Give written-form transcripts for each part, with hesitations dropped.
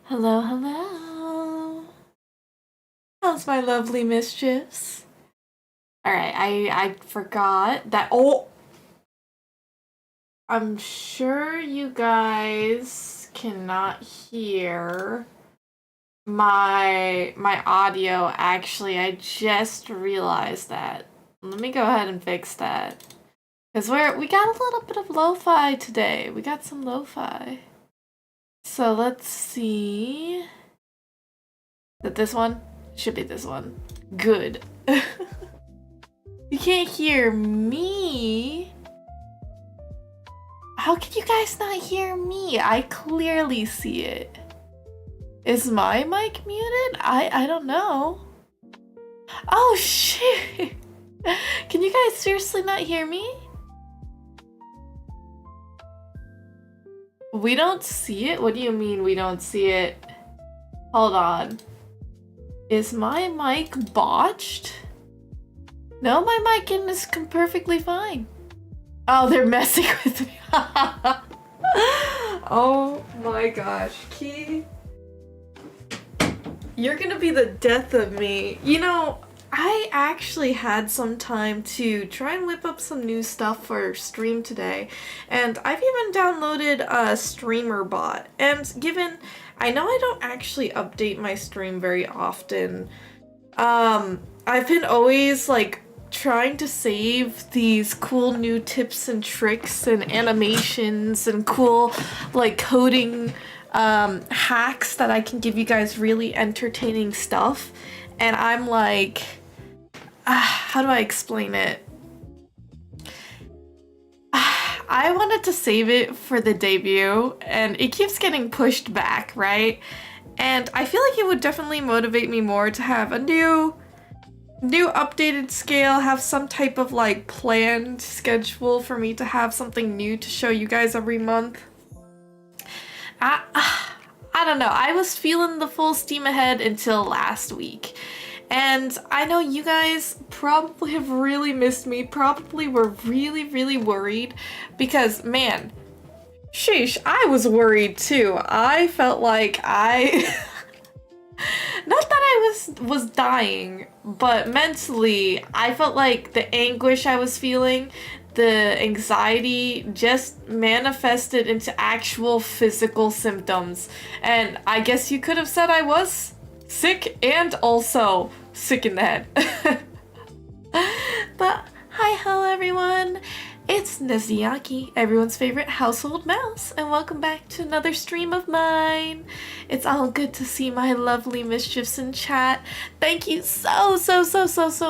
Hello, hello. How's my lovely mischiefs? Alright, I forgot that. Oh! I'm sure you guys cannot hear my audio. Actually, I just realized that. Let me go ahead and fix that. Because we got a little bit of lo-fi today. We got some lo-fi. So let's see. Is it this one? Should be this one. Good. You can't hear me. How can you guys not hear me? I clearly see it. Is my mic muted? I don't know. Oh shit. Can you guys seriously not hear me? We don't see it? What do you mean we don't see it? Hold on. Is my mic botched? No, my mic is perfectly fine. Oh, they're messing with me. Oh my gosh, Key. You're gonna be the death of me. You know, I actually had some time to try and whip up some new stuff for stream today, and I've even downloaded a streamer bot. And given I know I don't actually update my stream very often, I've been always like trying to save these cool new tips and tricks and animations and cool like coding hacks that I can give you guys really entertaining stuff. And I'm like, how do I explain it? I wanted to save it for the debut, and it keeps getting pushed back, right? And I feel like it would definitely motivate me more to have a new updated scale, have some type of like planned schedule for me to have something new to show you guys every month. I don't know. I was feeling the full steam ahead until last week. And I know you guys probably have really missed me, probably were really, really worried because, man, sheesh, I was worried too. I felt like not that I was dying, but mentally, I felt like the anguish I was feeling, the anxiety just manifested into actual physical symptoms. And I guess you could have said I was sick and also sick in the head. But hi-ho everyone, it's Neziaki, everyone's favorite household mouse, and welcome back to another stream of mine. It's all good to see my lovely mischiefs in chat. Thank you so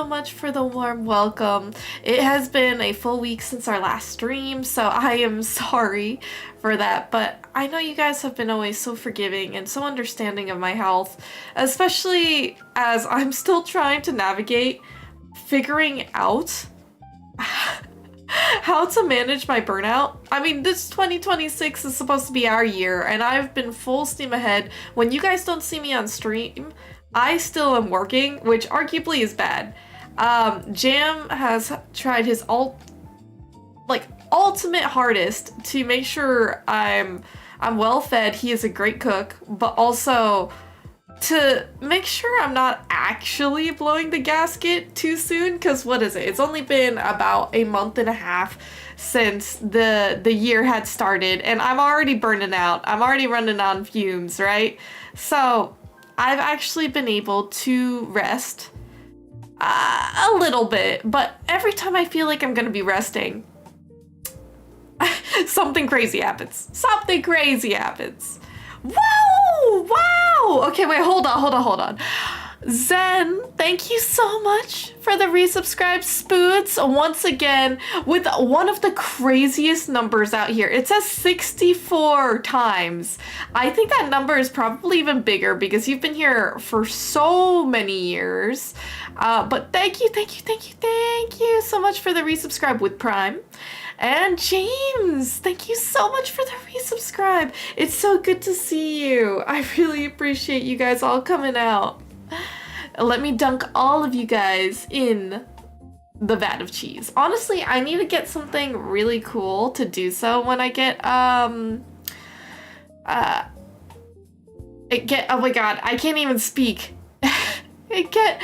much for the warm welcome. It has been a full week since our last stream, so I am sorry for that, but I know you guys have been always so forgiving and so understanding of my health, especially as I'm still trying to navigate figuring out how to manage my burnout. I mean, this 2026 is supposed to be our year, and I've been full steam ahead. When you guys don't see me on stream, I still am working, which arguably is bad. Jam has tried his ultimate hardest to make sure I'm well fed. He is a great cook, but also to make sure I'm not actually blowing the gasket too soon, because what is it? It's only been about a month and a half since the year had started, and I'm already burning out. I'm already running on fumes, right? So I've actually been able to rest a little bit, but every time I feel like I'm gonna be resting, something crazy happens. Something crazy happens. Wow! Wow! Okay, wait, hold on. Zen, thank you so much for the resubscribe spoods once again with one of the craziest numbers out here. It says 64 times. I think that number is probably even bigger because you've been here for so many years. But thank you so much for the resubscribe with Prime. And James, thank you so much for the resubscribe. It's so good to see you. I really appreciate you guys all coming out. Let me dunk all of you guys in the vat of cheese. Honestly, I need to get something really cool to do so when I get Oh my god, I can't even speak. Get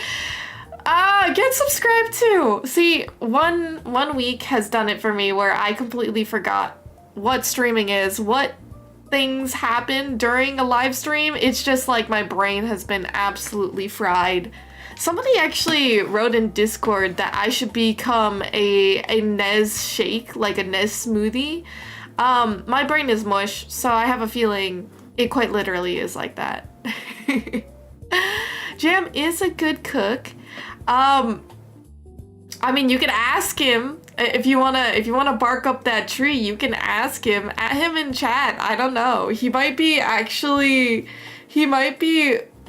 subscribed too. See, one week has done it for me where I completely forgot what streaming is, what things happen during a live stream. It's just like my brain has been absolutely fried. Somebody actually wrote in Discord that I should become a Nez shake, like a Nez smoothie. My brain is mush, so I have a feeling it quite literally is like that. Jam is a good cook. I mean, you can ask him if you wanna bark up that tree. You can ask him, at him in chat. I don't know. He might be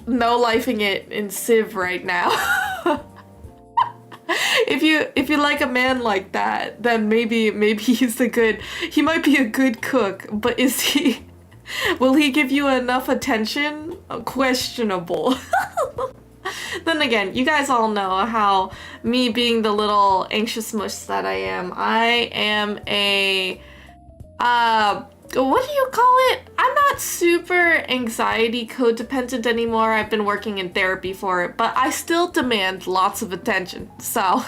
no-lifing it in Civ right now. If you like a man like that, then maybe he might be a good cook, but will he give you enough attention? Questionable. Then again, you guys all know how me being the little anxious mush that I am a what do you call it? I'm not super anxiety codependent anymore. I've been working in therapy for it, but I still demand lots of attention. So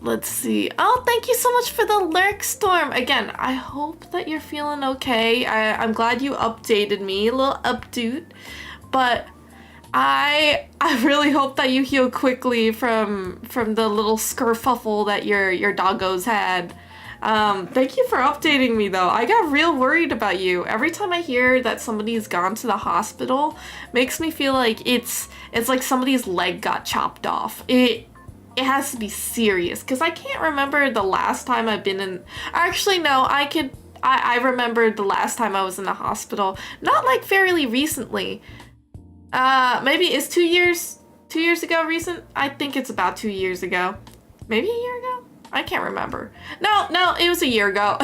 let's see. Oh, thank you so much for the lurk, Storm. Again, I hope that you're feeling okay. I'm glad you updated me, a little update. But I really hope that you heal quickly from the little skerfuffle that your doggos had. Thank you for updating me though. I got real worried about you. Every time I hear that somebody's gone to the hospital, makes me feel like it's like somebody's leg got chopped off. It has to be serious, because I can't remember the last time I've been in... Actually, no, I remembered the last time I was in the hospital. Not like fairly recently. Maybe it's 2 years ago recent? I think it's about 2 years ago. Maybe a year ago? I can't remember. No, it was a year ago.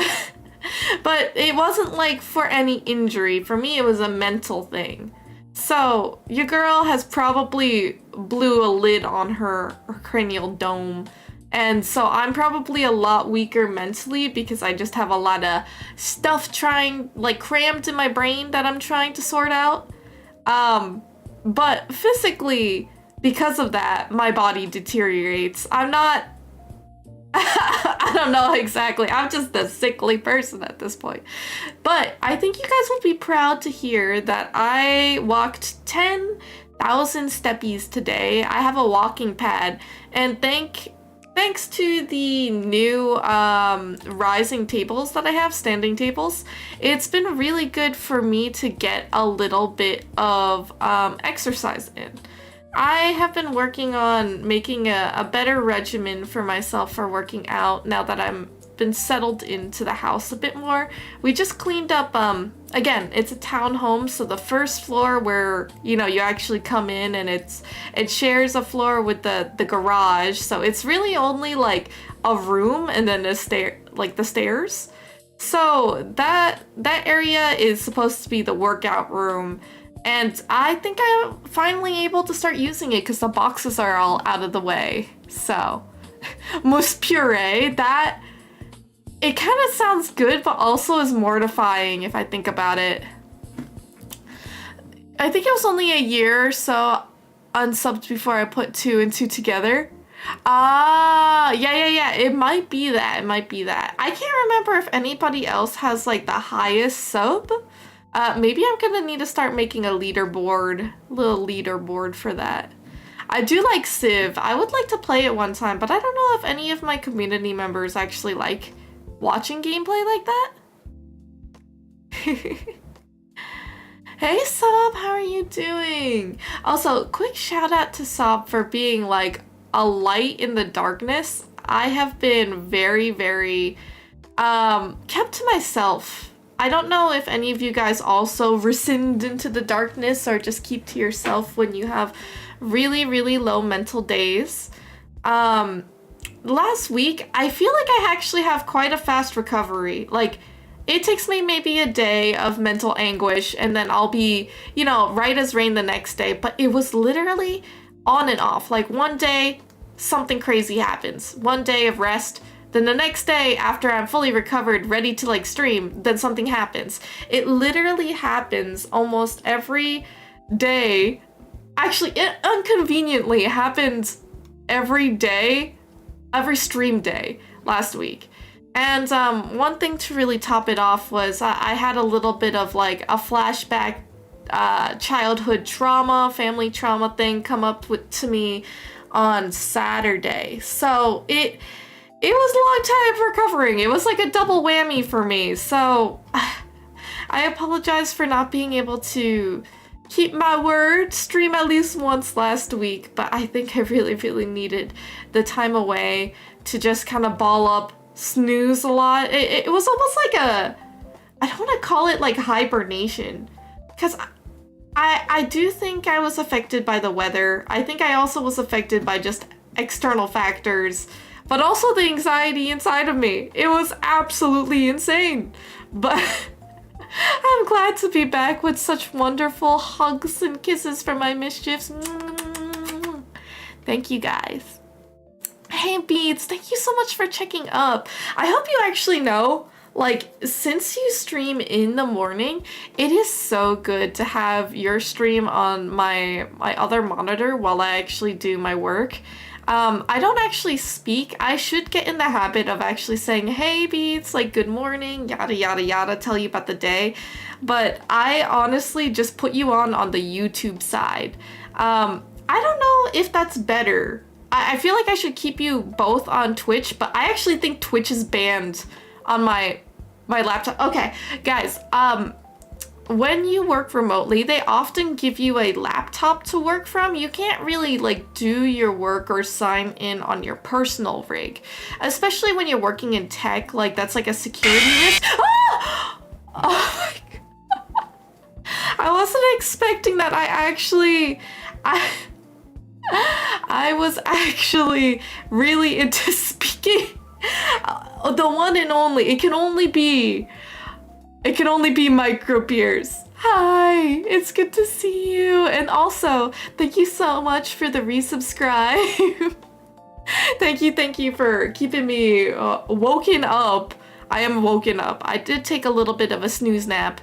But it wasn't like for any injury. For me, it was a mental thing. So, your girl has probably blew a lid on her cranial dome. And so I'm probably a lot weaker mentally because I just have a lot of stuff crammed in my brain that I'm trying to sort out. But physically, because of that, my body deteriorates. I'm not... I don't know exactly. I'm just a sickly person at this point. But I think you guys will be proud to hear that I walked 10,000 steppies today. I have a walking pad, and thanks to the new rising tables that I have, standing tables, it's been really good for me to get a little bit of exercise in. I have been working on making a better regimen for myself for working out now that I'm been settled into the house a bit more. We just cleaned up, again, it's a townhome, so the first floor where, you actually come in and it shares a floor with the garage, so it's really only like a room and then the stairs. So that area is supposed to be the workout room. And I think I'm finally able to start using it because the boxes are all out of the way. So, mousse puree, that, it kind of sounds good, but also is mortifying if I think about it. I think it was only a year or so unsubbed before I put 2 and 2 together. Yeah. It might be that. I can't remember if anybody else has like the highest sub. Maybe I'm gonna need to start making a little leaderboard for that. I do like Civ. I would like to play it one time, but I don't know if any of my community members actually like watching gameplay like that. Hey Sob, how are you doing? Also, quick shout out to Sob for being like a light in the darkness. I have been very, very kept to myself. I don't know if any of you guys also rescind into the darkness or just keep to yourself when you have really, really low mental days. Last week, I feel like I actually have quite a fast recovery. Like, it takes me maybe a day of mental anguish and then I'll be, right as rain the next day. But it was literally on and off. Like, one day, something crazy happens. One day of rest, Then the next day, after I'm fully recovered, ready to like stream, then something happens. It literally happens almost every day. Actually, it inconveniently happened every day, every stream day last week. And one thing to really top it off was I had a little bit of like a flashback childhood trauma, family trauma thing come up to me on Saturday. So it was a long time recovering. It was like a double whammy for me. So I apologize for not being able to keep my word, stream at least once last week, but I think I really, really needed the time away to just kind of ball up, snooze a lot. It was almost like I don't want to call it like hibernation, because I do think I was affected by the weather. I think I also was affected by just external factors, but also the anxiety inside of me. It was absolutely insane. But I'm glad to be back with such wonderful hugs and kisses for my mischiefs. Thank you guys. Hey Beats, thank you so much for checking up. I hope you actually know, like, since you stream in the morning, it is so good to have your stream on my other monitor while I actually do my work. I don't actually speak. I should get in the habit of actually saying, hey Beats, like good morning, yada yada yada, tell you about the day. But I honestly just put you on the YouTube side. I don't know if that's better. I feel like I should keep you both on Twitch, but I actually think Twitch is banned on my laptop. Okay, guys, when you work remotely, they often give you a laptop to work from. You can't really like do your work or sign in on your personal rig, especially when you're working in tech. Like that's like a security risk. Ah! Oh my God. I wasn't expecting that. I was actually really into speaking. The one and only. It can only be Micro Beers. Hi, it's good to see you. And also, thank you so much for the resubscribe. Thank you for keeping me woken up. I am woken up. I did take a little bit of a snooze nap.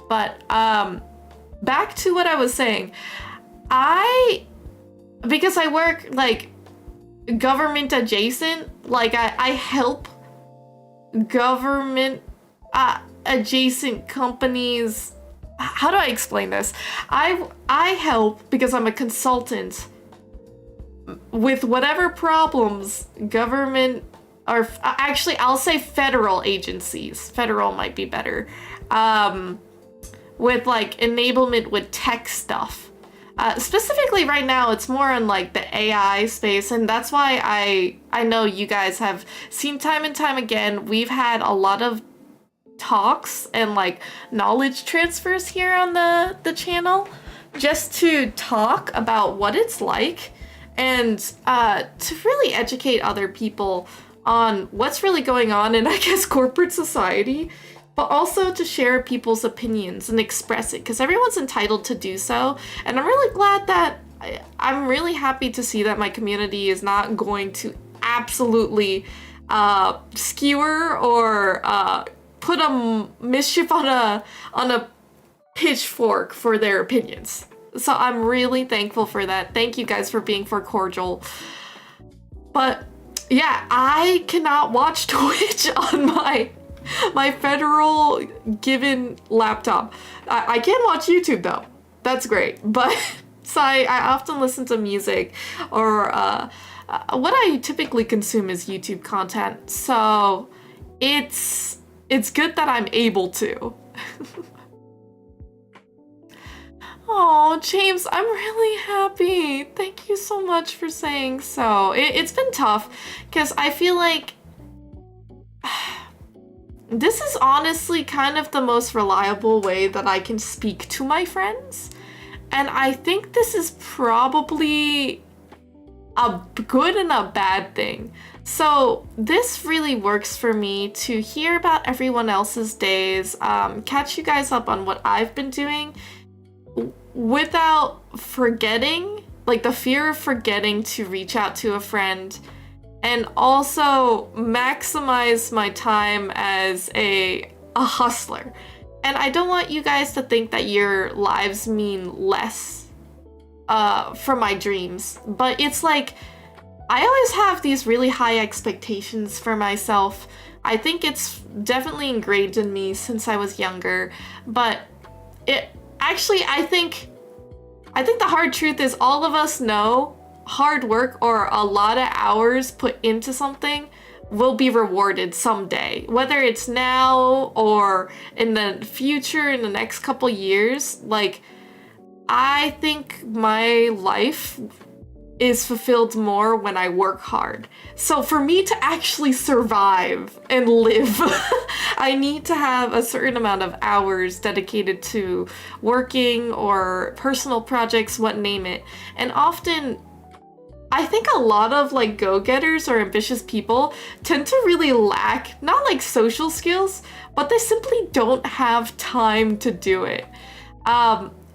But back to what I was saying. Because I work like government adjacent, like I help government adjacent companies. How do I explain this? I help because I'm a consultant with whatever problems government, or actually I'll say federal agencies, federal might be better, with like enablement with tech stuff. Specifically right now, it's more in like the AI space, and that's why I know you guys have seen time and time again, we've had a lot of talks and like knowledge transfers here on the channel, just to talk about what it's like and to really educate other people on what's really going on in, I guess, corporate society, but also to share people's opinions and express it, because everyone's entitled to do so. And I'm really glad that I'm really happy to see that my community is not going to absolutely skewer or put a mischief on a pitchfork for their opinions. So I'm really thankful for that. Thank you guys for being so cordial. But yeah, I cannot watch Twitch on my federal given laptop. I can watch YouTube though. That's great. But so I often listen to music, or what I typically consume is YouTube content. So it's good that I'm able to. Oh, James, I'm really happy. Thank you so much for saying so. It's been tough because I feel like this is honestly kind of the most reliable way that I can speak to my friends. And I think this is probably a good and a bad thing. So this really works for me to hear about everyone else's days, catch you guys up on what I've been doing without forgetting, like the fear of forgetting to reach out to a friend and also maximize my time as a hustler. And I don't want you guys to think that your lives mean less for my dreams, but it's like I always have these really high expectations for myself. I think it's definitely ingrained in me since I was younger, but it actually, I think the hard truth is all of us know hard work or a lot of hours put into something will be rewarded someday, whether it's now or in the future, in the next couple years. Like, I think my life is fulfilled more when I work hard. So for me to actually survive and live, I need to have a certain amount of hours dedicated to working or personal projects, what name it. And often, I think a lot of like go-getters or ambitious people tend to really lack, not like social skills, but they simply don't have time to do it.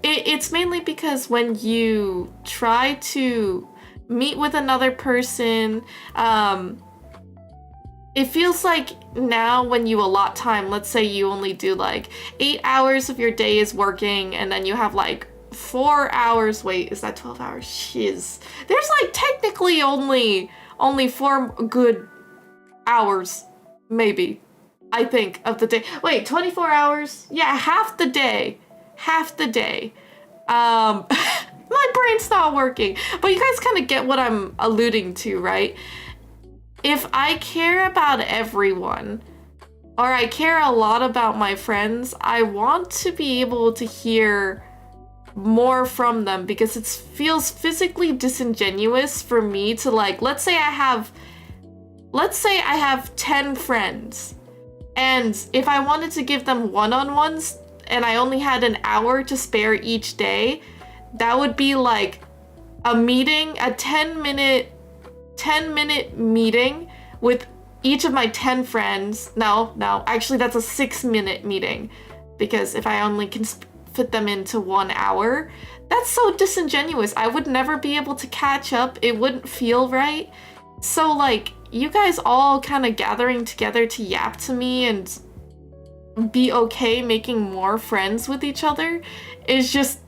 It's mainly because when you try to meet with another person, it feels like now when you allot time, let's say you only do like 8 hours of your day is working, and then you have like 4 hours. Wait, is that 12 hours? Shiz. There's like technically only 4 good hours, maybe, I think, of the day. Wait, 24 hours? Yeah, half the day. My brain's not working, but you guys kind of get what I'm alluding to, right? If I care about everyone, or I care a lot about my friends, I want to be able to hear more from them, because it feels physically disingenuous for me to, like, let's say I have 10 friends, and if I wanted to give them one-on-ones and I only had an hour to spare each day, that would be like a meeting, a 10-minute meeting with each of my 10 friends. No, actually that's a 6-minute meeting, because if I only can fit them into 1 hour, that's so disingenuous. I would never be able to catch up. It wouldn't feel right. So like, you guys all kind of gathering together to yap to me and be okay making more friends with each other is just,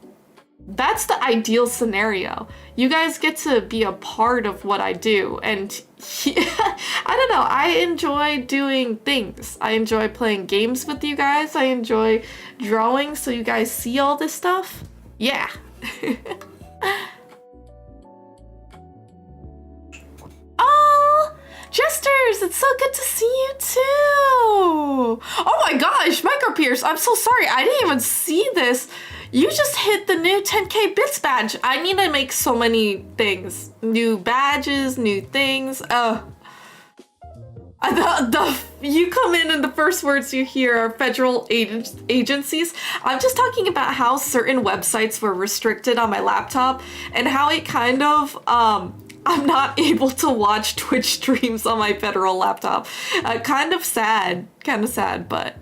that's the ideal scenario. You guys get to be a part of what I do, and I don't know, I enjoy doing things. I enjoy playing games with you guys. I enjoy drawing so you guys see all this stuff. Yeah. Oh, Jesters, it's so good to see you too. Oh my gosh, Micro Pierce, I'm so sorry. I didn't even see this. You just hit the new 10k bits badge. I need to make so many things. New badges, new things. You come in and the first words you hear are federal agencies. I'm just talking about how certain websites were restricted on my laptop and how it kind of, I'm not able to watch Twitch streams on my federal laptop. Kind of sad, but...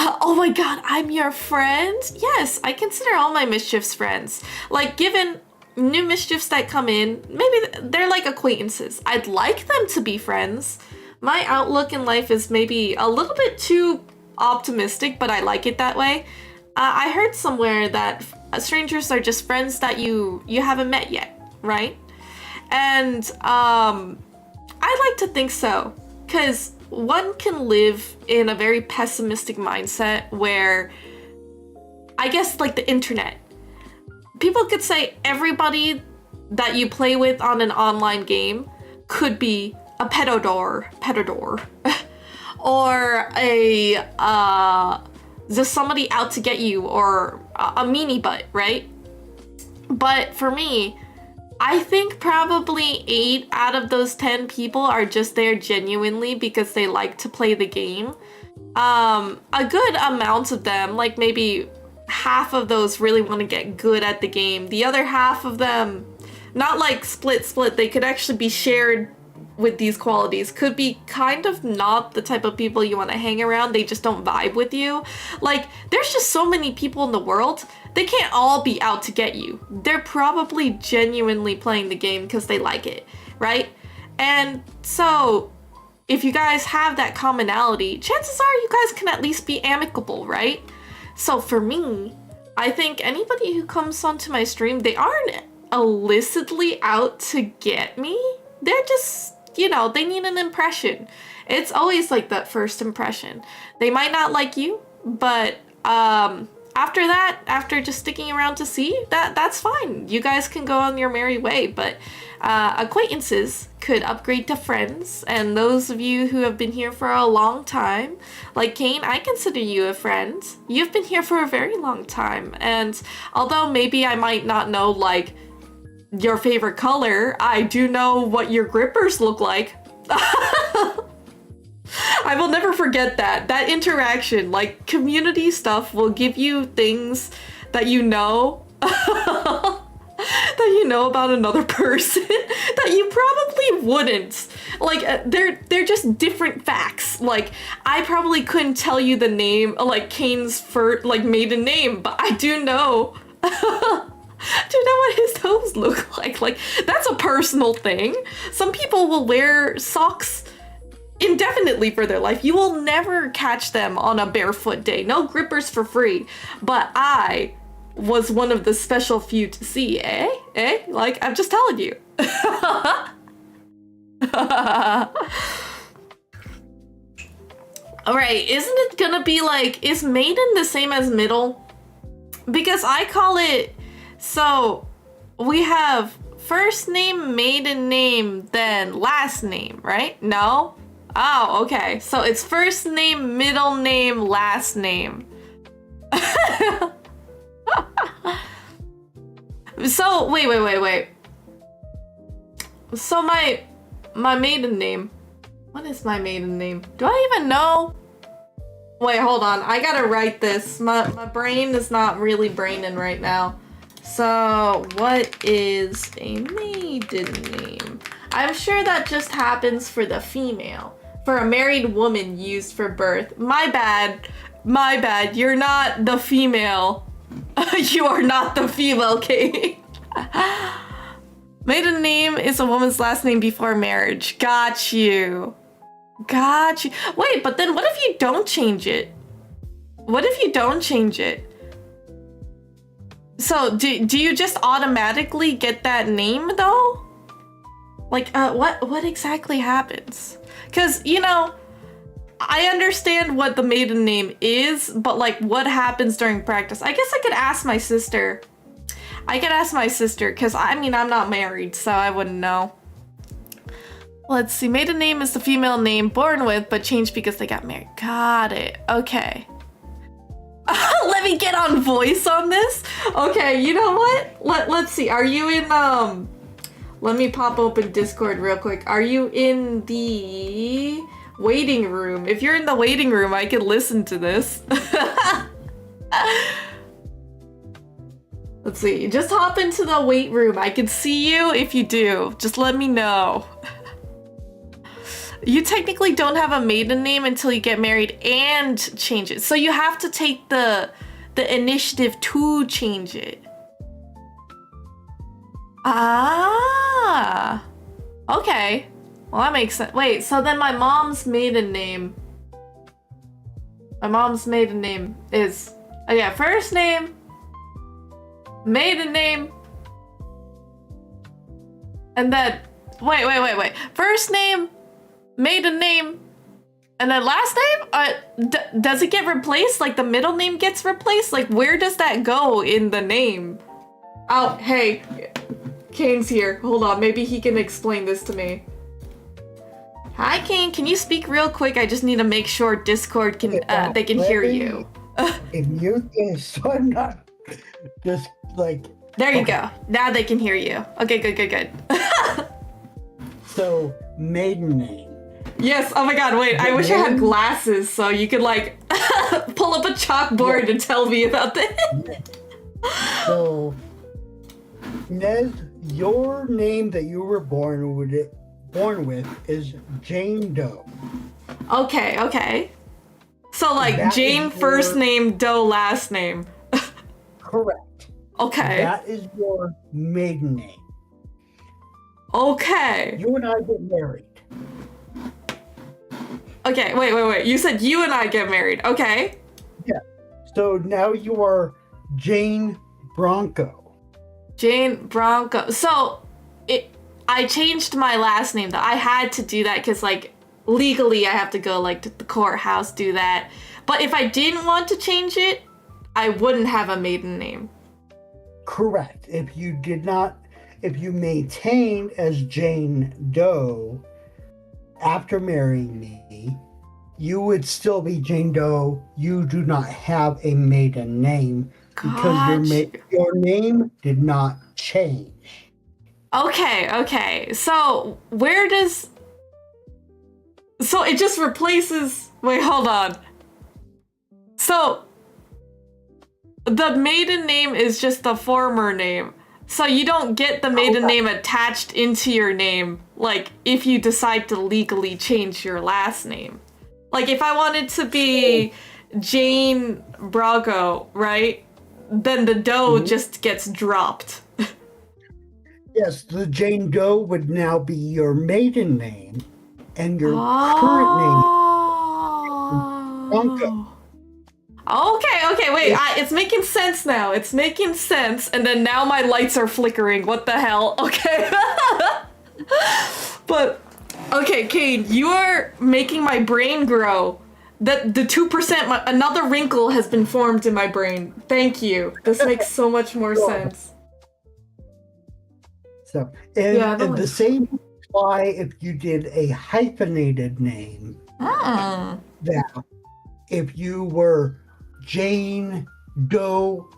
oh my god, I'm your friend? Yes, I consider all my mischiefs friends. Like, given new mischiefs that come in, maybe they're like acquaintances. I'd like them to be friends. My outlook in life is maybe a little bit too optimistic, but I like it that way. I heard somewhere that strangers are just friends that you haven't met yet, right? And I like to think so, because one can live in a very pessimistic mindset where, I guess, like the internet. People could say everybody that you play with on an online game could be a pedodor, or just somebody out to get you, or a meanie butt, right? But for me, I think probably 8 out of those 10 people are just there genuinely because they like to play the game. A good amount of them, like maybe half of those, really want to get good at the game. The other half of them, not like split, they could actually be shared with these qualities, could be kind of not the type of people you want to hang around. They just don't vibe with you. Like, there's just so many people in the world. They can't all be out to get you. They're probably genuinely playing the game because they like it, right? And so if you guys have that commonality, chances are you guys can at least be amicable, right? So for me, I think anybody who comes onto my stream, they aren't illicitly out to get me. They're just, you know, they need an impression. It's always like that first impression. They might not like you, but after that, after just sticking around to see, that's fine. You guys can go on your merry way, but acquaintances could upgrade to friends, and those of you who have been here for a long time, like Kane, I consider you a friend. You've been here for a very long time, and although maybe I might not know like your favorite color, I do know what your grippers look like. I will never forget that interaction. Like, community stuff will give you things that you know that you know about another person that you probably wouldn't. Like, they're just different facts. Like, I probably couldn't tell you the name, like Kane's maiden name, but I do know. Do you know what his toes look like? Like, that's a personal thing. Some people will wear socks indefinitely for their life. You will never catch them on a barefoot day. No grippers for free. But I was one of the special few to see, eh? Eh? Like, I'm just telling you. Alright, isn't it gonna be like, is maiden the same as middle? Because I call it, so we have first name, maiden name, then last name, right? No? Oh, okay. So it's first name, middle name, last name. So, wait. So my maiden name. What is my maiden name? Do I even know? Wait, hold on. I gotta write this. My brain is not really braining right now. So, what is a maiden name? I'm sure that just happens for the female. For a married woman used for birth. My bad. You're not the female. You are not the female, Kate. Maiden name is a woman's last name before marriage. Got you. Wait, but then what if you don't change it? So, do you just automatically get that name, though? Like, what exactly happens? Because, you know, I understand what the maiden name is, but, like, what happens during practice? I guess I could ask my sister. Because, I mean, I'm not married, so I wouldn't know. Let's see. Maiden name is the female name born with, but changed because they got married. Got it. Okay. Let me get on voice on this. Okay, you know what? Let's see. Are you in, let me pop open Discord real quick. Are you in the waiting room? If you're in the waiting room, I can listen to this. Let's see. Just hop into the wait room. I can see you if you do. Just let me know. You technically don't have a maiden name until you get married and change it. So you have to take the initiative to change it. Ah. Okay. Well, that makes sense. Wait, so then my mom's maiden name is, oh yeah, first name, maiden name, and then, wait. First name, maiden name, and then last name? Does it get replaced? Like the middle name gets replaced? Like where does that go in the name? Oh, hey, Kane's here. Hold on, maybe he can explain this to me. Hi, Kane, can you speak real quick? I just need to make sure Discord can, they can hear you. If you can, so I'm not just like... There you go. Now they can hear you. Okay, good. So, maiden name. Yes, oh my god, wait, I wish I had glasses so you could like pull up a chalkboard and tell me about this. So, Nez, your name that you were born with is Jane Doe. Okay. So like that Jane first name, Doe last name. Correct. Okay. That is your maiden name. Okay. You and I get married. Okay, wait. You said you and I get married. Okay. Yeah. So now you are Jane Bronco. Jane Bronco. So, I changed my last name though. I had to do that because like legally I have to go like to the courthouse do that. But if I didn't want to change it, I wouldn't have a maiden name. Correct. If you maintained as Jane Doe after marrying me, you would still be Jane Doe. You do not have a maiden name because your name did not change. Okay. So so it just replaces, wait, hold on. So the maiden name is just the former name. So you don't get the maiden name attached into your name, like if you decide to legally change your last name. Like if I wanted to be Jane Brago, right? Then the Doe just gets dropped. Yes, the Jane Doe would now be your maiden name, and your current name is Bronco. Okay, wait. It's making sense now. It's making sense. And then now my lights are flickering. What the hell? Okay. But, okay, Kane, you are making my brain grow. That the 2%, another wrinkle has been formed in my brain. Thank you. This makes so much more sense. So, and the same apply if you did a hyphenated name. That if you were Jane Doe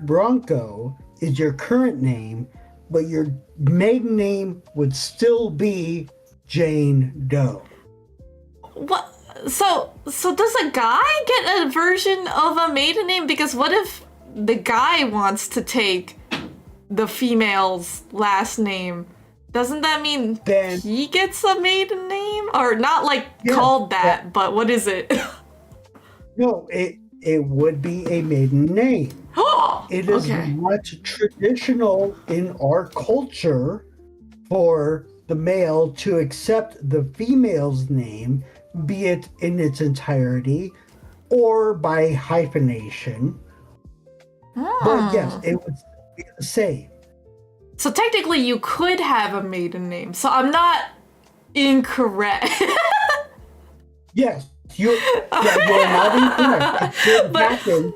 Bronco is your current name, but your maiden name would still be Jane Doe. What? So does a guy get a version of a maiden name? Because what if the guy wants to take the female's last name? Doesn't that mean then he gets a maiden name? Or not like called that, but what is it? No, it would be a maiden name. It is not traditional in our culture for the male to accept the female's name, be it in its entirety or by hyphenation. But yes, it would be the same. So technically you could have a maiden name. So I'm not incorrect. Yes, you're not incorrect. It could happen,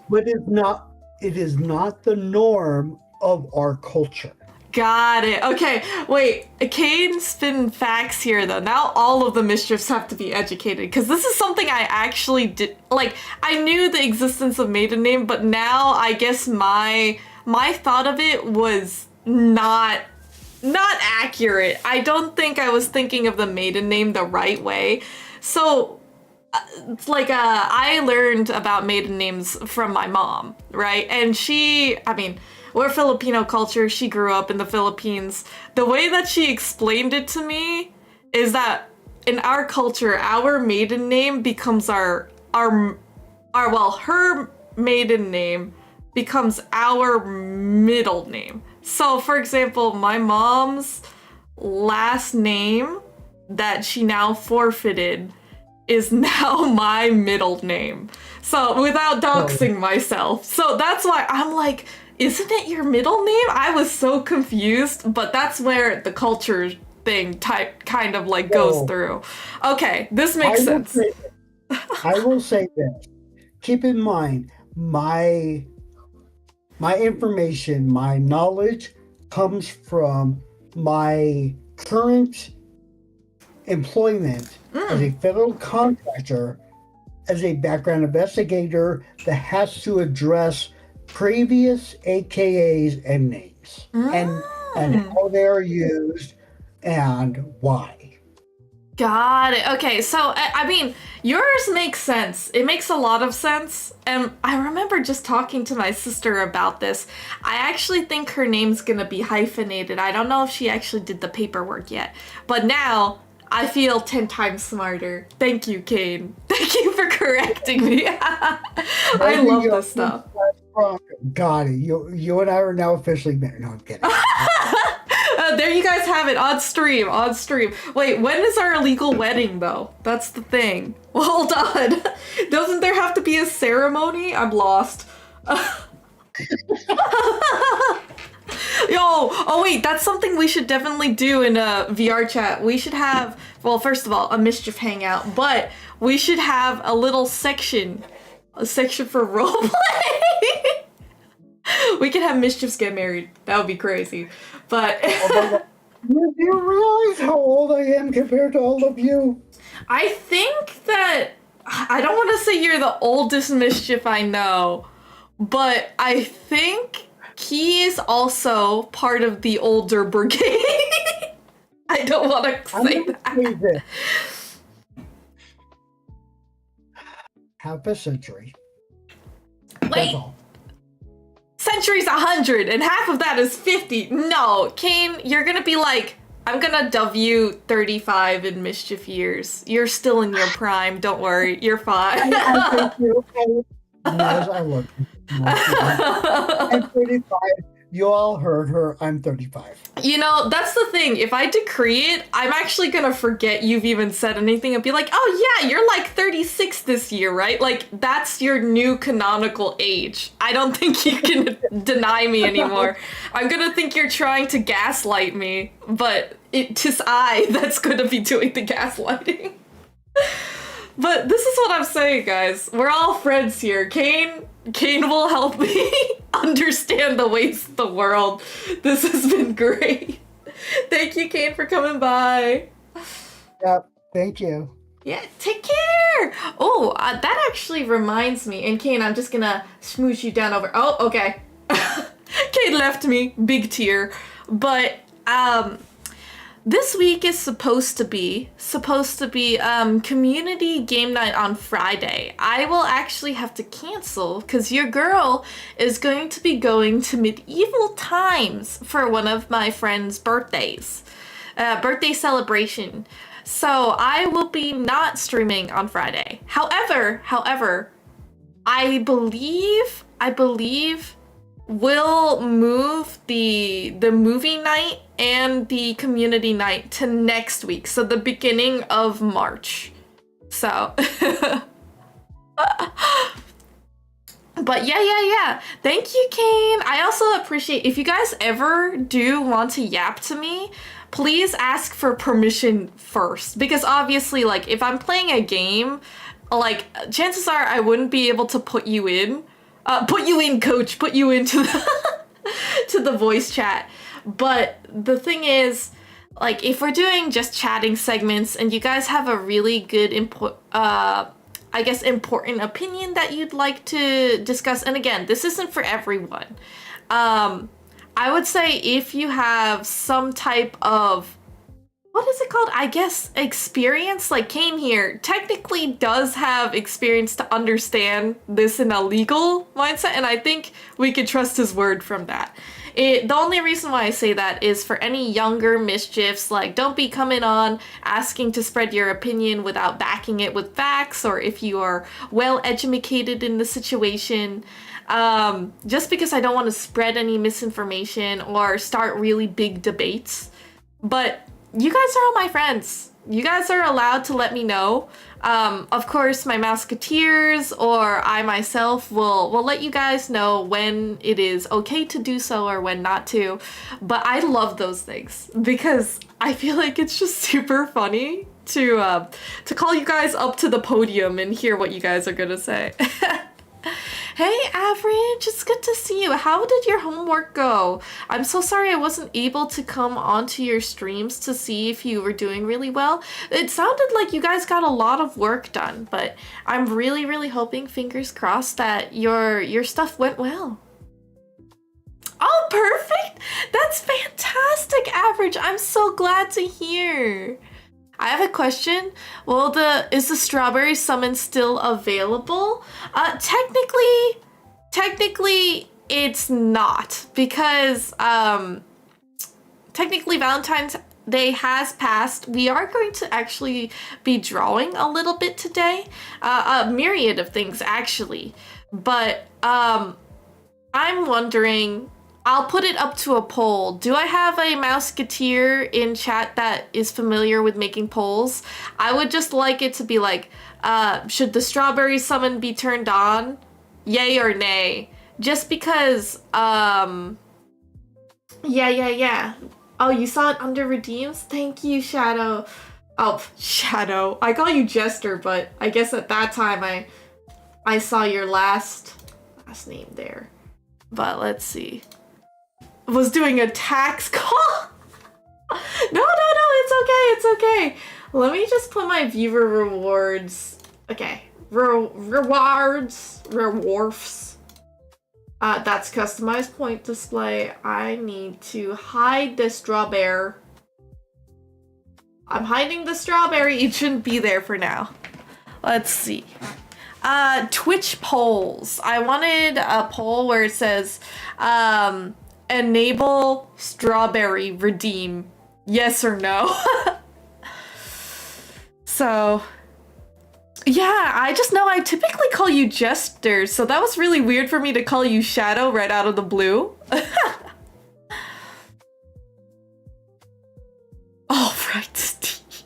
but it is not the norm of our culture. Got it. Okay, wait. Kane's spin facts here, though. Now all of the mischiefs have to be educated, because this is something I actually did. Like, I knew the existence of maiden name, but now I guess my thought of it was not accurate. I don't think I was thinking of the maiden name the right way. So, I learned about maiden names from my mom, right? And we're Filipino culture. She grew up in the Philippines. The way that she explained it to me is that in our culture, our maiden name becomes her maiden name becomes our middle name. So, for example, my mom's last name that she now forfeited is now my middle name. So, without doxing myself. So, that's why I'm like, isn't it your middle name? I was so confused, but that's where the culture thing kind of goes through. Okay, this makes sense. I will say this. Keep in mind, my information, my knowledge comes from my current employment as a federal contractor, as a background investigator that has to address previous AKAs and names and how they are used and why. Got it. Okay, so yours makes sense. It makes a lot of sense. And I remember just talking to my sister about this. I actually think her name's gonna be hyphenated. I don't know if she actually did the paperwork yet. But now I feel 10 times smarter. Thank you, Kane. Thank you for correcting me. I love this stuff. Got it. You and I are now officially married. No, I'm kidding. There you guys guys have it on stream, on stream. Wait, when is our legal wedding though? That's the thing. Well, hold on. Doesn't there have to be a ceremony? I'm lost. Yo, oh wait, that's something we should definitely do in a VR chat. We should have, well, first of all, a mischief hangout, but we should have a little section, a section for roleplay. We could have mischiefs get married. That would be crazy. But do you realize how old I am compared to all of you? I think that I don't want to say you're the oldest mischief I know, but I think he is also part of the older brigade. I don't want to say that. Half a century. Wait. Century's 100, and half of that is 50. No, Kane, you're gonna be like, I'm gonna dub you 35 in mischief years. You're still in your prime. Don't worry, you're fine. I think you're okay. As I look, I'm 35. You all heard her. I'm 35. You know, that's the thing. If I decree it, I'm actually gonna forget you've even said anything and be like, oh yeah, you're like 36 this year, right? Like, that's your new canonical age. I don't think you can deny me anymore. I'm gonna think you're trying to gaslight me, but it is I that's gonna be doing the gaslighting. But this is what I'm saying, guys. We're all friends here. Kane will help me understand the ways of the world. This has been great. Thank you, Kane, for coming by. Yep, thank you. Yeah, take care. Oh, that actually reminds me. And Kane, I'm just gonna smooch you down over. Oh, okay. Kane left me. Big tear. But, this week is supposed to be community game night on Friday. I will actually have to cancel because your girl is going to be going to medieval times for one of my friend's birthdays, birthday celebration. So I will be not streaming on Friday. However, I believe we'll move the movie night and the community night to next week, so the beginning of March. So but yeah, thank you, Kane. I also appreciate if you guys ever do want to yap to me, please ask for permission first, because obviously, like, if I'm playing a game, like, chances are I wouldn't be able to put you in, coach, put you into the to the voice chat. But the thing is, like, if we're doing just chatting segments and you guys have a really good important opinion that you'd like to discuss, and again, this isn't for everyone. I would say if you have some type of, what is it called? I guess experience, like Kane here technically does have experience to understand this in a legal mindset, and I think we could trust his word from that. The only reason why I say that is for any younger mischiefs, like, don't be coming on asking to spread your opinion without backing it with facts, or if you are well educated in the situation. Just because I don't want to spread any misinformation or start really big debates. But you guys are all my friends. You guys are allowed to let me know. Of course, my Musketeers or I myself will let you guys know when it is okay to do so or when not to. But I love those things because I feel like it's just super funny to call you guys up to the podium and hear what you guys are gonna say. Hey, Average, it's good to see you. How did your homework go? I'm so sorry I wasn't able to come onto your streams to see if you were doing really well. It sounded like you guys got a lot of work done, but I'm really, really hoping, fingers crossed, that your stuff went well. Oh, perfect! That's fantastic, Average. I'm so glad to hear. I have a question. Well, is the strawberry summon still available? Technically it's not, because technically Valentine's Day has passed. We are going to actually be drawing a little bit today, a myriad of things actually. But I'm wondering I'll put it up to a poll. Do I have a Mouseketeer in chat that is familiar with making polls? I would just like it to be like, should the strawberry summon be turned on? Yay or nay? Just because, yeah. Oh, you saw it under redeems? Thank you, Shadow. Oh, Shadow. I call you Jester, but I guess at that time I saw your last name there. But let's see. Was doing a tax call? No, it's okay. Let me just put my viewer rewards. Okay, rewards. That's customized point display. I need to hide the strawberry. I'm hiding the strawberry. It shouldn't be there for now. Let's see. Twitch polls. I wanted a poll where it says, enable strawberry redeem. Yes or no? So, yeah, I just know I typically call you Jester, so that was really weird for me to call you Shadow right out of the blue. All right, Steve.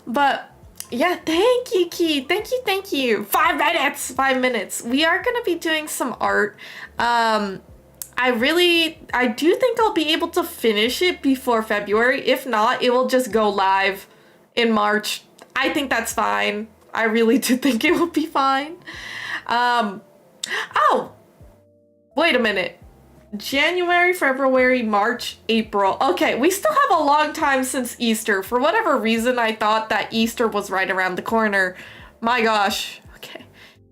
But yeah, thank you, Key. Thank you. 5 minutes. 5 minutes. We are gonna be doing some art. I do think I'll be able to finish it before February. If not, it will just go live in March. I think that's fine. I really do think it will be fine. Oh, wait a minute. January, February, March, April. Okay, we still have a long time since Easter. For whatever reason, I thought that Easter was right around the corner. My gosh. Okay.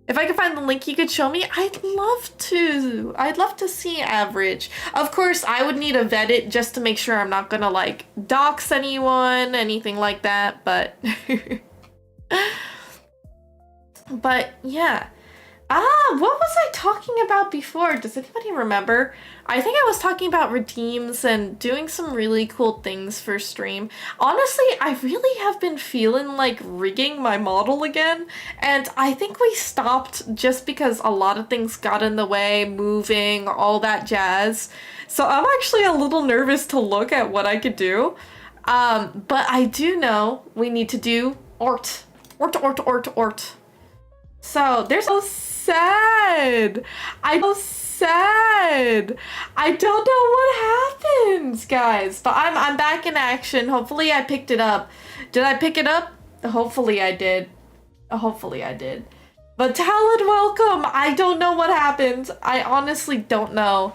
If I could find the link you could show me, I'd love to. I'd love to see average. Of course, I would need to vet it just to make sure I'm not gonna like dox anyone, anything like that, but but yeah. What was I talking about before? Does anybody remember? I think I was talking about redeems and doing some really cool things for stream. Honestly, I really have been feeling like rigging my model again, and I think we stopped just because a lot of things got in the way, moving, all that jazz. So I'm actually a little nervous to look at what I could do. But I do know we need to do art. So there's so sad. I don't know what happens, guys. But I'm back in action. Hopefully I picked it up. Did I pick it up? Hopefully I did. But Talon, welcome. I don't know what happened. I honestly don't know.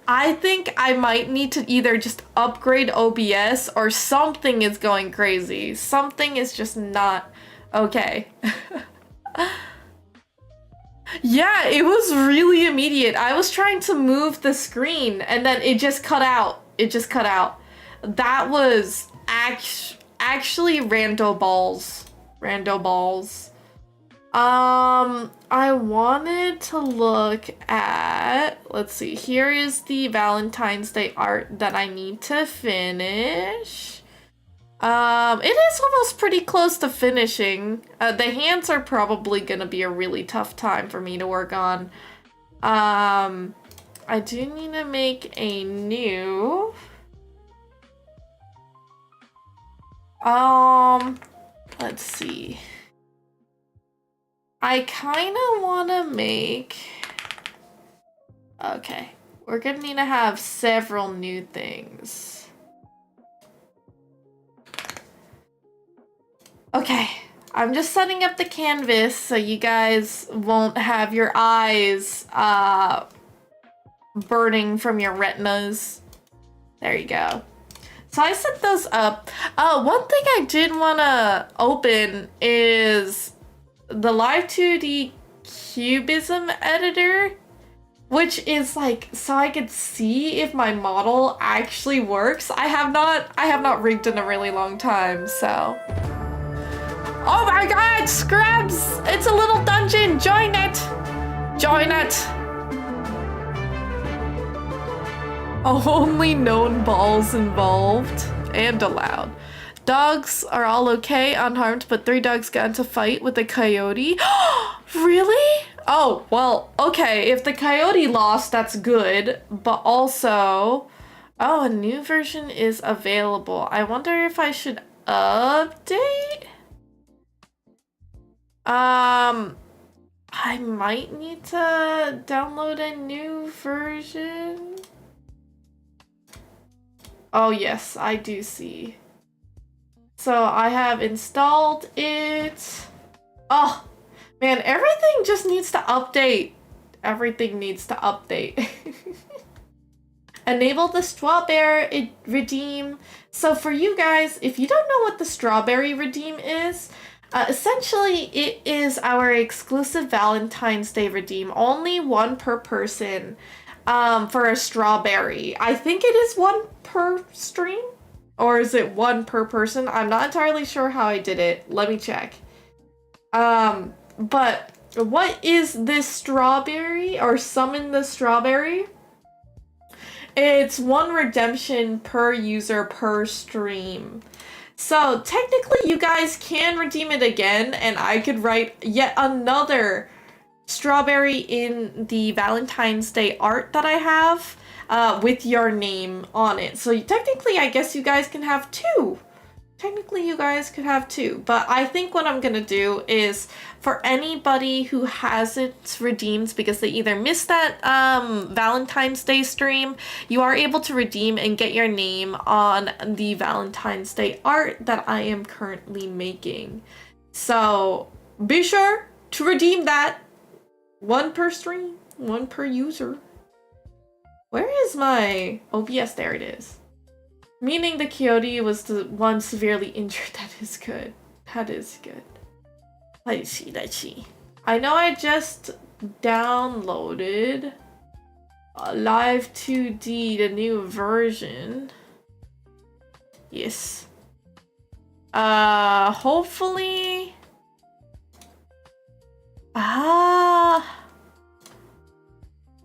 I think I might need to either just upgrade OBS or something is going crazy. Something is just not okay. Yeah, it was really immediate. I was trying to move the screen and then it just cut out. That was actually rando balls. I wanted to look at, let's see, here is the Valentine's Day art that I need to finish. It is almost pretty close to finishing. The hands are probably gonna be a really tough time for me to work on. I do need to make a new... let's see. I kind of want to make... Okay, we're gonna need to have several new things. Okay, I'm just setting up the canvas so you guys won't have your eyes burning from your retinas. There you go. So I set those up. One thing I did want to open is the Live 2D Cubism editor, which is like so I could see if my model actually works. I have not rigged in a really long time, so. Oh my god, Scrubs! It's a little dungeon! Join it! Only known balls involved and allowed. Dogs are all okay, unharmed, but 3 dogs got into a fight with a coyote. Really? Oh, well, okay, if the coyote lost, that's good, but also, oh, a new version is available. I wonder if I should update? I might need to download a new version. Oh, yes, I do see. So I have installed it. Oh, man, everything just needs to update. Everything needs to update. Enable the strawberry redeem. So for you guys, if you don't know what the strawberry redeem is, essentially it is our exclusive Valentine's Day redeem. Only one per person for a strawberry. I think it is one per stream? Or is it one per person? I'm not entirely sure how I did it. Let me check. But what is this strawberry or summon the strawberry? It's one redemption per user per stream. So technically you guys can redeem it again and I could write yet another strawberry in the Valentine's Day art that I have with your name on it. So technically I guess you guys can have two. Technically you guys could have two, but I think what I'm gonna do is for anybody who hasn't redeemed because they either missed that Valentine's Day stream, you are able to redeem and get your name on the Valentine's Day art that I am currently making. So be sure to redeem that. One per stream, one per user. Where is my OBS? There it is. Meaning the coyote was the one severely injured. That is good. That is good. Let's see, let's see. I know I just downloaded Live 2D, the new version. Yes. Hopefully...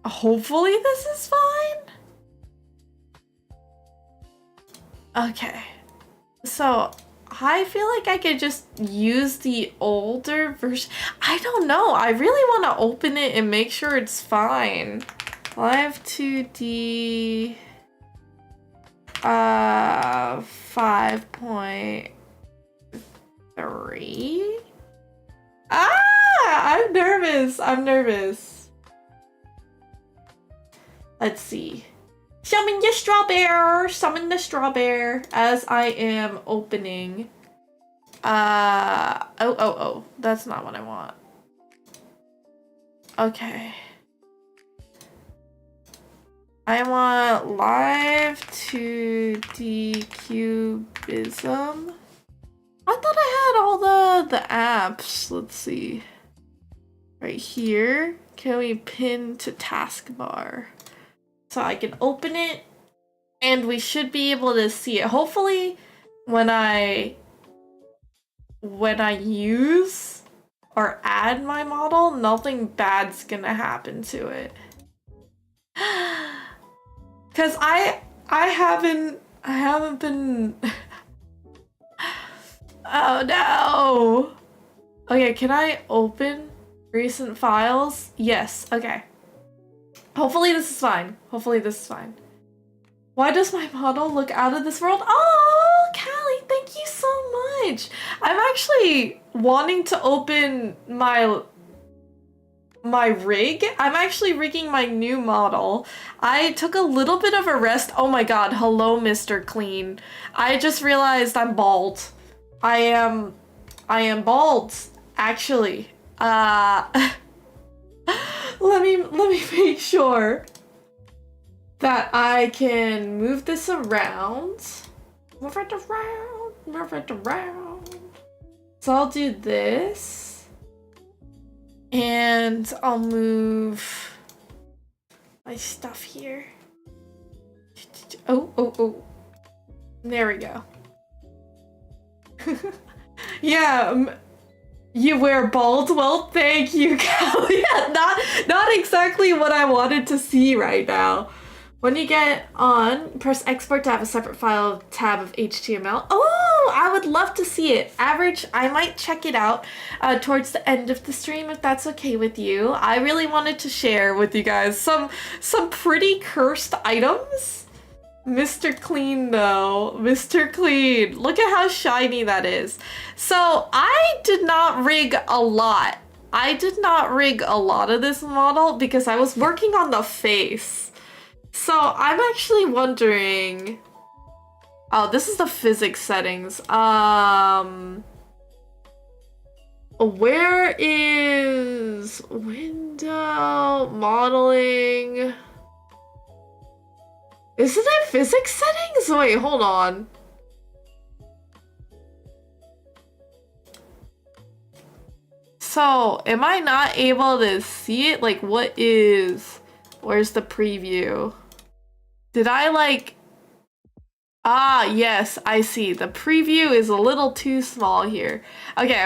hopefully this is fine. Okay, so I feel like I could just use the older version. I don't know. I really want to open it and make sure it's fine. Live 2D 5.3. I'm nervous. I'm nervous. Let's see. Summon the strawberry, summon the strawberry as I am opening. Oh, that's not what I want. Okay. I want live 2D cubism. I thought I had all the apps. Let's see. Right here. Can we pin to taskbar? So I can open it and we should be able to see it. Hopefully when I use or add my model, nothing bad's gonna happen to it. Cause I haven't been oh no. Okay, can I open recent files? Yes, okay. Hopefully this is fine. Hopefully this is fine. Why does my model look out of this world? Oh, Callie, thank you so much. I'm actually wanting to open my rig. I'm actually rigging my new model. I took a little bit of a rest. Oh my god, hello, Mr. Clean. I just realized I'm bald. I am bald, actually. Let me make sure that I can move this around. Move it around. Move it around. So I'll do this. And I'll move my stuff here. Oh. There we go. Yeah, you wear bald? Well, thank you, Callie. Not exactly what I wanted to see right now. When you get on, press export to have a separate file tab of HTML. Oh, I would love to see it. Average, I might check it out towards the end of the stream if that's okay with you. I really wanted to share with you guys some pretty cursed items. Mr. Clean though, Mr. Clean. Look at how shiny that is. So I did not rig a lot. I did not rig a lot of this model because I was working on the face. So I'm actually wondering... Oh, this is the physics settings. Where is window modeling? Isn't it physics settings? Wait, hold on. So, am I not able to see it? Like, what is... Where's the preview? Did I, like... Ah, yes, I see. The preview is a little too small here. Okay.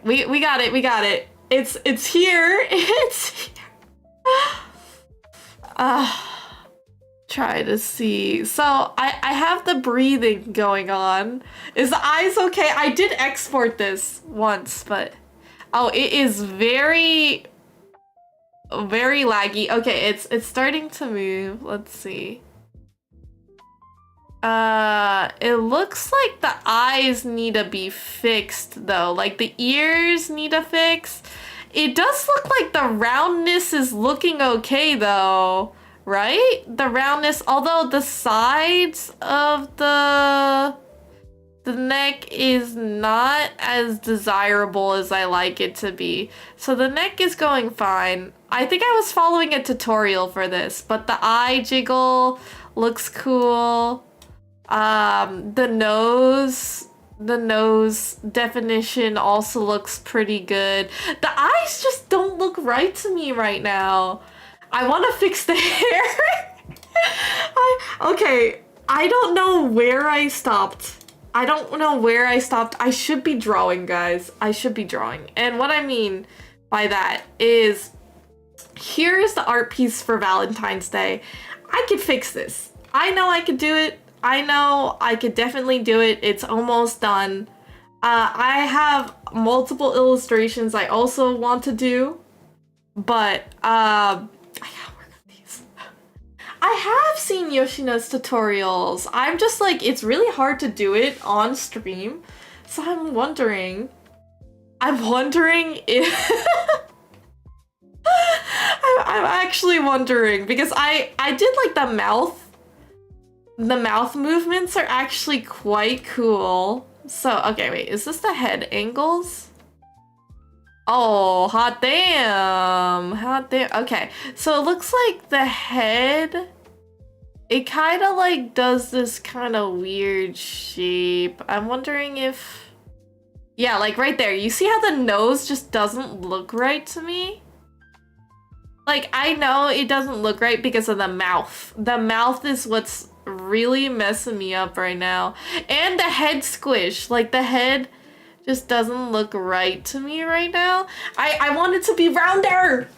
We got it, we got it. It's here. It's here. Try to see. So I have the breathing going on. Is the eyes okay? I did export this once, but oh, it is very laggy. Okay, it's starting to move. Let's see. It looks like the eyes need to be fixed though. Like the ears need a fix. It does look like the roundness is looking okay though. Right? The roundness, although the sides of the neck is not as desirable as I like it to be. So the neck is going fine. I think I was following a tutorial for this, but the eye jiggle looks cool. The nose definition also looks pretty good. The eyes just don't look right to me right now. I want to fix the hair. Okay, I don't know where I stopped. I should be drawing, guys. I should be drawing. And what I mean by that is, here's the art piece for Valentine's Day. I could fix this. I know I could do it. I know I could definitely do it. It's almost done. I have multiple illustrations I also want to do, but I gotta work on these. I have seen Yoshina's tutorials. I'm just like, it's really hard to do it on stream. So I'm wondering if I'm actually wondering because I did like the mouth movements are actually quite cool. So, okay, wait, is this the head angles? Oh, hot damn. Okay, so it looks like the head, it kind of like does this kind of weird shape. I'm wondering if, yeah, like right there. You see how the nose just doesn't look right to me? Like, I know it doesn't look right because of the mouth. The mouth is what's really messing me up right now. And the head squish. Like, the head just doesn't look right to me right now. I want it to be rounder.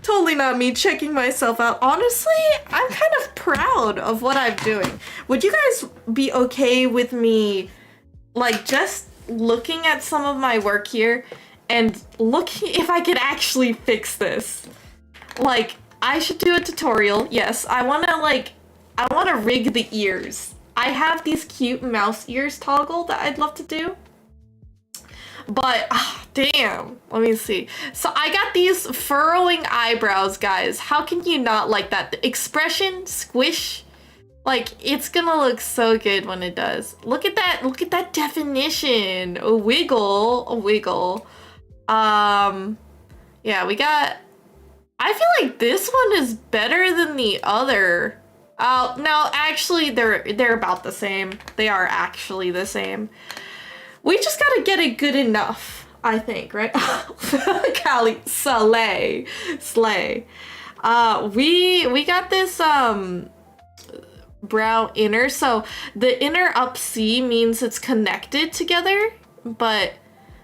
Totally not me checking myself out. Honestly, I'm kind of proud of what I'm doing. Would you guys be okay with me, like, just looking at some of my work here and looking if I could actually fix this? Like, I should do a tutorial. Yes, I want to rig the ears. I have these cute mouse ears toggle that I'd love to do. But, damn, let me see. So I got these furrowing eyebrows, guys. How can you not like that? The expression, squish, like, it's gonna look so good when it does. Look at that definition. A wiggle. Yeah, we got, I feel like this one is better than the other. No, actually, they're about the same. They are actually the same. We just gotta get it good enough, I think, right? Callie, slay. We got this, brow inner. So the inner up C means it's connected together, but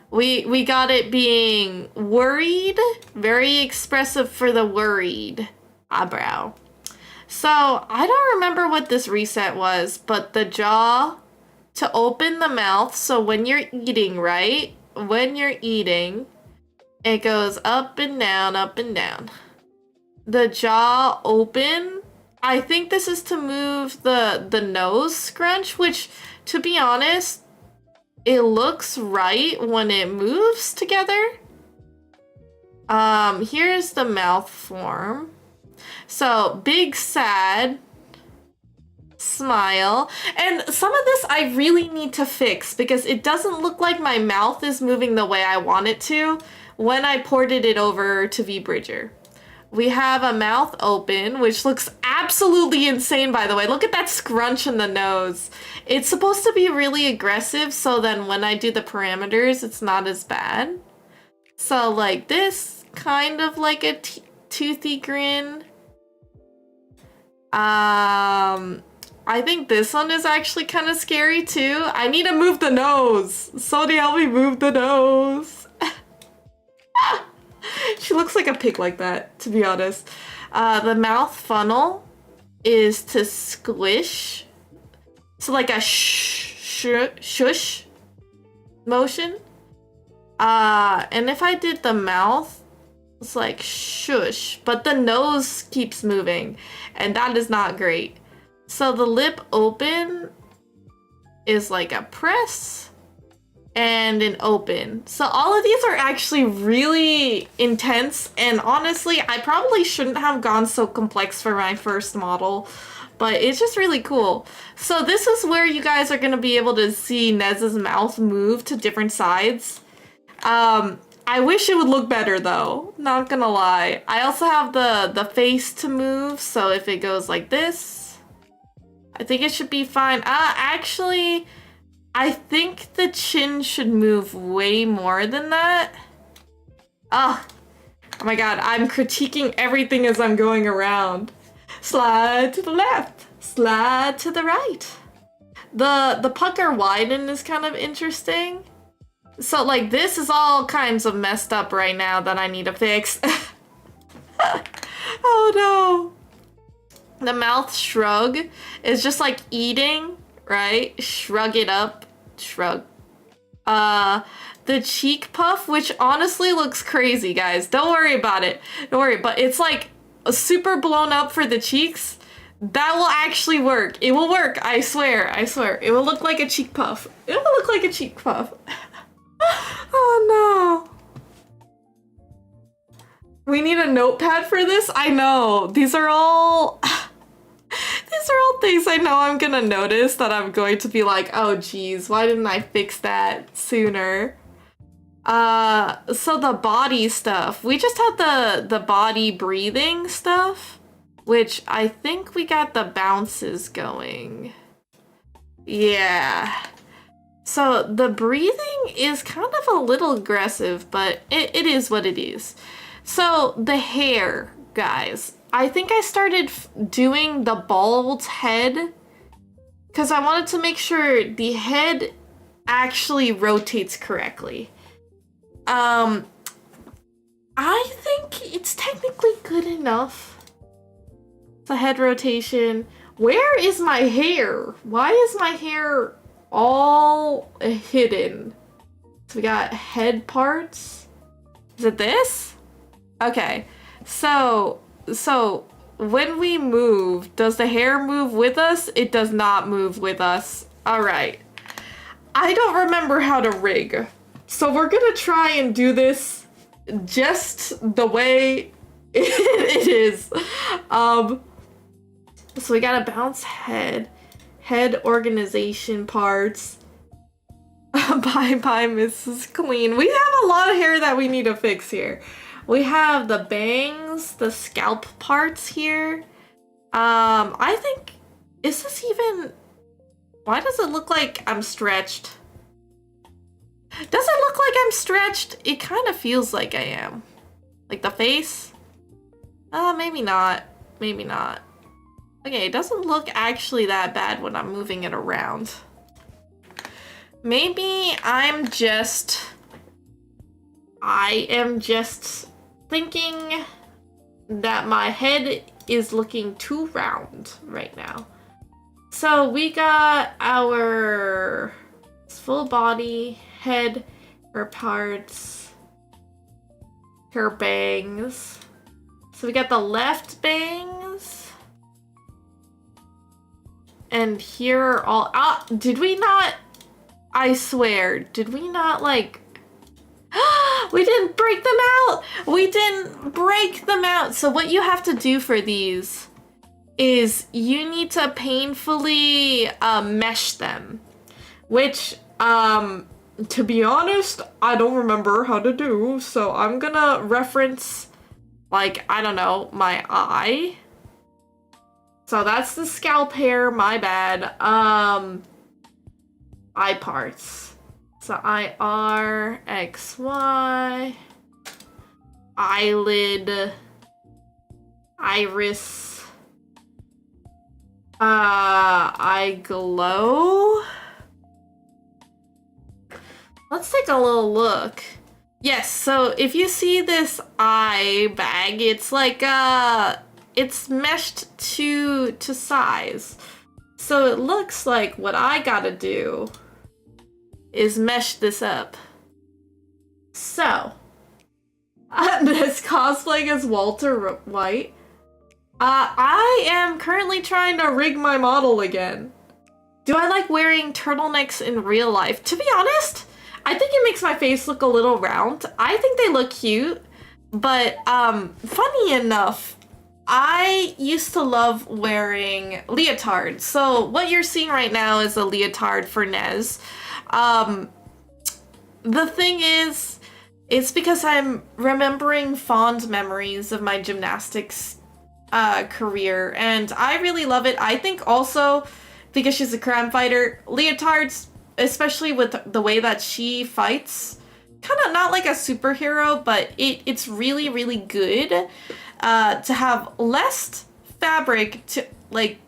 we got it being worried, very expressive for the worried eyebrow. So I don't remember what this reset was, but the jaw to open the mouth. So when you're eating, right? When you're eating, it goes up and down, up and down. The jaw open. I think this is to move the nose scrunch, which, to be honest, it looks right when it moves together. Here's the mouth form. So, big, sad, smile. And some of this I really need to fix because it doesn't look like my mouth is moving the way I want it to when I ported it over to VBridger. We have a mouth open, which looks absolutely insane, by the way. Look at that scrunch in the nose. It's supposed to be really aggressive, so then when I do the parameters, it's not as bad. So like this, kind of like a toothy grin. I think this one is actually kind of scary too. I need to move the nose. Somebody help me move the nose. She looks like a pig like that, to be honest. The mouth funnel is to squish. So like a shush motion. And if I did the mouth, it's like shush, but the nose keeps moving, and that is not great. So the lip open is like a press and an open. So all of these are actually really intense, and honestly, I probably shouldn't have gone so complex for my first model, but it's just really cool. So this is where you guys are gonna be able to see Nez's mouth move to different sides. I wish it would look better though, not gonna lie. I also have the face to move, so if it goes like this, I think it should be fine. Actually, I think the chin should move way more than that. Oh my god, I'm critiquing everything as I'm going around. Slide to the left, slide to the right. The pucker widen is kind of interesting. So like this is all kinds of messed up right now that I need to fix. Oh no. The mouth shrug is just like eating, right? Shrug it up, shrug. The cheek puff, which honestly looks crazy, guys. Don't worry about it. Don't worry, but it's like super blown up for the cheeks. That will actually work. It will work, I swear, I swear. It will look like a cheek puff. It will look like a cheek puff. Oh no. We need a notepad for this? I know. These are all things I know I'm gonna notice that I'm going to be like, oh geez, why didn't I fix that sooner? So the body stuff. We just had the body breathing stuff, which I think we got the bounces going. Yeah. So the breathing is kind of a little aggressive, but it is what it is. So the hair, guys. I think I started doing the bald head because I wanted to make sure the head actually rotates correctly. I think it's technically good enough. The head rotation. Where is my hair? Why is my hair all hidden? So we got head parts. Is it this? Okay. So when we move, does the hair move with us? It does not move with us. All right. I don't remember how to rig. So we're gonna try and do this just the way it is. So we got a bounce head organization parts. Bye bye, Mrs. Clean. We have a lot of hair that we need to fix here. We have the bangs, the scalp parts here. I think, is this even, why does it look like I'm stretched? Does it look like I'm stretched? It kind of feels like I am. Like the face? Maybe not. Maybe not. Okay, it doesn't look actually that bad when I'm moving it around. Maybe I am just thinking that my head is looking too round right now. So we got our full body, head, her parts, her bangs. So we got the left bangs. And here are all... did we not... I swear, did we not, like... we didn't break them out! We didn't break them out! So what you have to do for these is you need to painfully mesh them. Which, to be honest, I don't remember how to do. So I'm gonna reference, like, I don't know, my eye. So that's the scalp hair, my bad. Eye parts. So IR, XY, eyelid, iris, eye glow. Let's take a little look. Yes, so if you see this eye bag, it's like, it's meshed to size. So it looks like what I gotta do is mesh this up. So, this cosplaying as Walter White. I am currently trying to rig my model again. Do I like wearing turtlenecks in real life? To be honest, I think it makes my face look a little round. I think they look cute, but funny enough, I used to love wearing leotards. So what you're seeing right now is a leotard for Nez. The thing is, it's because I'm remembering fond memories of my gymnastics career, and I really love it. I think also because she's a crime fighter, leotards, especially with the way that she fights, kind of not like a superhero, but it's really, really good to have less fabric to, like,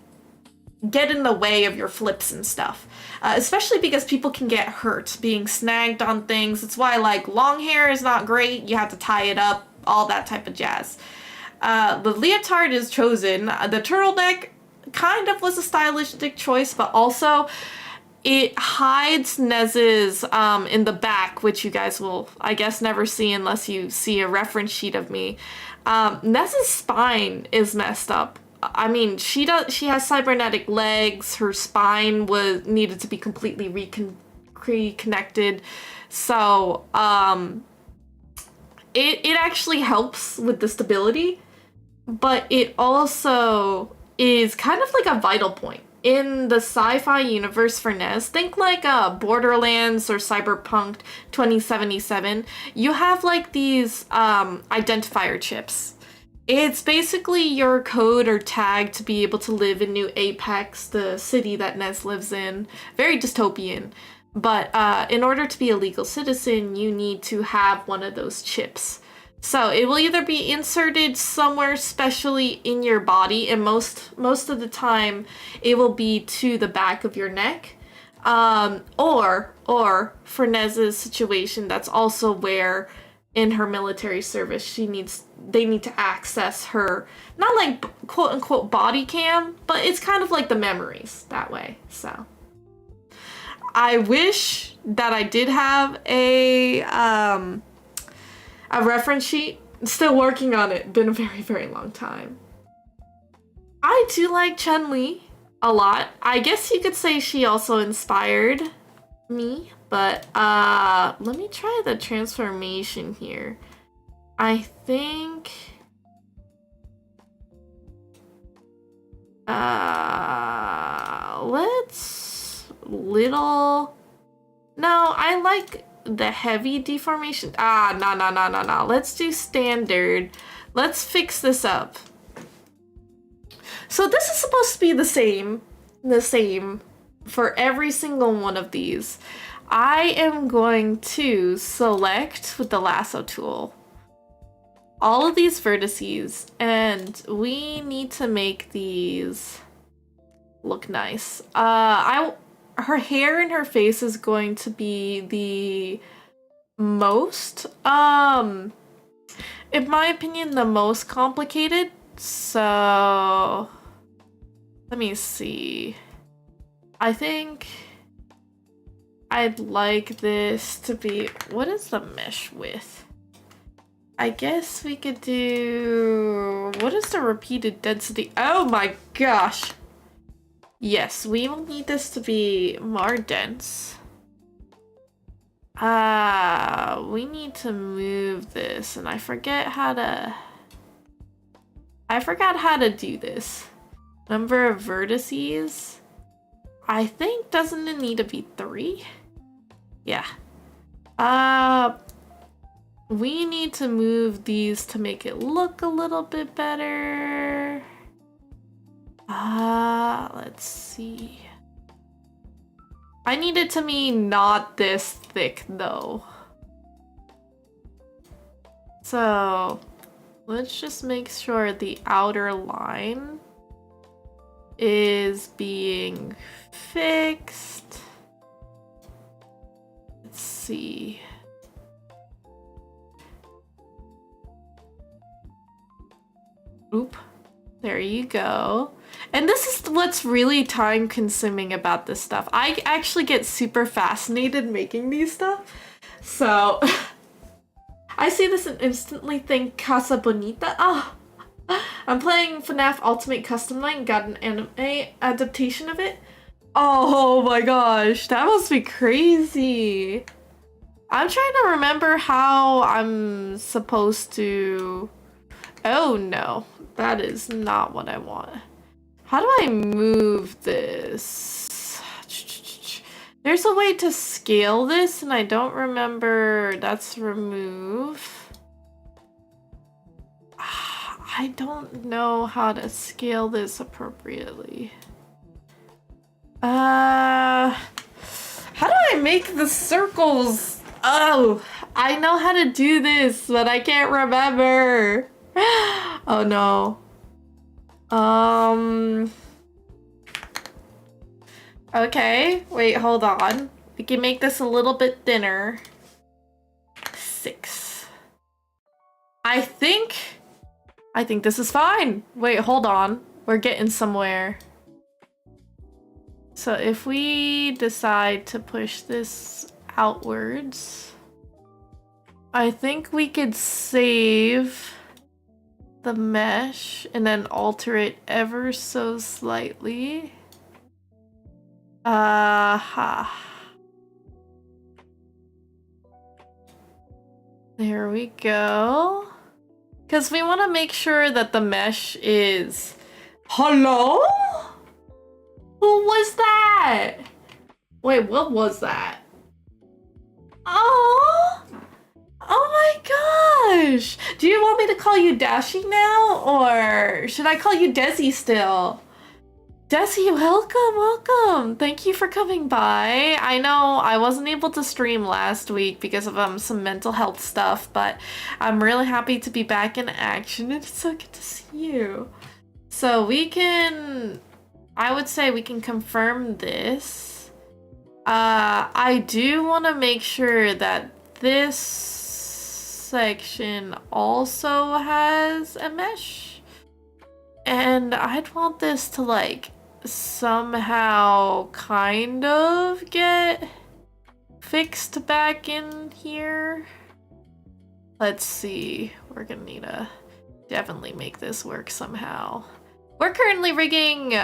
get in the way of your flips and stuff. Especially because people can get hurt being snagged on things. It's why, like, long hair is not great. You have to tie it up, all that type of jazz. The leotard is chosen. The turtleneck kind of was a stylistic choice, but also it hides Nez's in the back, which you guys will, I guess, never see unless you see a reference sheet of me. Nez's spine is messed up. I mean, she has cybernetic legs. Her spine needed to be completely reconnected. So, it actually helps with the stability, but it also is kind of like a vital point in the sci-fi universe for Nez. Think like Borderlands or Cyberpunk 2077. You have like these identifier chips. It's basically your code or tag to be able to live in New Apex, the city that Nez lives in. Very dystopian. But in order to be a legal citizen, you need to have one of those chips. So it will either be inserted somewhere specially in your body, and most of the time it will be to the back of your neck. Or for Nez's situation, that's also where in her military service they need to access her, not like quote unquote body cam, but it's kind of like the memories that way. So I wish that I did have a reference sheet. Still working on it. Been a very, very long time. I do like Chun-Li a lot. I guess you could say she also inspired me, but let me try the transformation here. I think no, I like the heavy deformation. No. Let's do standard. Let's fix this up. So this is supposed to be the same for every single one of these. I am going to select with the lasso tool all of these vertices, and we need to make these look nice. Her hair and her face is going to be the most, in my opinion, the most complicated, So let me see. I think I'd like this to be, what is the mesh width? I guess we could do, what is the repeated density? Oh my gosh. Yes, we will need this to be more dense. We need to move this, and I forgot how to do this. Number of vertices. I think, doesn't it need to be 3? Yeah. We need to move these to make it look a little bit better. Let's see. I need it to be not this thick though. So let's just make sure the outer line is being fixed. Let's see. Oop. There you go. And this is what's really time consuming about this stuff. I actually get super fascinated making these stuff. So I see this and instantly think Casa Bonita. Oh, I'm playing FNAF Ultimate Custom Night and got an anime adaptation of it. Oh my gosh, that must be crazy. I'm trying to remember how I'm supposed to... Oh no, that is not what I want. How do I move this? There's a way to scale this and I don't remember. That's remove. I don't know how to scale this appropriately. How do I make the circles? Oh, I know how to do this, but I can't remember. Oh no. Okay, wait, hold on. We can make this a little bit thinner. 6. I think this is fine. Wait, hold on. We're getting somewhere. So if we decide to push this outwards, I think we could save the mesh and then alter it ever so slightly. There we go. Because we want to make sure that the mesh is... Hello? Who was that? Wait, what was that? Oh! Oh my gosh! Do you want me to call you Dashi now? Or should I call you Desi still? Desi, welcome! Thank you for coming by. I know I wasn't able to stream last week because of some mental health stuff, but I'm really happy to be back in action and it's so good to see you. So we can... I would say we can confirm this. I do want to make sure that this section also has a mesh. And I'd want this to like somehow kind of get fixed back in here. Let's see. We're gonna need to definitely make this work somehow. We're currently rigging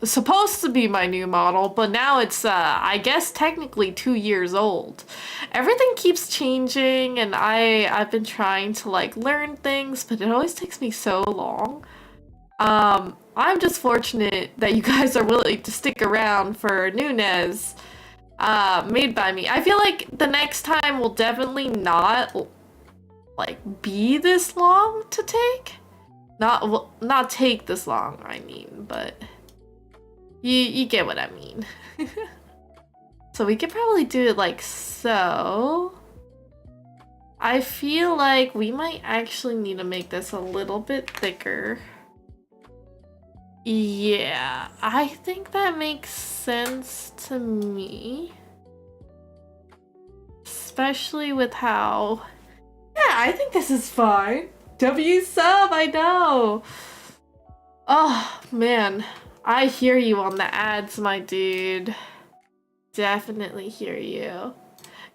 supposed to be my new model, but now it's I guess technically 2 years old. Everything keeps changing and I've been trying to like learn things, but it always takes me so long. I'm just fortunate that you guys are willing to stick around for Nunez made by me. I feel like the next time will definitely not like be this long to take. Not take this long, I mean, but you get what I mean. So we could probably do it like so. I feel like we might actually need to make this a little bit thicker. Yeah, I think that makes sense to me. Especially with how... Yeah, I think this is fine. W sub, I know. Oh, man. I hear you on the ads, my dude. Definitely hear you.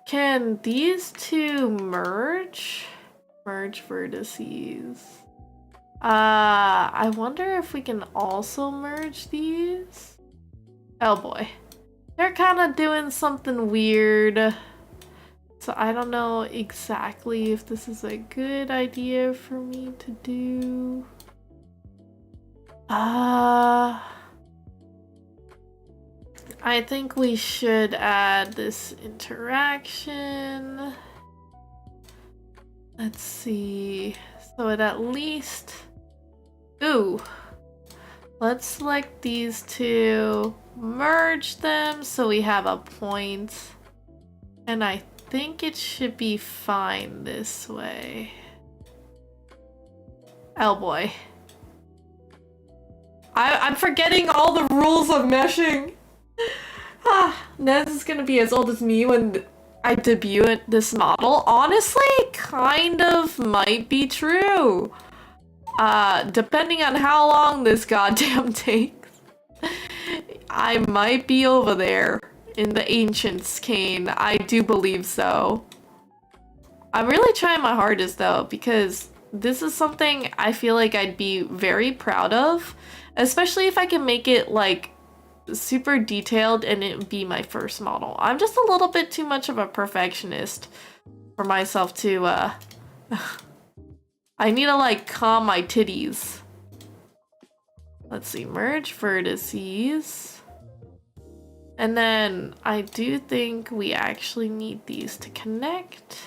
Can these two merge? Merge vertices. I wonder if we can also merge these. Oh boy. They're kind of doing something weird. So I don't know exactly if this is a good idea for me to do. I think we should add this interaction. Let's see. So it at least... Ooh. Let's select these two, merge them so we have a point. And I think it should be fine this way. Oh boy. I'm forgetting all the rules of meshing. Nez is gonna be as old as me when I debut this model. Honestly, kind of might be true. Depending on how long this goddamn takes, I might be over there in the Ancients cane. I do believe so. I'm really trying my hardest though, because this is something I feel like I'd be very proud of, especially if I can make it like super detailed and it would be my first model. I'm just a little bit too much of a perfectionist for myself to I need to like calm my titties. Let's see, merge vertices. And then I do think we actually need these to connect.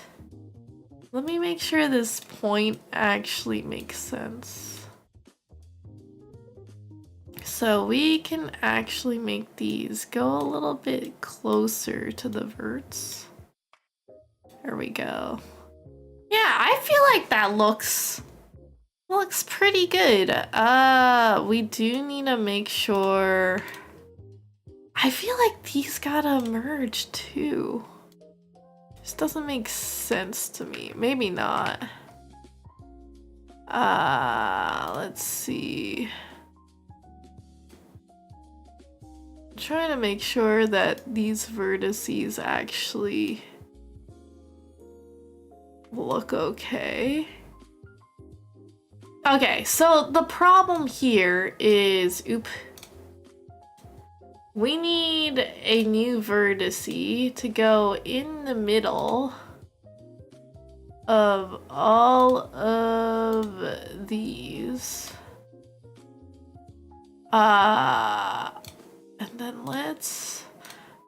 Let me make sure this point actually makes sense. So we can actually make these go a little bit closer to the verts. There we go. Yeah, I feel like that looks pretty good. We do need to make sure. I feel like these gotta merge too. This doesn't make sense to me. Maybe not. Let's see. I'm trying to make sure that these vertices actually look okay. Okay, so the problem here is, we need a new vertice to go in the middle of all of these. And then let's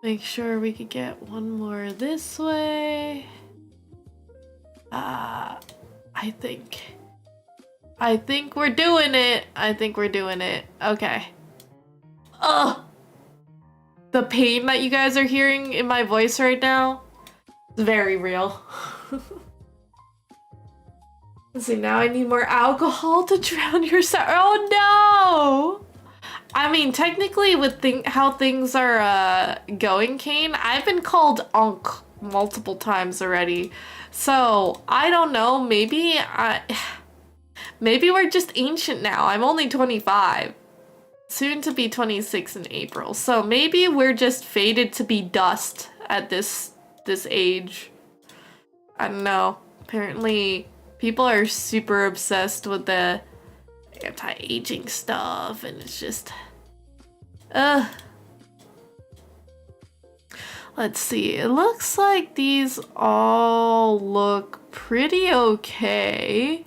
make sure we could get one more this way. I think we're doing it. I think we're doing it. Okay. Ugh. The pain that you guys are hearing in my voice right now is very real. Let's see, now I need more alcohol to drown your sorrow. Oh no! I mean, technically with how things are going, Kane, I've been called Unk multiple times already. So, I don't know, maybe we're just ancient now. I'm only 25. Soon to be 26 in April. So maybe we're just fated to be dust at this age. I don't know. Apparently people are super obsessed with the anti-aging stuff and it's just let's see. It looks like these all look pretty okay.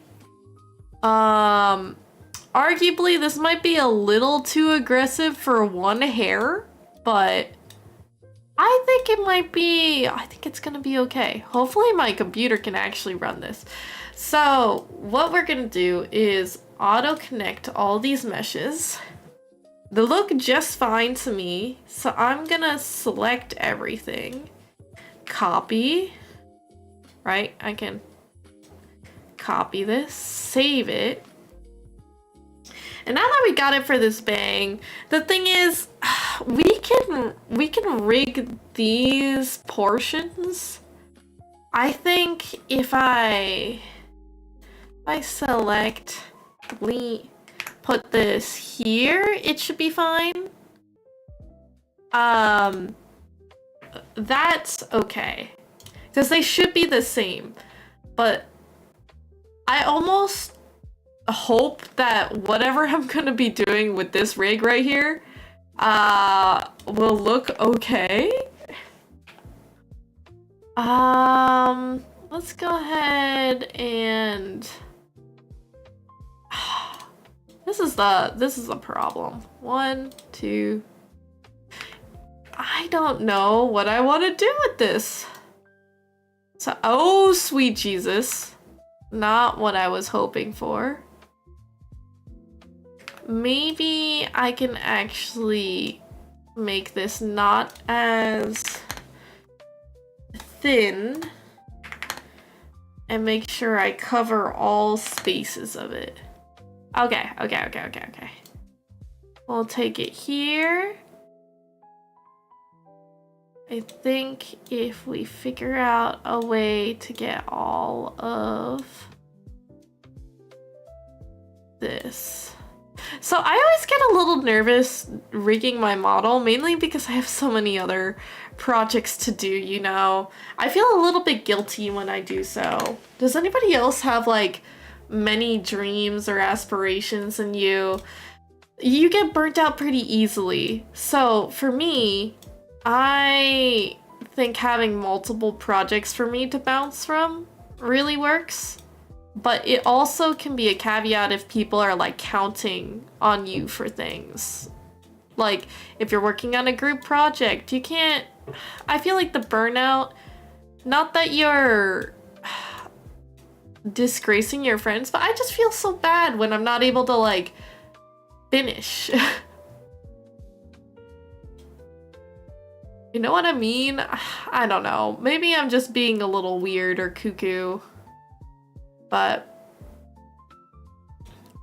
Arguably, this might be a little too aggressive for one hair, but I think it might be, I think it's gonna be okay. Hopefully my computer can actually run this. So what we're gonna do is auto connect all these meshes. They look just fine to me, so I'm gonna select everything. Copy, right? I can copy this, save it. And now that we got it for this bang, the thing is, we can rig these portions. I think if I I select, put this here, it should be fine. That's okay. Because they should be the same. But I almost hope that whatever I'm gonna be doing with this rig right here will look okay. Let's go ahead and this is the problem. 1, 2. I don't know what I want to do with this. So, oh sweet Jesus. Not what I was hoping for. Maybe I can actually make this not as thin and make sure I cover all spaces of it. Okay. We'll take it here. I think if we figure out a way to get all of this. So I always get a little nervous rigging my model, mainly because I have so many other projects to do, you know. I feel a little bit guilty when I do so. Does anybody else have like many dreams or aspirations and you get burnt out pretty easily? So for me, I think having multiple projects for me to bounce from really works, but it also can be a caveat if people are like counting on you for things. Like if you're working on a group project, you can't, I feel like the burnout, not that you're disgracing your friends, but I just feel so bad when I'm not able to like finish. You know what I mean? I don't know. Maybe I'm just being a little weird or cuckoo. But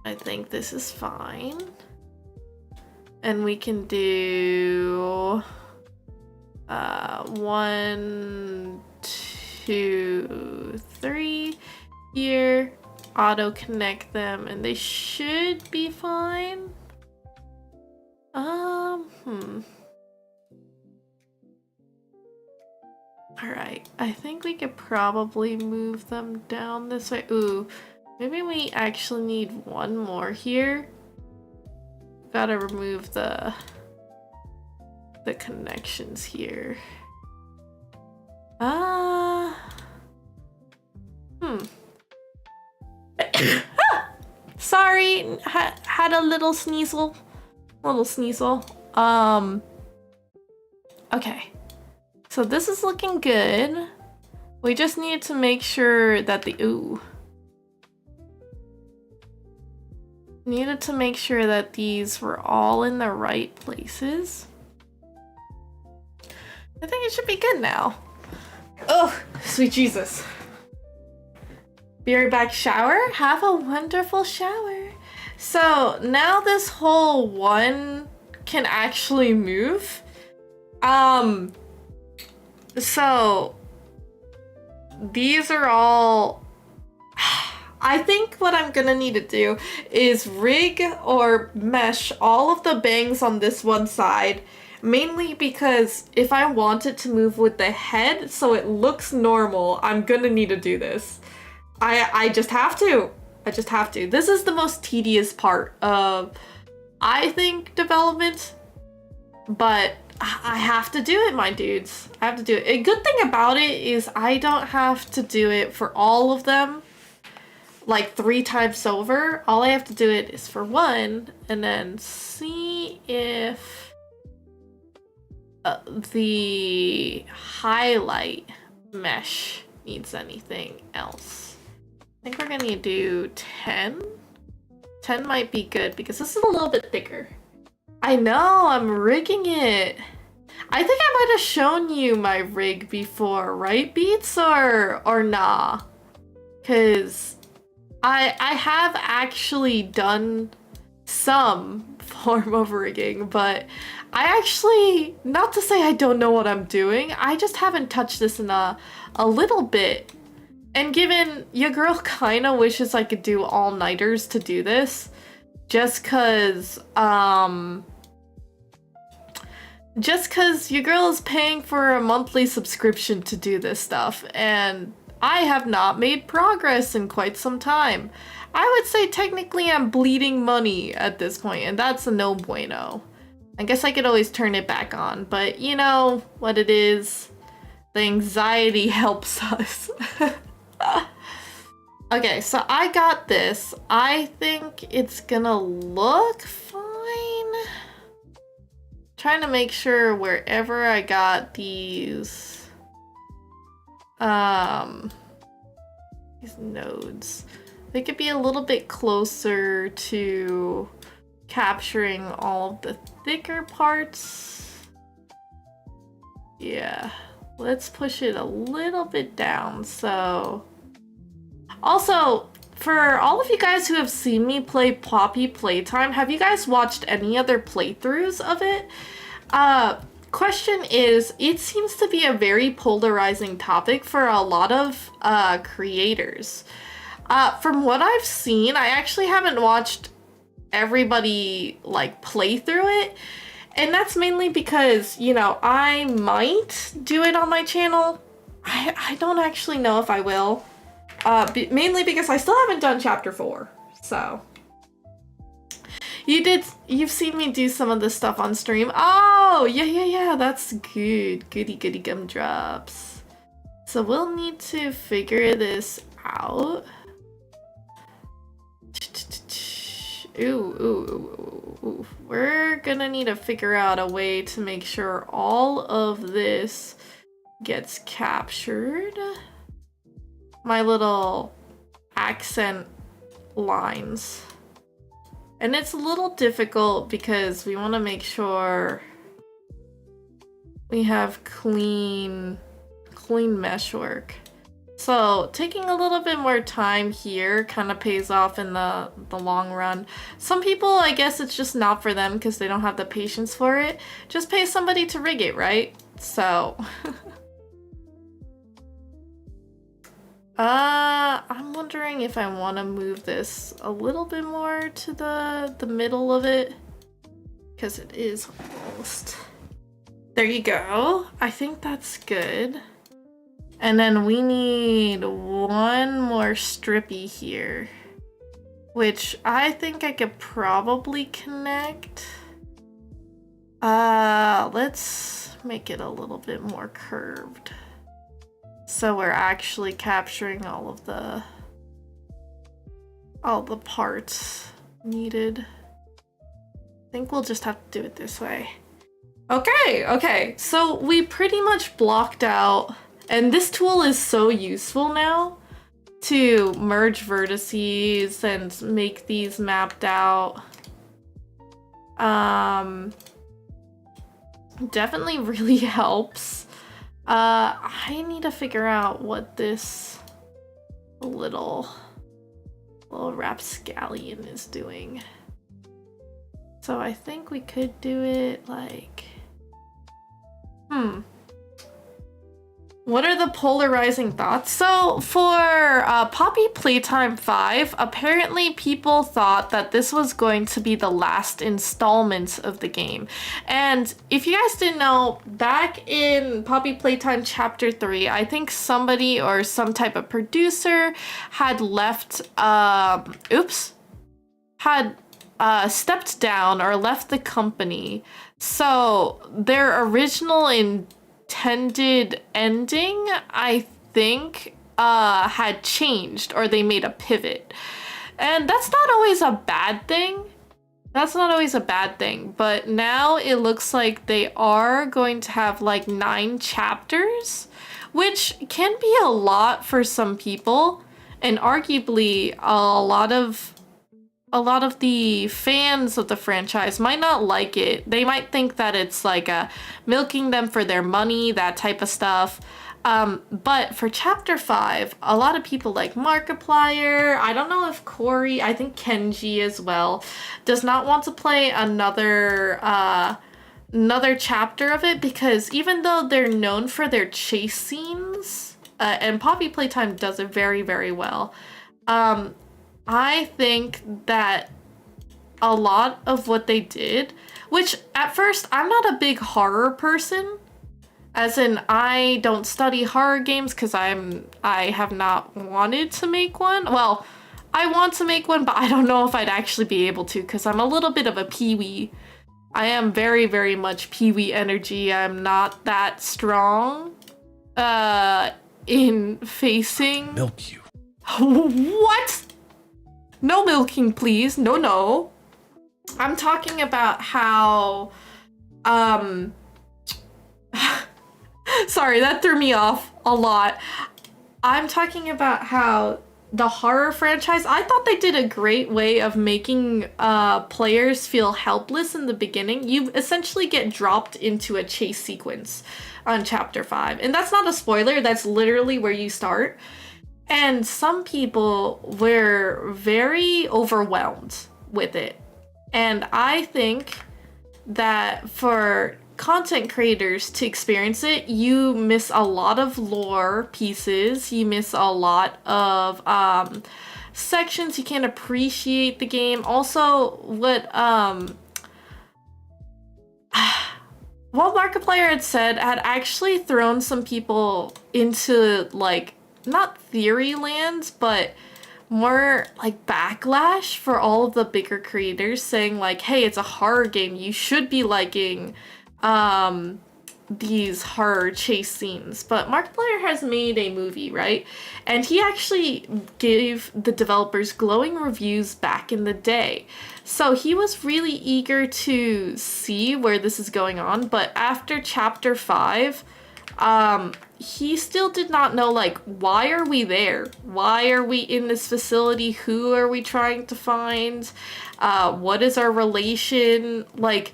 I think this is fine. And we can do 1, 2, 3 here. Auto connect them and they should be fine. Alright, I think we could probably move them down this way. Ooh, maybe we actually need one more here. Gotta remove the connections here. Sorry, had a little sneasel. Okay. So this is looking good. We just need to make sure that needed to make sure that these were all in the right places. I think it should be good now. Oh, sweet Jesus. Be right back, shower. Have a wonderful shower. So now this whole one can actually move. So these are all, I think what I'm gonna need to do is rig or mesh all of the bangs on this one side, mainly because if I want it to move with the head so it looks normal, I'm gonna need to do this. I just have to. This is the most tedious part of, I think, development, but I have to do it, my dudes. I have to do it. A good thing about it is I don't have to do it for all of them like 3 times over. All I have to do it is for one and then see if the highlight mesh needs anything else. I think we're gonna do 10. 10 might be good because this is a little bit thicker. I know, I'm rigging it. I think I might have shown you my rig before, right, Beats, or nah? Because I have actually done some form of rigging, but I actually, not to say I don't know what I'm doing, I just haven't touched this in a little bit. And given your girl kind of wishes I could do all-nighters to do this, just cause your girl is paying for a monthly subscription to do this stuff, and I have not made progress in quite some time. I would say technically I'm bleeding money at this point, and that's a no bueno. I guess I could always turn it back on, but you know what it is. The anxiety helps us. Okay, so I got this. I think it's gonna look fine. Trying to make sure wherever I got these nodes, they could be a little bit closer to capturing all of the thicker parts. Yeah, let's push it a little bit down. So also, for all of you guys who have seen me play Poppy Playtime, have you guys watched any other playthroughs of it? Question is, it seems to be a very polarizing topic for a lot of creators. From what I've seen, I actually haven't watched everybody like play through it, and that's mainly because, you know, I might do it on my channel. I don't actually know if I will. Mainly because I still haven't done chapter 4, so. You've seen me do some of this stuff on stream. Oh, yeah, that's good. Goody gumdrops. So we'll need to figure this out. Ooh. We're gonna need to figure out a way to make sure all of this gets captured. My little accent lines. And it's a little difficult because we want to make sure we have clean meshwork. So taking a little bit more time here kind of pays off in the long run. Some people, I guess it's just not for them because they don't have the patience for it. Just pay somebody to rig it, right? So I'm wondering if I want to move this a little bit more to the middle of it, because it is almost. There you go. I think that's good. And then we need one more strippy here, which I think I could probably connect. Let's make it a little bit more curved, so we're actually capturing all the parts needed. I think we'll just have to do it this way. Okay, so we pretty much blocked out, and this tool is so useful now to merge vertices and make these mapped out. Definitely really helps. I need to figure out what this little rapscallion is doing. So I think we could do it like, what are the polarizing thoughts? So for Poppy Playtime 5, apparently people thought that this was going to be the last installment of the game. And if you guys didn't know, back in Poppy Playtime Chapter 3, I think somebody or some type of producer had left, stepped down or left the company. So their original intended ending, I think, had changed, or they made a pivot. And that's not always a bad thing. But now it looks like they are going to have like 9 chapters, which can be a lot for some people, and arguably a lot of the fans of the franchise might not like it. They might think that it's like milking them for their money, that type of stuff. But for Chapter 5, a lot of people like Markiplier, I don't know if Corey, I think Kenji as well, does not want to play another chapter of it, because even though they're known for their chase scenes and Poppy Playtime does it very, very well. I think that a lot of what they did, which at first I'm not a big horror person, as in I don't study horror games because I have not wanted to make one. Well, I want to make one, but I don't know if I'd actually be able to because I'm a little bit of a peewee. I am very, very much peewee energy. I'm not that strong in facing. Milk you. What? No milking, please. No, no. I'm talking about how, sorry, that threw me off a lot. I'm talking about how the horror franchise, I thought they did a great way of making players feel helpless in the beginning. You essentially get dropped into a chase sequence on Chapter 5. And that's not a spoiler, that's literally where you start. And some people were very overwhelmed with it. And I think that for content creators to experience it, you miss a lot of lore pieces, you miss a lot of sections, you can't appreciate the game. Also, what Markiplier had said had actually thrown some people into, like, not theory lands, but more like backlash for all of the bigger creators saying like, hey, it's a horror game, you should be liking these horror chase scenes. But Markiplier has made a movie, right? And he actually gave the developers glowing reviews back in the day. So he was really eager to see where this is going on. But after Chapter 5, he still did not know, like, why are we there? Why are we in this facility? Who are we trying to find? What is our relation? Like,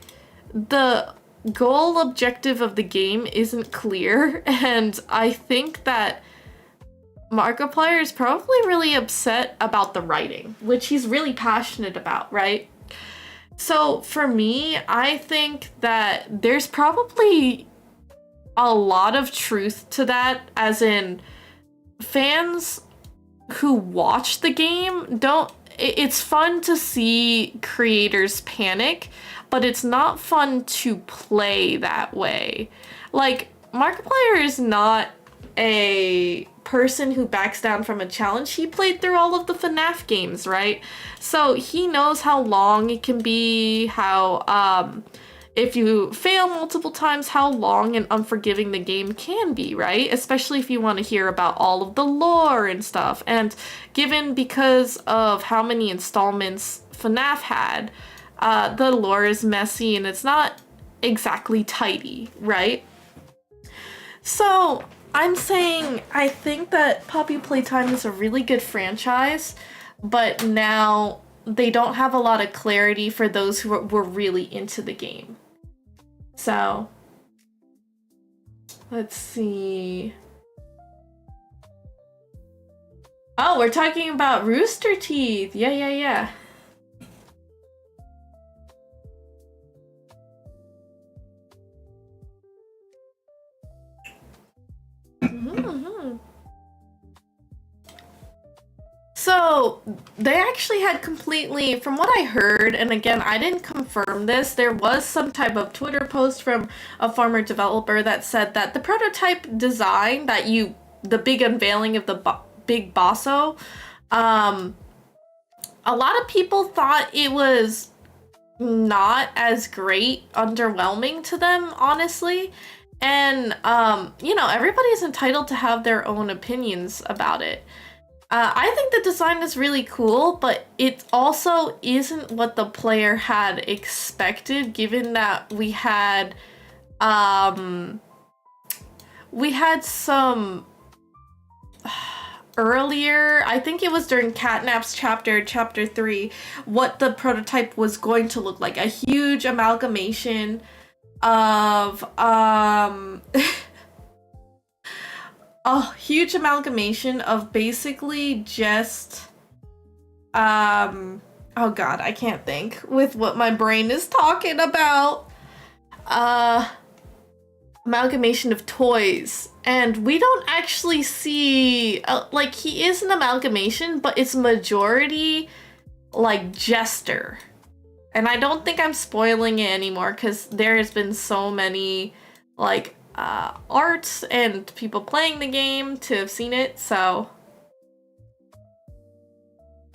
the goal objective of the game isn't clear, and I think that Markiplier is probably really upset about the writing, which he's really passionate about, right? So for me, I think that there's probably a lot of truth to that, as in fans who watch the game it's fun to see creators panic, but it's not fun to play that way. Like, Markiplier is not a person who backs down from a challenge. He played through all of the FNAF games, right? So he knows how long it can be, how if you fail multiple times, how long and unforgiving the game can be, right? Especially if you want to hear about all of the lore and stuff. And because of how many installments FNAF had, the lore is messy and it's not exactly tidy, right? So I'm saying I think that Poppy Playtime is a really good franchise, but now they don't have a lot of clarity for those who were really into the game. So, let's see. Oh, we're talking about Rooster Teeth. Yeah. Mm-hmm. So, they actually had completely, from what I heard, and again, I didn't confirm this, there was some type of Twitter post from a former developer that said that the prototype design the big unveiling of the big bosso, a lot of people thought it was not as great, underwhelming to them, honestly. And, everybody's entitled to have their own opinions about it. I think the design is really cool, but it also isn't what the player had expected, given that we had some earlier, I think it was during Catnap's chapter 3, what the prototype was going to look like. A huge amalgamation of basically just oh god, I can't think with what my brain is talking about. amalgamation of toys, and we don't actually see like he is an amalgamation, but it's majority like jester. And I don't think I'm spoiling it anymore because there has been so many like arts and people playing the game to have seen it, so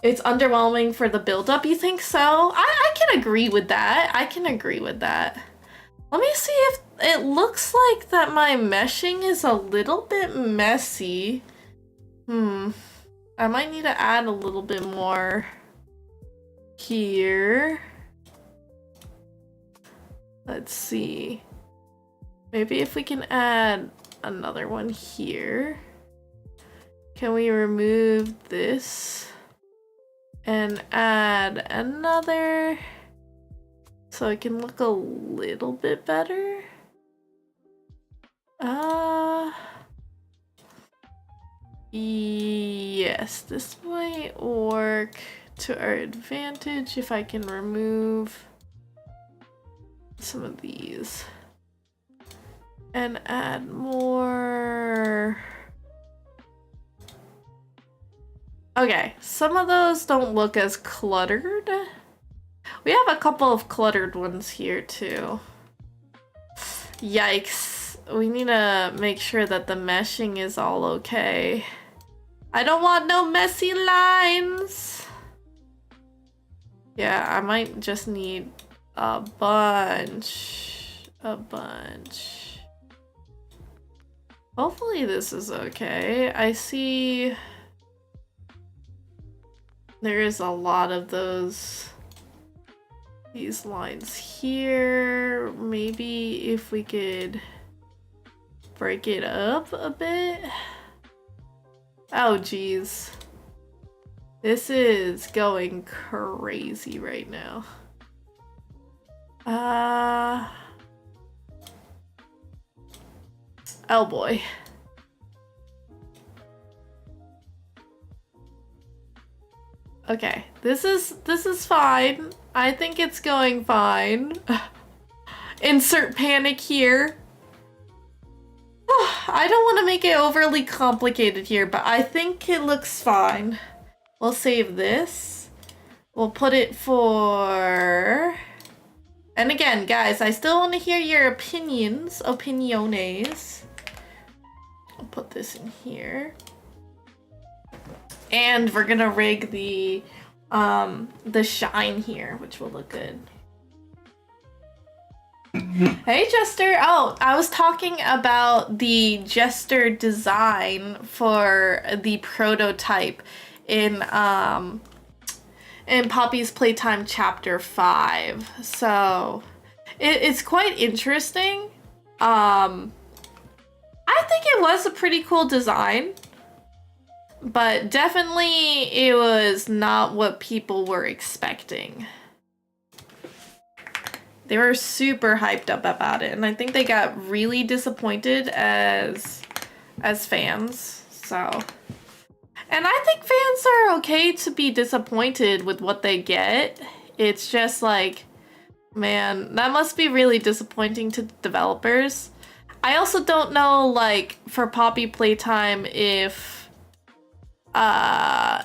it's underwhelming for the build-up. You think so? I can agree with that. I can agree with that. Let me see if it looks like that my meshing is a little bit messy. I might need to add a little bit more here. Let's see. Maybe if we can add another one here. Can we remove this and add another so it can look a little bit better? Yes, this might work to our advantage if I can remove some of these and add more. Okay, some of those don't look as cluttered. We have a couple of cluttered ones here too. Yikes. We need to make sure that the meshing is all okay. I don't want no messy lines. Yeah, I might just need a bunch. Hopefully this is okay. I see there is a lot of these lines here. Maybe if we could break it up a bit. Oh geez. This is going crazy right now. Oh boy. Okay, this is fine. I think it's going fine. Insert panic here. I don't want to make it overly complicated here, but I think it looks fine. We'll save this. We'll put it for... And again, guys, I still want to hear your opinions. Opiniones. I'll put this in here. And we're gonna rig the shine here, which will look good. Hey, Jester. Oh, I was talking about the Jester design for the prototype in Poppy's Playtime Chapter 5. So it's quite interesting. I think it was a pretty cool design, but definitely it was not what people were expecting. They were super hyped up about it, and I think they got really disappointed as fans. So, and I think fans are okay to be disappointed with what they get. It's just like, man, that must be really disappointing to developers. I also don't know, like, for Poppy Playtime if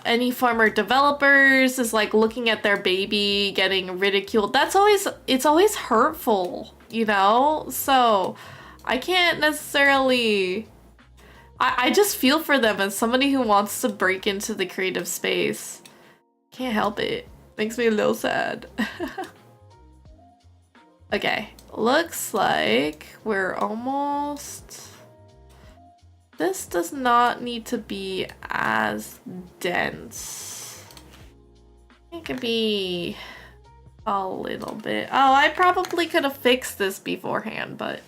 any former developers is like looking at their baby getting ridiculed. It's always hurtful, you know? So I can't necessarily, I just feel for them as somebody who wants to break into the creative space. Can't help it. Makes me a little sad. Okay, looks like we're almost... This does not need to be as dense. It could be a little bit. Oh, I probably could have fixed this beforehand, but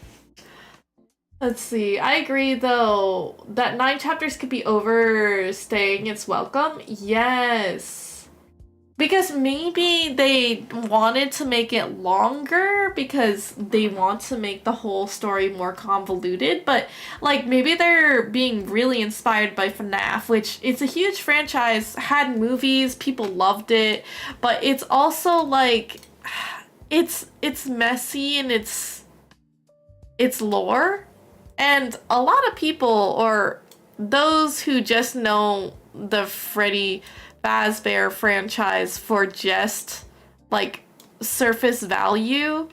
let's see. I agree though that 9 chapters could be overstaying its welcome. Yes. Because maybe they wanted to make it longer because they want to make the whole story more convoluted, but like maybe they're being really inspired by FNAF, which it's a huge franchise, had movies, people loved it, but it's also like it's messy and it's its lore. And a lot of people, or those who just know the Freddy Fazbear franchise for just like surface value,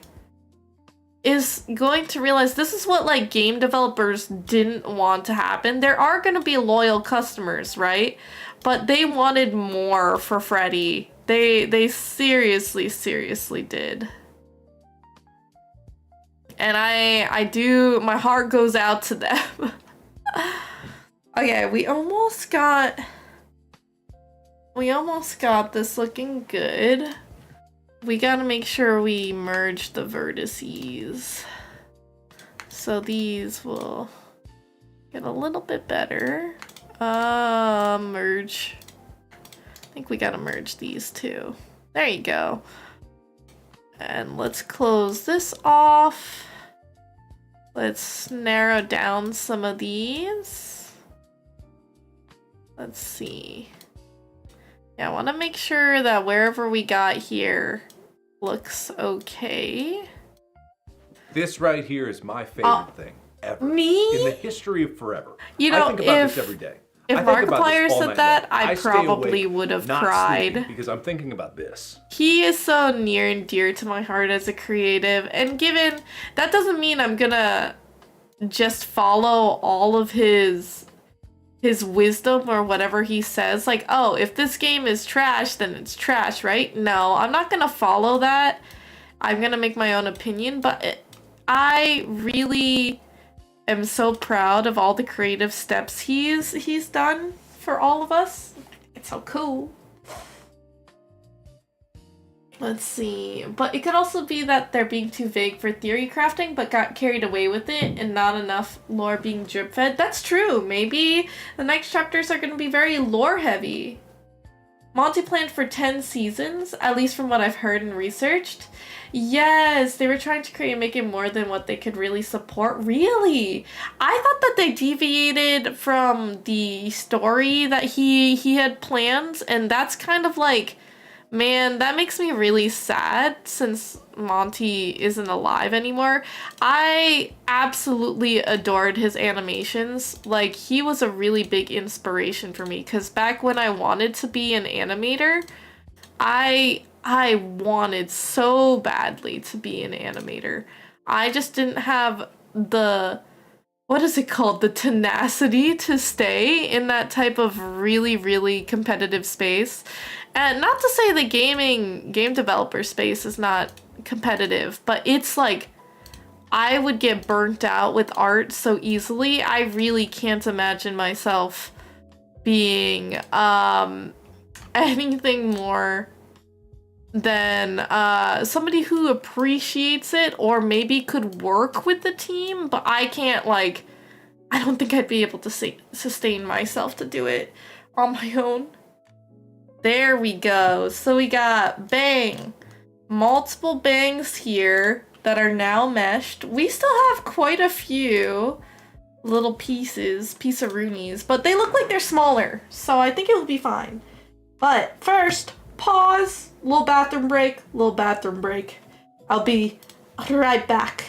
is going to realize this is what like game developers didn't want to happen. There are going to be loyal customers, right? But they wanted more for Freddy. They seriously did. And I do, my heart goes out to them. Okay, we almost got this looking good. We gotta make sure we merge the vertices. So these will get a little bit better. Merge. I think we gotta merge these two. There you go. And let's close this off. Let's narrow down some of these. Let's see. Yeah, I want to make sure that wherever we got here looks okay. This right here is my favorite thing ever. Me? In the history of forever. You know, I think about this every day. If Markiplier said that, I probably would have cried. Because I'm thinking about this. He is so near and dear to my heart as a creative, and given that doesn't mean I'm gonna just follow all of his wisdom or whatever he says. Like, oh, if this game is trash, then it's trash, right? No, I'm not gonna follow that. I'm gonna make my own opinion, but I really am so proud of all the creative steps he's done for all of us. It's so cool. Let's see. But it could also be that they're being too vague for theory crafting, but got carried away with it and not enough lore being drip fed. That's true. Maybe the next chapters are going to be very lore heavy. Monty planned for 10 seasons, at least from what I've heard and researched. Yes, they were trying to make it more than what they could really support. Really? I thought that they deviated from the story that he had planned, and that's kind of like, man, that makes me really sad since Monty isn't alive anymore. I absolutely adored his animations. Like, he was a really big inspiration for me, because back when I wanted to be an animator, I wanted so badly to be an animator. I just didn't have the, what is it called? The tenacity to stay in that type of really competitive space. And not to say the game developer space is not competitive, but it's like, I would get burnt out with art so easily. I really can't imagine myself being anything more than somebody who appreciates it or maybe could work with the team, but I can't, like, I don't think I'd be able to sustain myself to do it on my own. There we go. So we got bang. Multiple bangs here that are now meshed. We still have quite a few little piece-a-roonies, but they look like they're smaller, so I think it will be fine. But first, pause, little bathroom break. I'll be right back.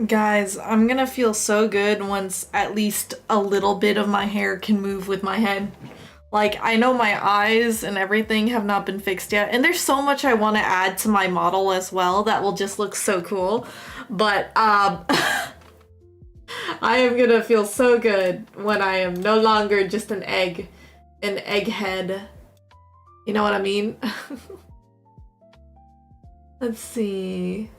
Guys, I'm gonna feel so good once at least a little bit of my hair can move with my head. Like, I know my eyes and everything have not been fixed yet, and there's so much I want to add to my model as well that will just look so cool. But, I am gonna feel so good when I am no longer just an egghead. You know what I mean? Let's see.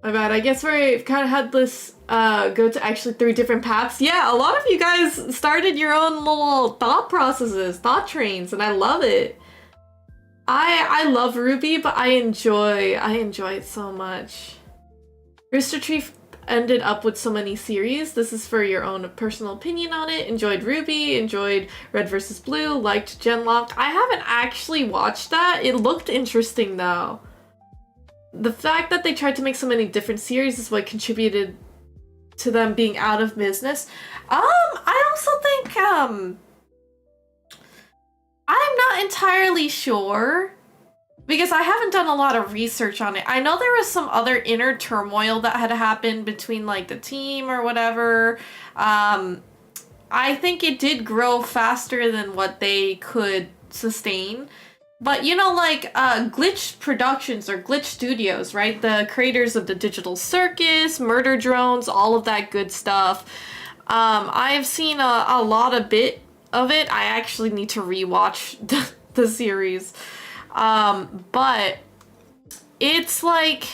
My bad. I guess we've kind of had this go to actually 3 different paths. Yeah, a lot of you guys started your own little thought processes, thought trains, and I love it. I love Ruby, but I enjoy it so much. Rooster Teeth ended up with so many series. This is for your own personal opinion on it. Enjoyed Ruby, enjoyed Red vs. Blue, liked Genlock. I haven't actually watched that. It looked interesting though. The fact that they tried to make so many different series is what contributed to them being out of business. I also think, I'm not entirely sure because I haven't done a lot of research on it. I know there was some other inner turmoil that had happened between like the team or whatever. I think it did grow faster than what they could sustain. But you know, like Glitch Productions or Glitch Studios, right? The creators of the Digital Circus, Murder Drones, all of that good stuff. I've seen a lot of bit of it. I actually need to rewatch the series. But it's like,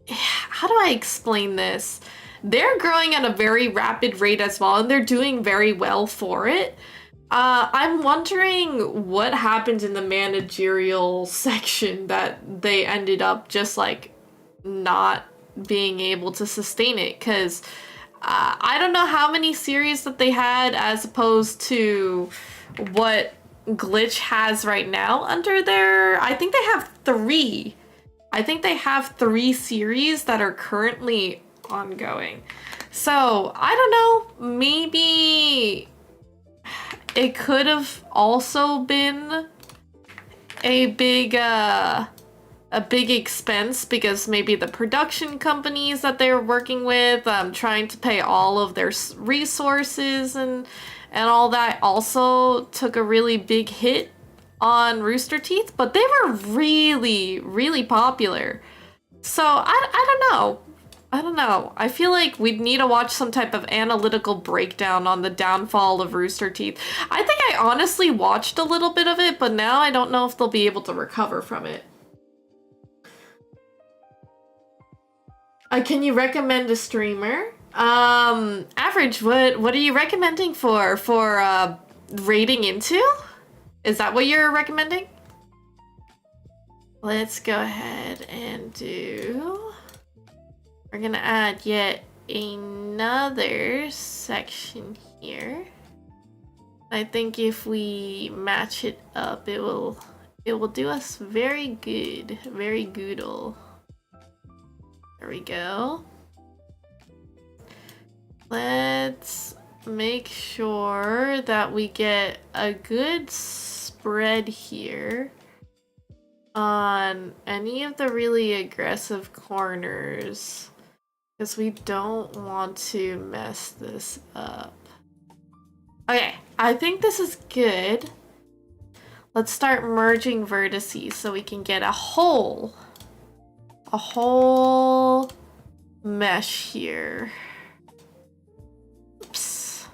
how do I explain this? They're growing at a very rapid rate as well, and they're doing very well for it. I'm wondering what happened in the managerial section that they ended up just like not being able to sustain it, because I don't know how many series that they had as opposed to what Glitch has right now under their, I think they have 3. I think they have 3 series that are currently ongoing. So, I don't know, maybe it could have also been a big expense because maybe the production companies that they were working with, trying to pay all of their resources and all that also took a really big hit on Rooster Teeth, but they were really, really popular. So I don't know. I don't know. I feel like we'd need to watch some type of analytical breakdown on the downfall of Rooster Teeth. I think I honestly watched a little bit of it, but now I don't know if they'll be able to recover from it. Can you recommend a streamer? Average, what are you recommending for raiding into? Is that what you're recommending? Let's go ahead and do... We're gonna add yet another section here. I think if we match it up, it will do us very good, very goodle. There we go. Let's make sure that we get a good spread here on any of the really aggressive corners, because we don't want to mess this up. Okay, I think this is good. Let's start merging vertices so we can get a whole mesh here. Oops.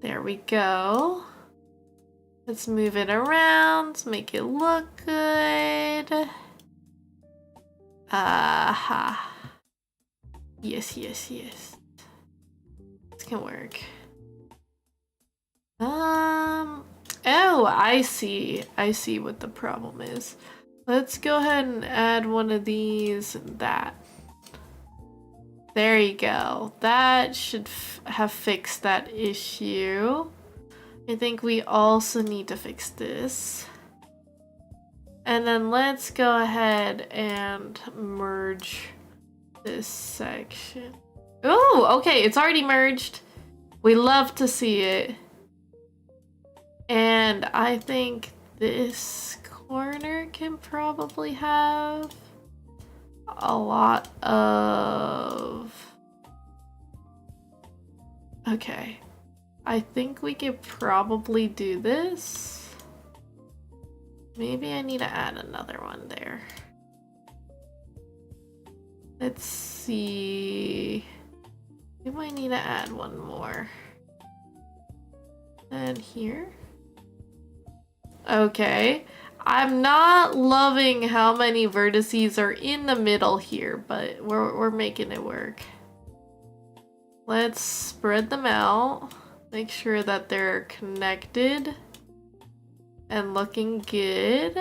There we go. Let's move it around, make it look good. Yes. This can work. Oh, I see what the problem is. Let's go ahead and add one of these and that. There you go. That should have fixed that issue. I think we also need to fix this. And then let's go ahead and merge this section. Oh, okay, it's already merged. We love to see it. And I think this corner can probably have a lot of... Okay. I think we could probably do this. Maybe I need to add another one there. Let's see. We might need to add one more. And here. Okay. I'm not loving how many vertices are in the middle here, but we're making it work. Let's spread them out. Make sure that they're connected and looking good.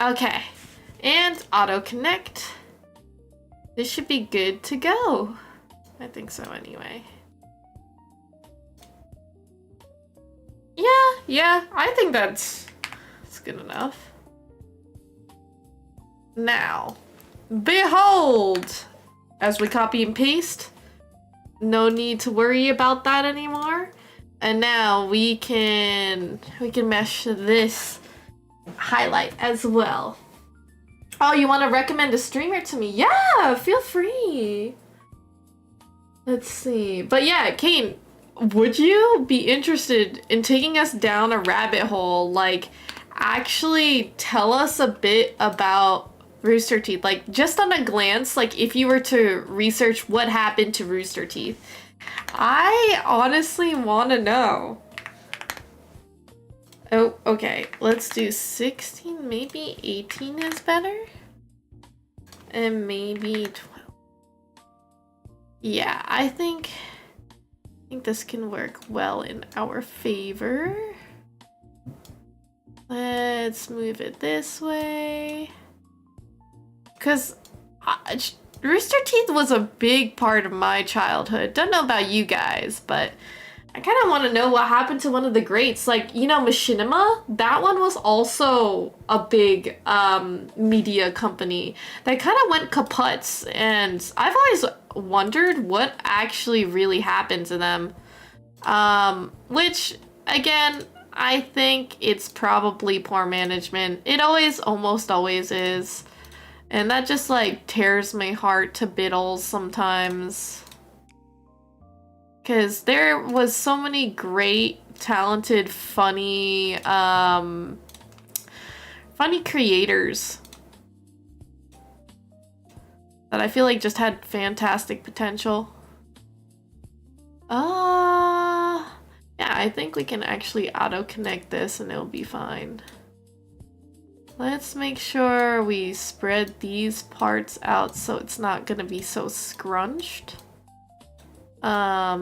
Okay. And auto connect. This should be good to go. I think so anyway. Yeah, I think that's good enough. Now, behold, as we copy and paste, no need to worry about that anymore. And now we can mesh this highlight as well. Oh, you want to recommend a streamer to me? Yeah, feel free. Let's see. But yeah, Kane, would you be interested in taking us down a rabbit hole? Like, actually tell us a bit about Rooster Teeth. Like, just on a glance, like, if you were to research what happened to Rooster Teeth. I honestly want to know. Oh, okay. Let's do 16, maybe 18 is better. And maybe 12. Yeah, I think this can work well in our favor. Let's move it this way. Because Rooster Teeth was a big part of my childhood. Don't know about you guys, but I kind of want to know what happened to one of the greats. Like, you know, Machinima? That one was also a big media company that kind of went kaput. And I've always wondered what actually really happened to them. Which, again, I think it's probably poor management. It almost always is. And that just, like, tears my heart to biddles sometimes. Because there was so many great, talented, funny creators that I feel like just had fantastic potential. Yeah, I think we can actually auto-connect this and it'll be fine. Let's make sure we spread these parts out so it's not gonna be so scrunched. I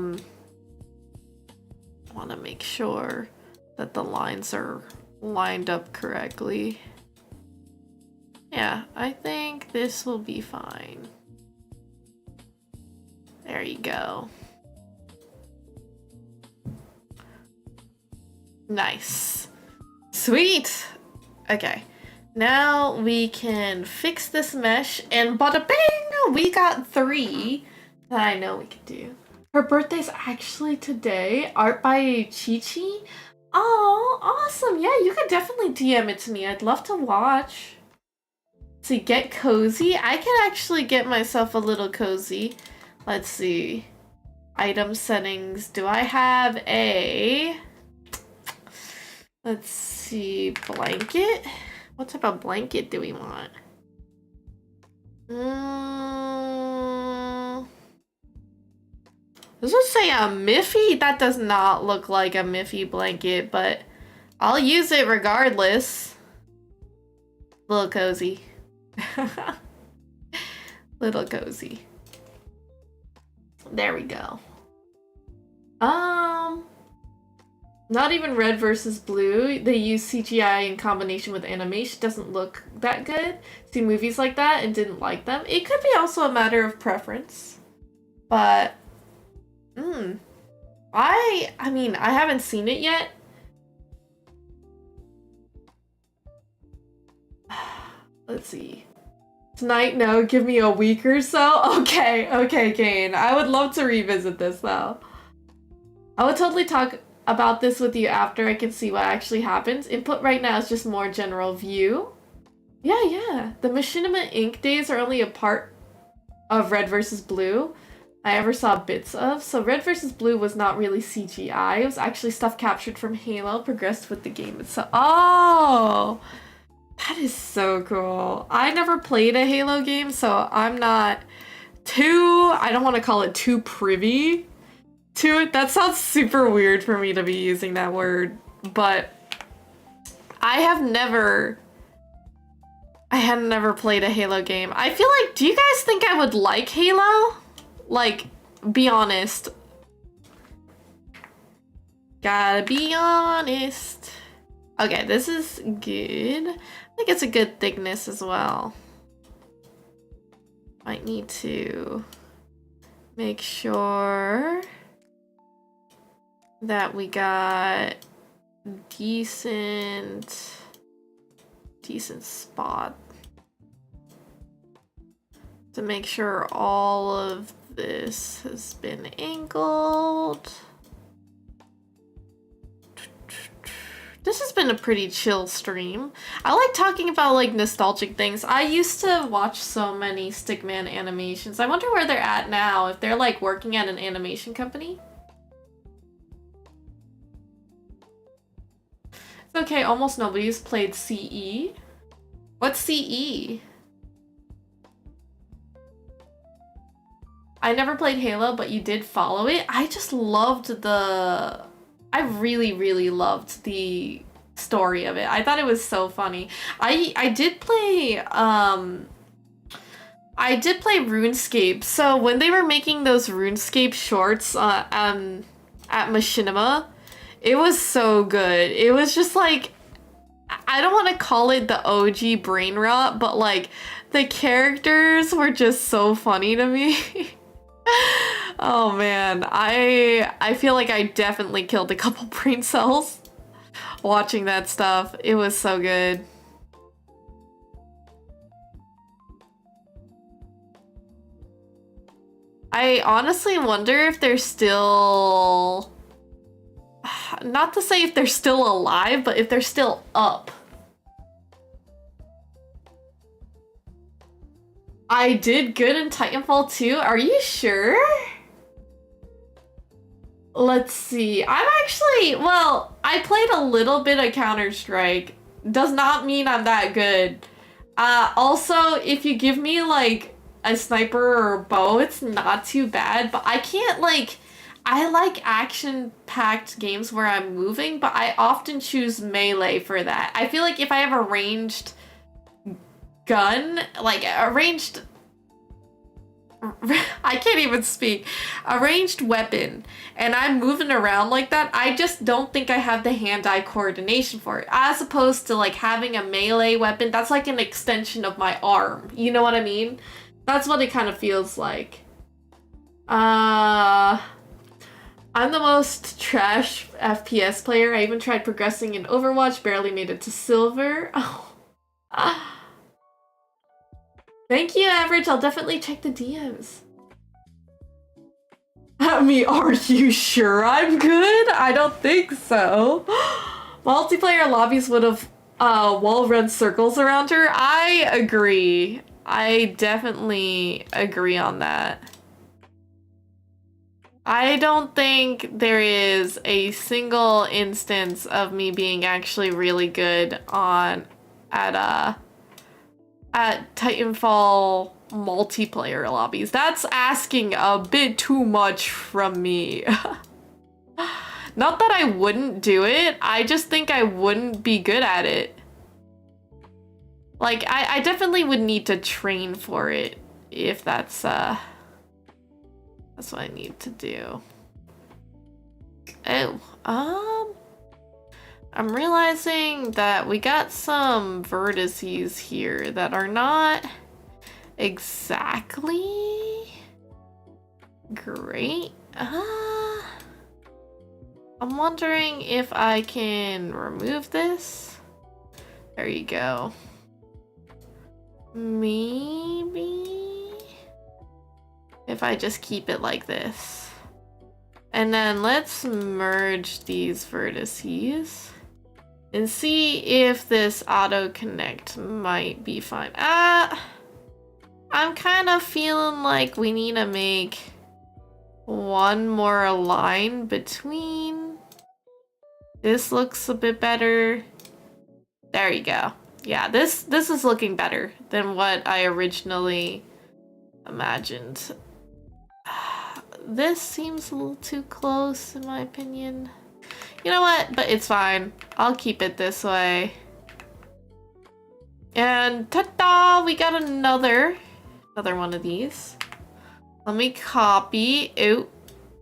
want to make sure that the lines are lined up correctly. Yeah, I think this will be fine. There you go. Nice. Sweet! Okay. Now we can fix this mesh and bada bing! We got 3 that I know we can do. Her birthday's actually today. Art by Chi-Chi. Oh, awesome. Yeah, you could definitely DM it to me. I'd love to watch. See, get cozy. I can actually get myself a little cozy. Let's see. Item settings. Do I have a... Let's see. Blanket? What type of blanket do we want? Does it say a Miffy? That does not look like a Miffy blanket, but I'll use it regardless. Little cozy. Little cozy. There we go. Not even red versus blue. They use CGI in combination with animation. Doesn't look that good. See movies like that and didn't like them. It could be also a matter of preference. But I mean, I haven't seen it yet. Let's see. Tonight, no, give me a week or so. Okay, Kane. I would love to revisit this though. I would totally talk about this with you after I can see what actually happens. Input right now is just more general view. Yeah. The Machinima Inc. days are only a part of Red versus Blue I ever saw bits of. So Red versus Blue was not really CGI. It was actually stuff captured from Halo, progressed with the game itself. Oh! That is so cool. I never played a Halo game, so I'm not too, I don't want to call it too privy to it. That sounds super weird for me to be using that word, but I had never played a Halo game. I feel like, do you guys think I would like Halo? Like, be honest. Gotta be honest. Okay, this is good. I think it's a good thickness as well. Might need to make sure that we got decent spot to make sure all of this has been angled. This has been a pretty chill stream. I like talking about like nostalgic things. I used to watch so many Stickman animations. I wonder where they're at now, if they're like working at an animation company. It's okay, almost nobody's played CE. What's CE? I never played Halo, but you did follow it. I just loved I really loved the story of it. I thought it was so funny. I did play RuneScape. So when they were making those RuneScape shorts at Machinima, it was so good. It was just like, I don't want to call it the OG brain rot, but like the characters were just so funny to me. Oh man, I feel like I definitely killed a couple brain cells watching that stuff. It was so good. I honestly wonder if they're still, not to say if they're still alive, but if they're still up. I did good in Titanfall 2. Are you sure? Let's see. I'm actually, well, I played a little bit of Counter-Strike. Does not mean I'm that good. Also, if you give me like a sniper or a bow, it's not too bad, but I can't like, I like action-packed games where I'm moving, but I often choose melee for that. I feel like if I have a ranged gun, like a ranged, I can't even speak, a ranged weapon, and I'm moving around like that, I just don't think I have the hand-eye coordination for it. As opposed to like having a melee weapon, that's like an extension of my arm. You know what I mean? That's what it kind of feels like. I'm the most trash FPS player. I even tried progressing in Overwatch, barely made it to silver. Oh. Thank you, Average. I'll definitely check the DMs. Me, are you sure I'm good? I don't think so. Multiplayer lobbies would have wall run circles around her. I agree. I definitely agree on that. I don't think there is a single instance of me being actually really good at Titanfall multiplayer lobbies. That's asking a bit too much from me. Not that I wouldn't do it, I just think I wouldn't be good at it. Like, I definitely would need to train for it if that's what I need to do. Oh, I'm realizing that we got some vertices here that are not exactly great. I'm wondering if I can remove this. There you go. Maybe if I just keep it like this. And then let's merge these vertices. and see if this auto connect might be fine. I'm kind of feeling like we need to make one more line between. This looks a bit better. There you go. Yeah, this is looking better than what I originally imagined. This seems a little too close in my opinion. You know what? But it's fine. I'll keep it this way. And ta-da! We got another one of these. Let me copy. Oh,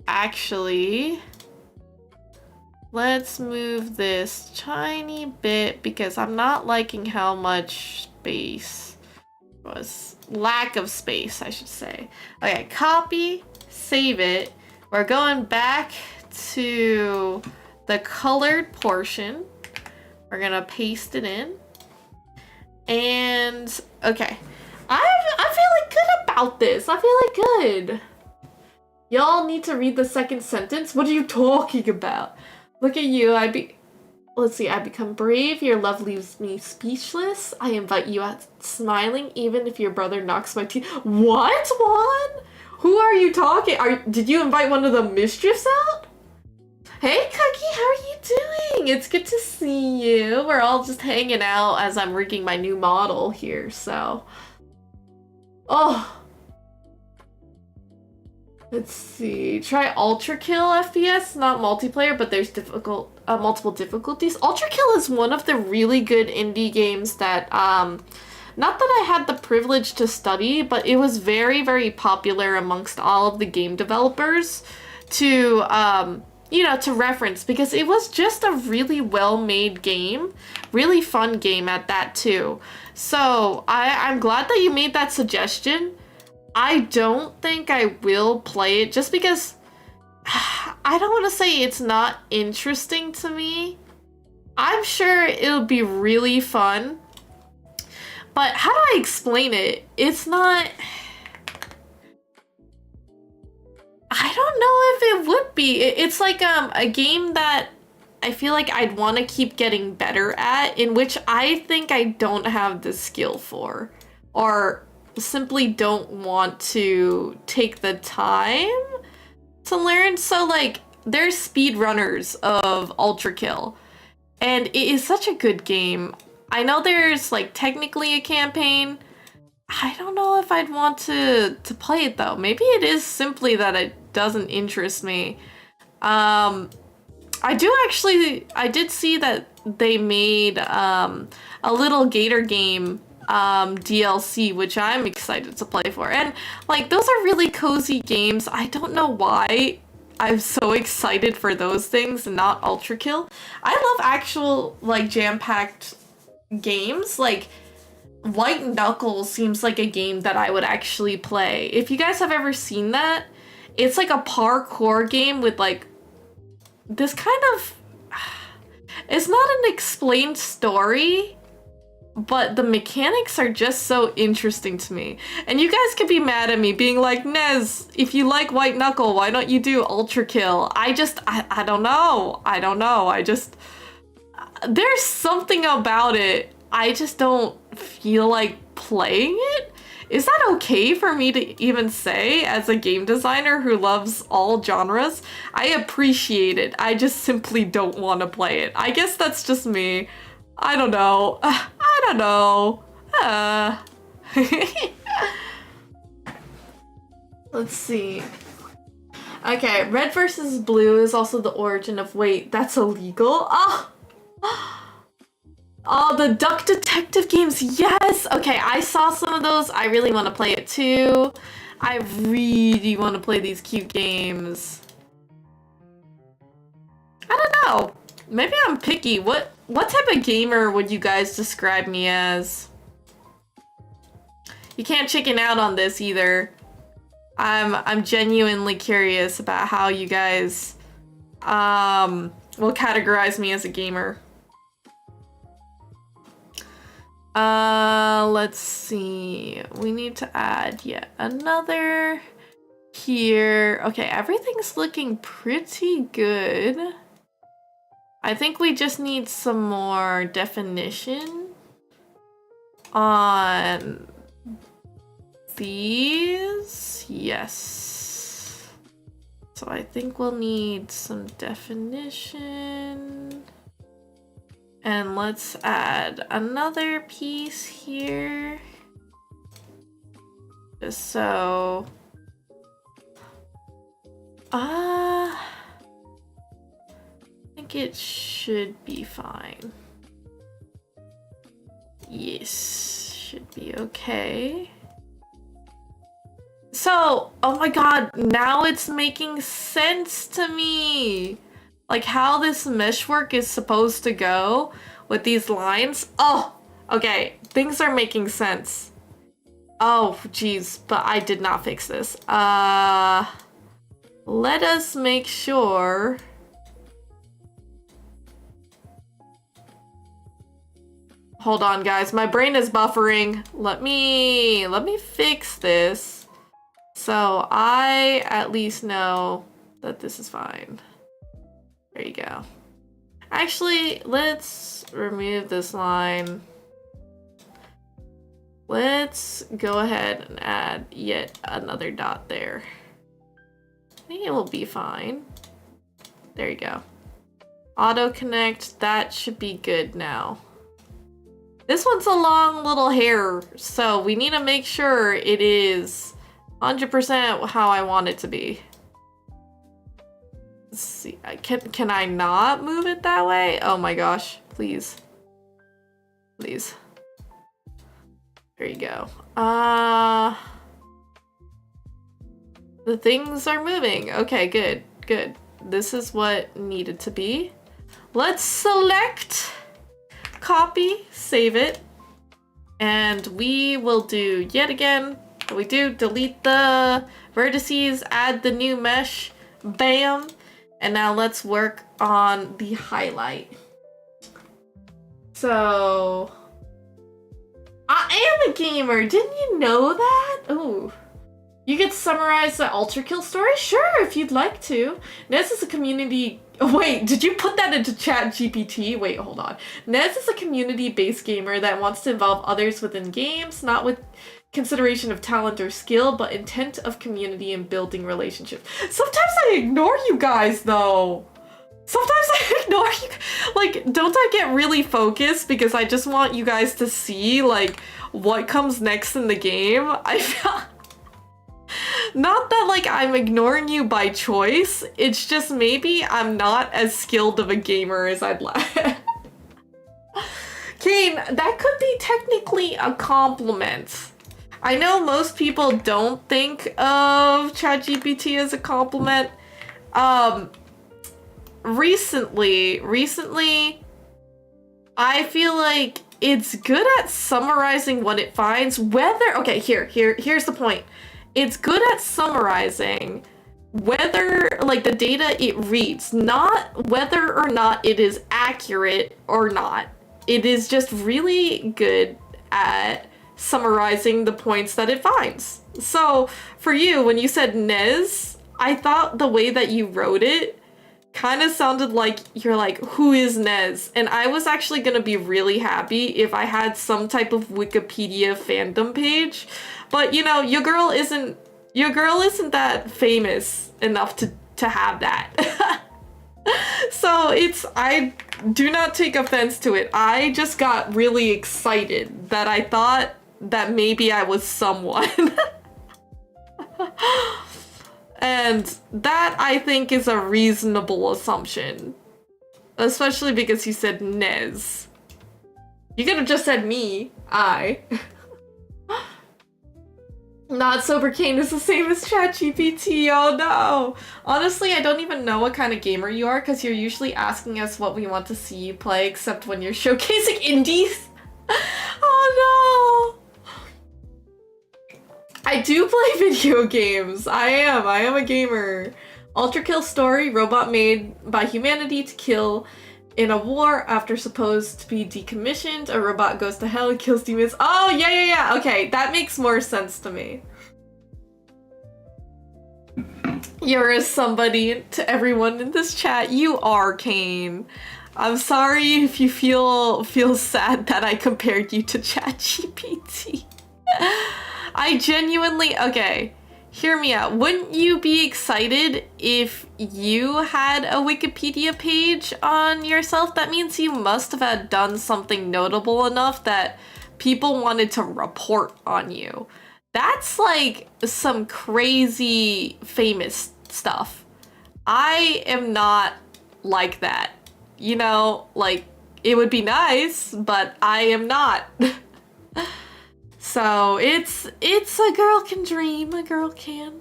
actually, let's move this tiny bit because I'm not liking how much space was. Lack of space, I should say. Okay, copy, save it. We're going back to the colored portion. We're gonna paste it in. And okay. I'm feeling good about this. I feel like good. Y'all need to read the second sentence. What are you talking about? Look at you. Let's see. I become brave. Your love leaves me speechless. I invite you out smiling, even if your brother knocks my teeth. What, Juan? Who are you talking? Did you invite one of the mischiefs out? Hey, Cookie, how are you doing? It's good to see you. We're all just hanging out as I'm rigging my new model here, so. Oh. Let's see. Try Ultra Kill FPS, not multiplayer, but there's multiple difficulties. Ultra Kill is one of the really good indie games that, not that I had the privilege to study, but it was very, very popular amongst all of the game developers to, you know, to reference, because it was just a really well-made game, really fun game at that too. So I'm glad that you made that suggestion. I don't think I will play it just because I don't want to say it's not interesting to me. I'm sure it'll be really fun, but how do I explain it? It's not... I don't know if it would be. It's like a game that I feel like I'd want to keep getting better at, in which I think I don't have the skill for, or simply don't want to take the time to learn. So like, there's speedrunners of Ultra Kill, and it is such a good game. I know there's like technically a campaign. I don't know if I'd want to play it though. Maybe it is simply that it doesn't interest me. I did see that they made a little Gator game DLC, which I'm excited to play for. And like, those are really cozy games. I don't know why I'm so excited for those things and not Ultra Kill. I love actual like jam-packed games. Like White Knuckles seems like a game that I would actually play. If you guys have ever seen that, it's like a parkour game with like this kind of, it's not an explained story, but the mechanics are just so interesting to me. And you guys could be mad at me being like, Nez, if you like White Knuckle, why don't you do Ultra Kill? I don't know. There's something about it. I just don't feel like playing it. Is that okay for me to even say as a game designer who loves all genres? I appreciate it. I just simply don't want to play it. I guess that's just me. I don't know. I don't know. Let's see. Okay, red versus blue is also the origin of... Wait, that's illegal? Oh! Oh, the Duck Detective games, yes! Okay, I saw some of those. I really want to play it too. I really want to play these cute games. I don't know. Maybe I'm picky. What type of gamer would you guys describe me as? You can't chicken out on this either. I'm genuinely curious about how you guys will categorize me as a gamer. Let's see. We need to add yet another here. Okay, everything's looking pretty good. I think we just need some more definition on these. Yes. So I think we'll need some definition. And let's add another piece here. Just so... I think it should be fine. Yes, should be okay. So, oh my god, now it's making sense to me. Like how this mesh work is supposed to go with these lines. Oh, okay, things are making sense. Oh, geez, but I did not fix this. Let us make sure. Hold on, guys. My brain is buffering. Let me fix this so I at least know that this is fine. There you go. Actually, let's remove this line. Let's go ahead and add yet another dot there. I think it will be fine. There you go. Auto connect, that should be good now. This one's a long little hair, so we need to make sure it is 100% how I want it to be. Let's see, can I not move it that way? Oh my gosh, please. Please. There you go. The things are moving. Okay, good, good. This is what needed to be. Let's select, copy, save it. And we will do yet again, what we do, delete the vertices, add the new mesh, bam. And now let's work on the highlight. So, I am a gamer, didn't you know that? Ooh. You could summarize the Ultra Kill story? Sure, if you'd like to. Nez is a community... Oh, wait, did you put that into ChatGPT? Wait, hold on. Nez is a community-based gamer that wants to involve others within games, not with consideration of talent or skill, but intent of community and building relationships. Sometimes I ignore you guys, though. Sometimes I ignore you. Like, don't I get really focused because I just want you guys to see, like, what comes next in the game? I feel... Not that, like, I'm ignoring you by choice. It's just maybe I'm not as skilled of a gamer as I'd like. Kane, that could be technically a compliment. I know most people don't think of ChatGPT as a compliment. Recently, I feel like it's good at summarizing what it finds, whether... Okay, here's the point. It's good at summarizing whether, like, the data it reads, not whether or not it is accurate or not. It is just really good at summarizing the points that it finds. So, for you, when you said Nez, I thought the way that you wrote it kind of sounded like you're like, who is Nez? And I was actually gonna be really happy if I had some type of Wikipedia fandom page. But, you know, your girl isn't that famous enough to have that. So I do not take offense to it. I just got really excited that I thought that maybe I was someone. And that, I think, is a reasonable assumption. Especially because you said Nez. You could have just said me. Not Sober Kane is the same as ChatGPT, oh no! Honestly, I don't even know what kind of gamer you are, because you're usually asking us what we want to see you play, except when you're showcasing indies. Oh no! I do play video games. I am a gamer. Ultra Kill story, robot made by humanity to kill in a war after supposed to be decommissioned. A robot goes to hell and kills demons. Oh, yeah. Okay, that makes more sense to me. You're a somebody to everyone in this chat. You are, Kane. I'm sorry if you feel sad that I compared you to ChatGPT. I genuinely, okay, hear me out. Wouldn't you be excited if you had a Wikipedia page on yourself? That means you must have had done something notable enough that people wanted to report on you. That's like some crazy famous stuff. I am not like that. You know, like, it would be nice, but I am not. So it's a girl can dream, a girl can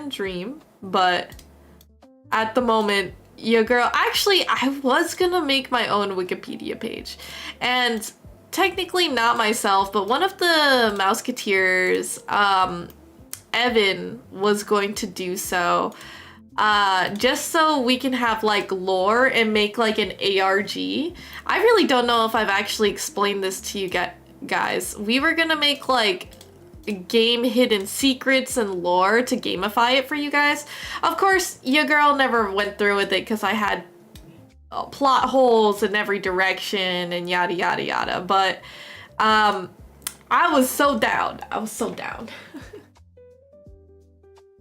dream, but at the moment, your girl, actually, I was gonna make my own Wikipedia page, and technically not myself, but one of the Mouseketeers, Evan, was going to do so, just so we can have like lore and make like an ARG. I really don't know if I've actually explained this to you guys. We were gonna make like game hidden secrets and lore to gamify it for you guys. Of course, your girl never went through with it because I had plot holes in every direction and yada yada yada, but I was so down.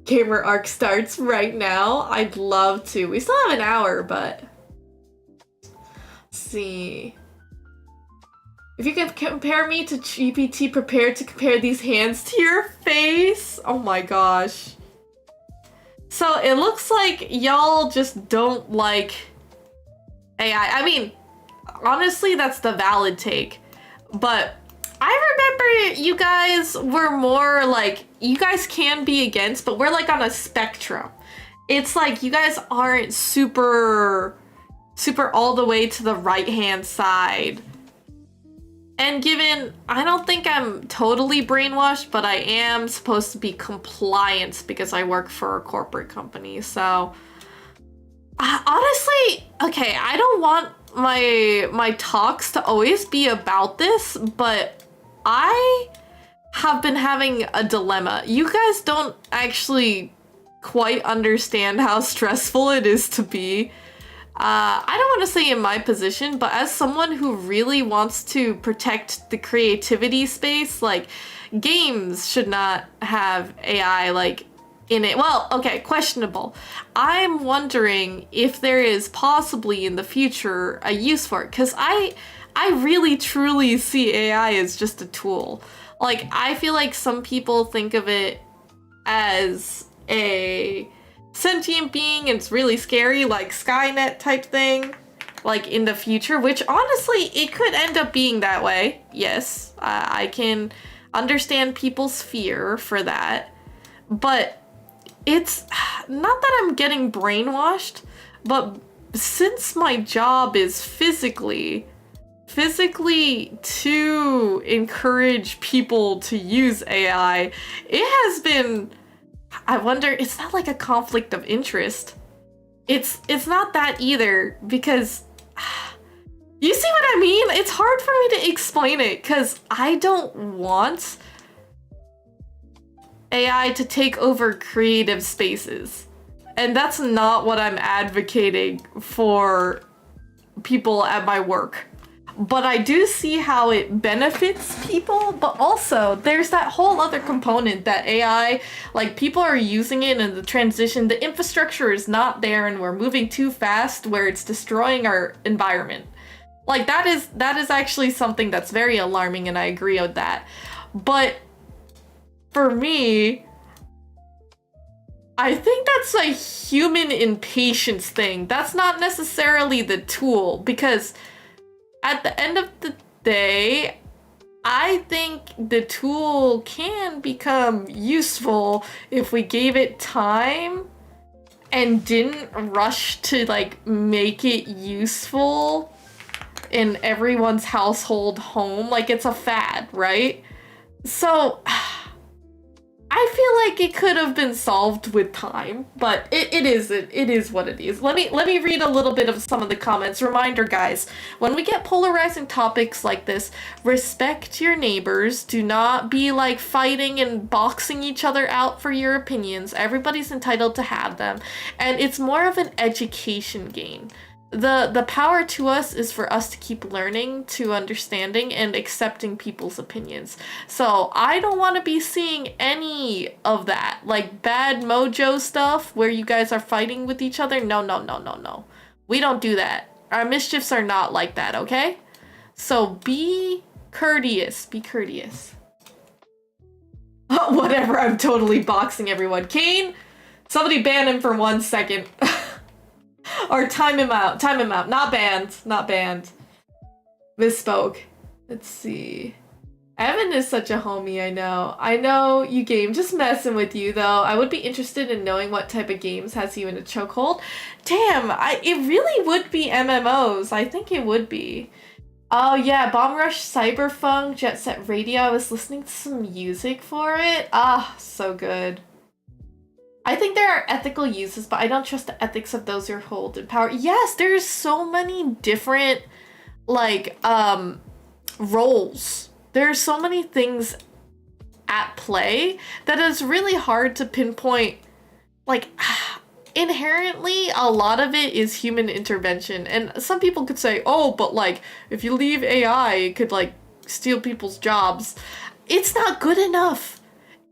Gamer arc starts right now. I'd love to. We still have an hour, but let's see. If you can compare me to GPT, prepared to compare these hands to your face. Oh my gosh. So it looks like y'all just don't like AI. I mean, honestly, that's the valid take. But I remember you guys were more like, you guys can be against, but we're like on a spectrum. It's like you guys aren't super all the way to the right-hand side. And given, I don't think I'm totally brainwashed, but I am supposed to be compliant because I work for a corporate company. So honestly, okay, I don't want my talks to always be about this, but I have been having a dilemma. You guys don't actually quite understand how stressful it is to be. I don't want to say in my position, but as someone who really wants to protect the creativity space, like, games should not have AI, like, in it. Well, okay, questionable. I'm wondering if there is possibly in the future a use for it, because I really truly see AI as just a tool. Like, I feel like some people think of it as a sentient being and it's really scary, like Skynet type thing, like in the future, which honestly, it could end up being that way. Yes, I can understand people's fear for that, but it's not that I'm getting brainwashed, but since my job is physically to encourage people to use AI, it has been, I wonder, it's not like a conflict of interest. It's not that either, because you see what I mean? It's hard for me to explain it because I don't want AI to take over creative spaces. And that's not what I'm advocating for people at my work. But I do see how it benefits people, but also there's that whole other component that AI, like, people are using it in the transition, the infrastructure is not there and we're moving too fast where it's destroying our environment. Like, that is actually something that's very alarming, and I agree with that. But for me, I think that's a human impatience thing. That's not necessarily the tool, because at the end of the day, I think the tool can become useful if we gave it time and didn't rush to, like, make it useful in everyone's household home. Like, it's a fad, right? So I feel like it could have been solved with time, but it is what it is. Let me read a little bit of some of the comments. Reminder, guys, when we get polarizing topics like this, respect your neighbors. Do not be like fighting and boxing each other out for your opinions. Everybody's entitled to have them, and it's more of an education game. The power to us is for us to keep learning, to understanding, and accepting people's opinions. So I don't want to be seeing any of that, like bad mojo stuff where you guys are fighting with each other. No, no, no, no, no. We don't do that. Our mischiefs are not like that, okay? So be courteous. Be courteous. Whatever, I'm totally boxing everyone. Kane, somebody ban him for 1 second. Or time him out. Time him out. Not banned. Not banned. Misspoke. Let's see. Evan is such a homie, I know. I know you game. Just messing with you, though. I would be interested in knowing what type of games has you in a chokehold. Damn, it really would be MMOs. I think it would be. Oh, yeah. Bomb Rush, Cyberfunk, Jet Set Radio. I was listening to some music for it. Ah, so good. I think there are ethical uses, but I don't trust the ethics of those who hold in power. Yes, there's so many different, like, roles. There's so many things at play that it's really hard to pinpoint. Like, inherently, a lot of it is human intervention. And some people could say, oh, but, like, if you leave AI, it could, like, steal people's jobs. It's not good enough.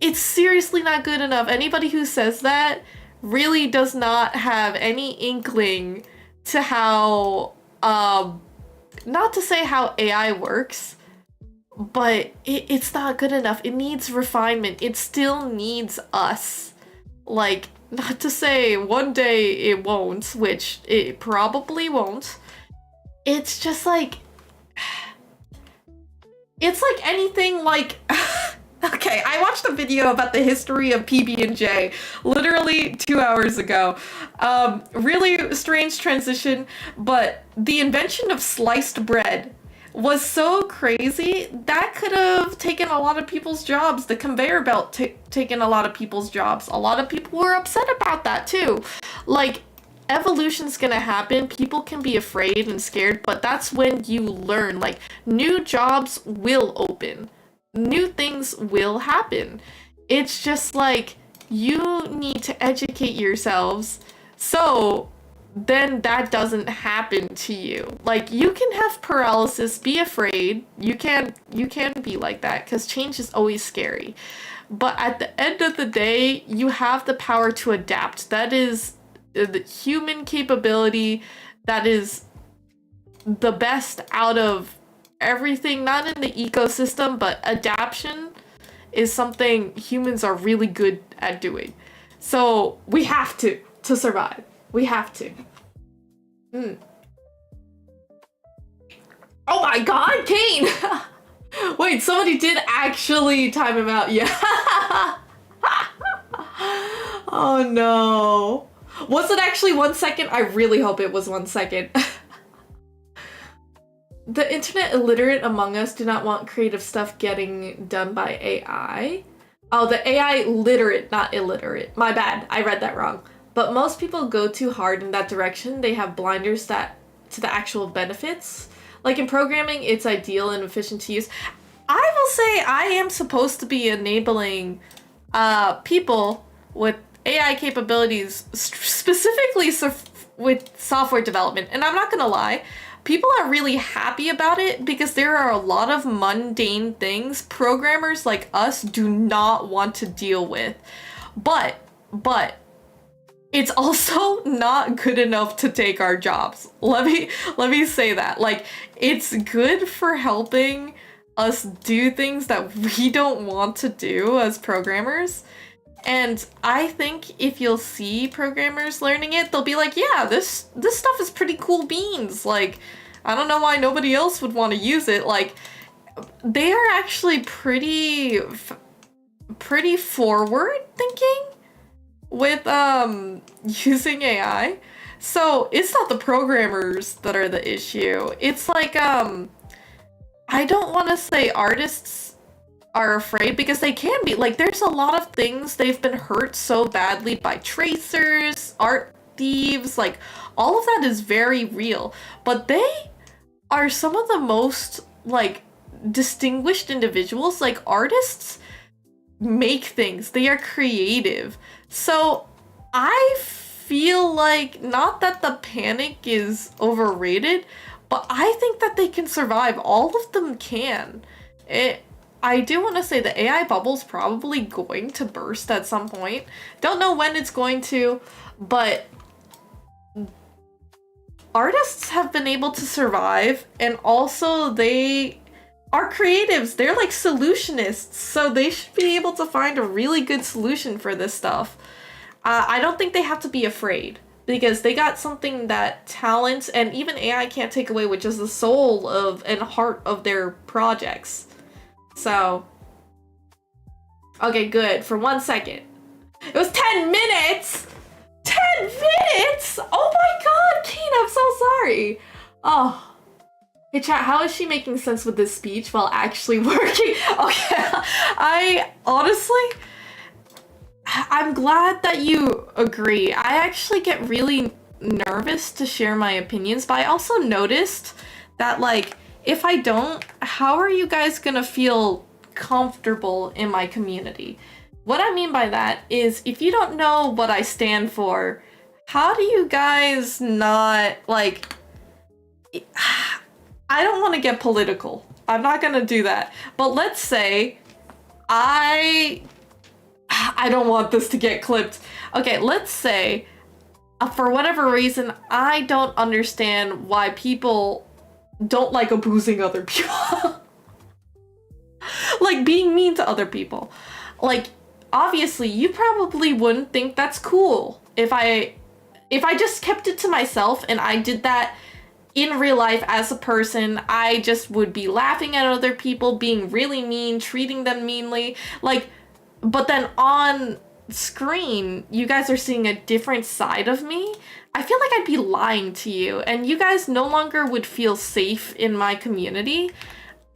It's seriously not good enough. Anybody who says that really does not have any inkling to how, not to say how AI works, but it's not good enough. It needs refinement. It still needs us. Like, not to say one day it won't, which it probably won't. It's just like, it's like anything like... Okay, I watched a video about the history of PB&J literally 2 hours ago. Really strange transition, but the invention of sliced bread was so crazy that could have taken a lot of people's jobs. The conveyor belt taken a lot of people's jobs. A lot of people were upset about that too. Like, evolution's gonna happen. People can be afraid and scared, but that's when you learn. Like, new jobs will open. New things will happen. It's just like, you need to educate yourselves so then that doesn't happen to you. Like, you can have paralysis, be afraid. You can be like that because change is always scary. But at the end of the day, you have the power to adapt. That is the human capability. That is the best out of everything, not in the ecosystem, but adaptation is something humans are really good at doing. So we have to survive. We have to. Oh my god, Kane! Wait, somebody did actually time him out. Yeah. Oh no. Was it actually 1 second? I really hope it was 1 second. The internet illiterate among us do not want creative stuff getting done by AI. Oh, the AI literate, not illiterate. My bad, I read that wrong. But most people go too hard in that direction. They have blinders to the actual benefits. Like in programming, it's ideal and efficient to use. I will say I am supposed to be enabling people with AI capabilities, specifically with software development. And I'm not gonna lie, people are really happy about it because there are a lot of mundane things programmers like us do not want to deal with. But it's also not good enough to take our jobs. Let me say that. Like, it's good for helping us do things that we don't want to do as programmers. And I think if you'll see programmers learning it, they'll be like, yeah, this stuff is pretty cool beans. Like, I don't know why nobody else would want to use it. Like, they are actually pretty forward thinking with using AI. So it's not the programmers that are the issue. It's like, I don't want to say artists are afraid because they can be. Like, there's a lot of things they've been hurt so badly by tracers, art thieves, like, all of that is very real. But they are some of the most, like, distinguished individuals. Like, artists make things. They are creative. So I feel like, not that the panic is overrated, but I think that they can survive. All of them can. I do want to say the AI bubble's probably going to burst at some point. Don't know when it's going to, but artists have been able to survive, and also they are creatives. They're like solutionists, so they should be able to find a really good solution for this stuff. I don't think they have to be afraid, because they got something that talent and even AI can't take away, which is the soul of and heart of their projects. So, okay, good. For 1 second. It was 10 minutes! 10 minutes! Oh my god, Kane, I'm so sorry. Oh. Hey chat, how is she making sense with this speech while actually working? Okay, I'm glad that you agree. I actually get really nervous to share my opinions, but I also noticed that, like, if I don't, how are you guys gonna feel comfortable in my community? What I mean by that is, if you don't know what I stand for, how do you guys not, like, I don't want to get political. I'm not gonna do that. But let's say I don't want this to get clipped. Okay, let's say for whatever reason, I don't understand why people don't like abusing other people. Like being mean to other people. Like, obviously, you probably wouldn't think that's cool if I just kept it to myself and I did that in real life as a person. I just would be laughing at other people, being really mean, treating them meanly. Like, but then on screen, you guys are seeing a different side of me. I feel like I'd be lying to you, and you guys no longer would feel safe in my community.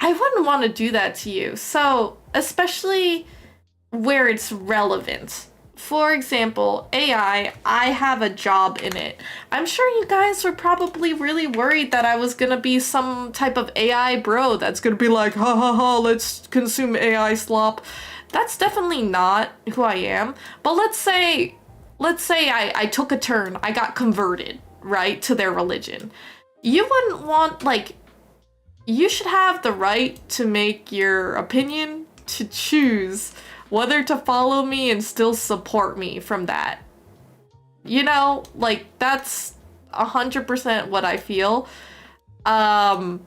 I wouldn't want to do that to you. So, especially where it's relevant. For example, AI, I have a job in it. I'm sure you guys were probably really worried that I was gonna be some type of AI bro that's gonna be like, ha ha ha, let's consume AI slop. That's definitely not who I am. But let's say I took a turn, I got converted, right, to their religion. You wouldn't want, like, you should have the right to make your opinion, to choose whether to follow me and still support me from that. You know, like, that's 100% what I feel. And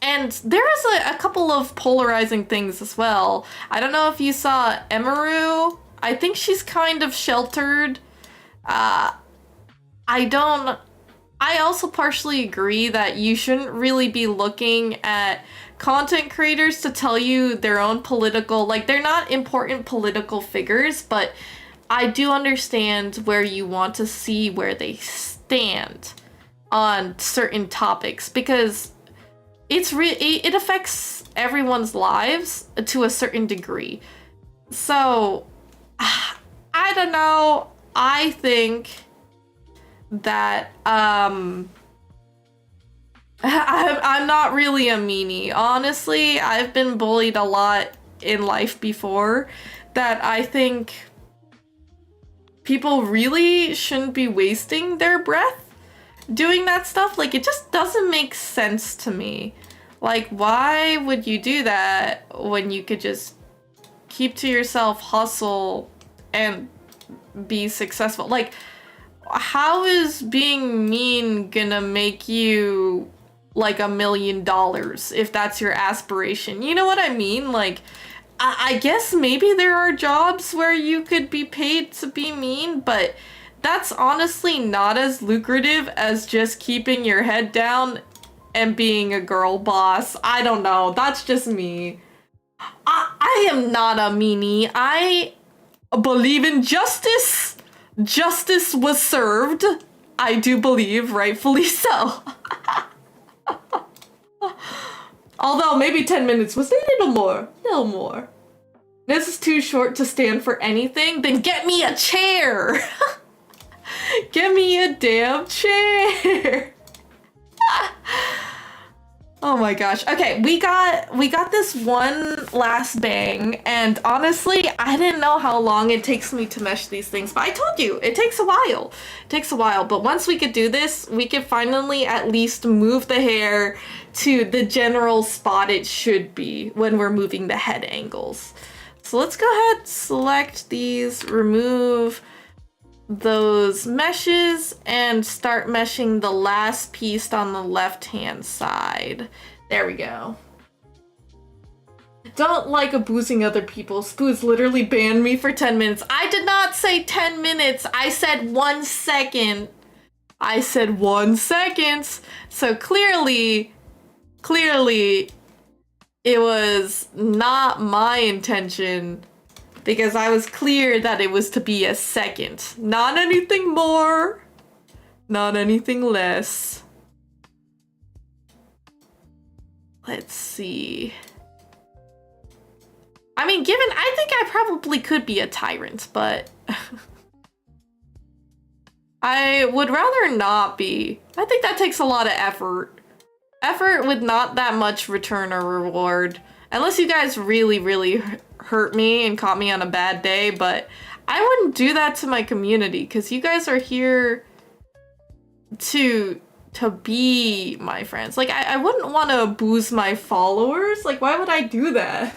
there is a couple of polarizing things as well. I don't know if you saw Emaru. I think she's kind of sheltered. I also partially agree that you shouldn't really be looking at content creators to tell you their own political, like, they're not important political figures, but I do understand where you want to see where they stand on certain topics, because it affects everyone's lives to a certain degree. So, I don't know. I think that, I'm not really a meanie. Honestly, I've been bullied a lot in life before, that I think people really shouldn't be wasting their breath doing that stuff. Like, it just doesn't make sense to me. Like, why would you do that when you could just keep to yourself, hustle, and be successful? Like, how is being mean gonna make you like $1 million if that's your aspiration? You know what I mean? Like, I guess maybe there are jobs where you could be paid to be mean, but that's honestly not as lucrative as just keeping your head down and being a girl boss. I don't know. That's just me. I am not a meanie. I believe in justice. Justice was served. I do believe, rightfully so. Although maybe 10 minutes was a little more. This is too short to stand for anything. Then get me a chair. Get me a damn chair. Oh my gosh. Okay, we got this one last bang, and honestly, I didn't know how long it takes me to mesh these things, but I told you, it takes a while. It takes a while, but once we could do this, we could finally at least move the hair to the general spot it should be when we're moving the head angles. So let's go ahead, select these, remove those meshes, and start meshing the last piece on the left-hand side. There we go. Don't like abusing other people. Spoons literally banned me for 10 minutes. I did not say 10 minutes. I said 1 second. I said 1 second. So clearly, it was not my intention, because I was clear that it was to be a second. Not anything more, not anything less. Let's see. I mean, I think I probably could be a tyrant, but I would rather not be. I think that takes a lot of effort. Effort with not that much return or reward. Unless you guys really hurt me and caught me on a bad day, but I wouldn't do that to my community, because you guys are here to be my friends. Like, I wouldn't want to abuse my followers. Like, why would I do that?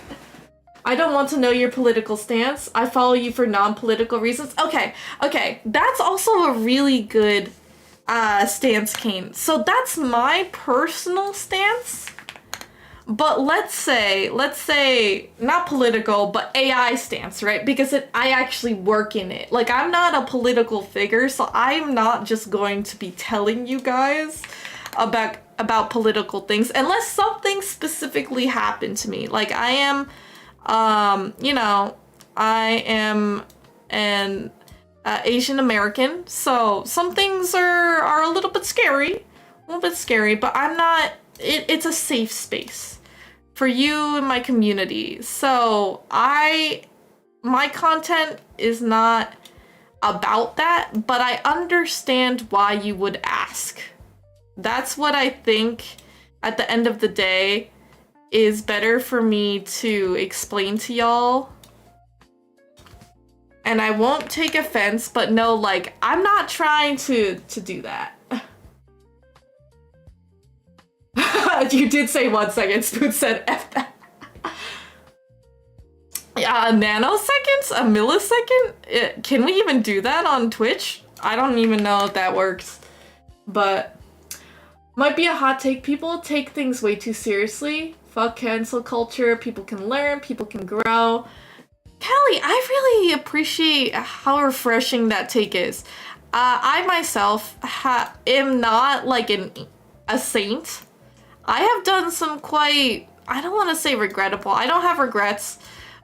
I don't want to know your political stance. I follow you for non-political reasons. Okay, that's also a really good stance, Kane. So that's my personal stance. But let's say not political, but AI stance, right? Because I actually work in it. Like, I'm not a political figure, so I'm not just going to be telling you guys about political things unless something specifically happened to me. Like, I am, you know, I am an Asian American, so some things are a little bit scary, but I'm not. It's a safe space for you and my community. So my content is not about that, but I understand why you would ask. That's what I think at the end of the day is better for me to explain to y'all. And I won't take offense, but no, like, I'm not trying to do that. You did say 1 second. Spoon said F that. A nanosecond? A millisecond? Can we even do that on Twitch? I don't even know if that works. But might be a hot take. People take things way too seriously. Fuck cancel culture. People can learn. People can grow. Kelly, I really appreciate how refreshing that take is. I myself am not like a saint. I have done some quite, I don't want to say regrettable. I don't have regrets,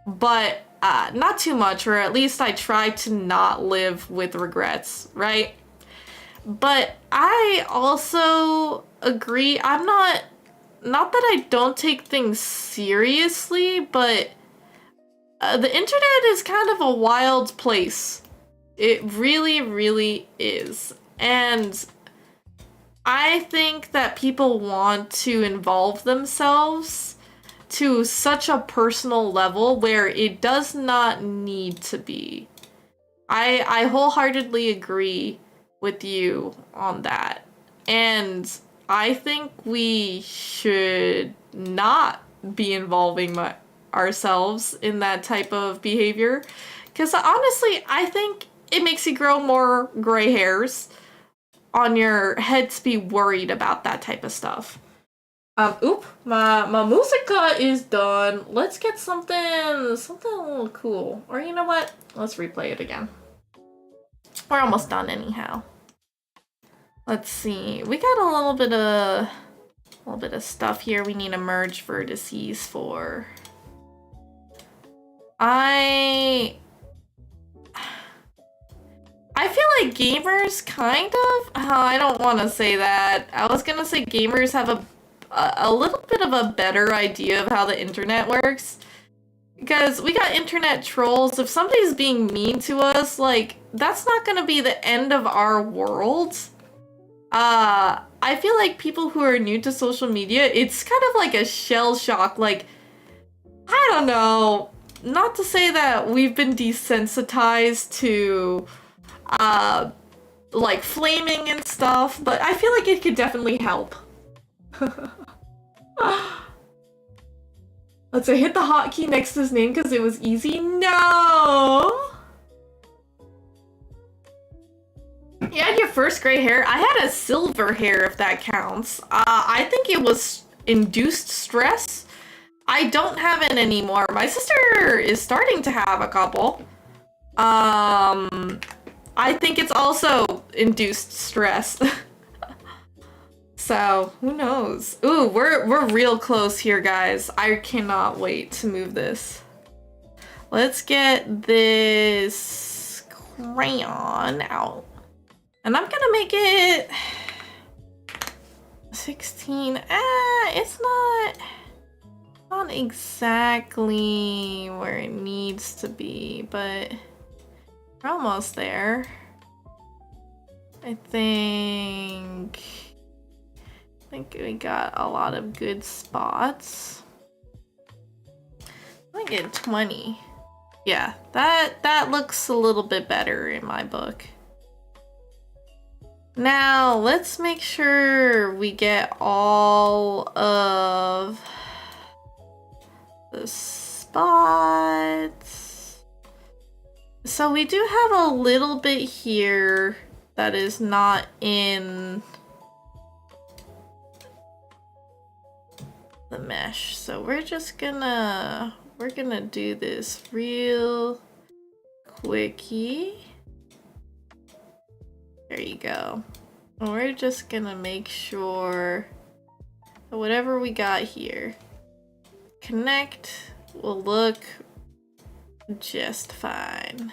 but not too much, or at least I try to not live with regrets, right? But I also agree, I'm not that I don't take things seriously, but the internet is kind of a wild place. It really is. And I think that people want to involve themselves to such a personal level where it does not need to be. I wholeheartedly agree with you on that. And I think we should not be involving ourselves in that type of behavior. Because honestly, I think it makes you grow more gray hairs on your head to be worried about that type of stuff. My musica is done. Let's get something a little cool. Or you know what? Let's replay it again. We're almost done anyhow. Let's see. We got a little bit of stuff here we need to merge vertices for. I feel like gamers kind of, I don't want to say that. I was going to say gamers have a little bit of a better idea of how the internet works. Because we got internet trolls. If somebody's being mean to us, like, that's not going to be the end of our world. I I feel like people who are new to social media, it's kind of like a shell shock. Like, I don't know, not to say that we've been desensitized to, like flaming and stuff, but I feel like it could definitely help. Let's say hit the hotkey next to his name because it was easy. No! You had your first gray hair. I had a silver hair, if that counts. I think it was induced stress. I don't have it anymore. My sister is starting to have a couple. I think it's also induced stress. So, who knows? Ooh, we're real close here, guys. I cannot wait to move this. Let's get this crayon out. And I'm gonna make it 16. It's not exactly where it needs to be, but we're almost there. I think we got a lot of good spots. I get 20. Yeah, that looks a little bit better in my book. Now, let's make sure we get all of the spots. So we do have a little bit here that is not in the mesh. So we're gonna do this real quickie. There you go. And we're just gonna make sure that whatever we got here, connect will look just fine.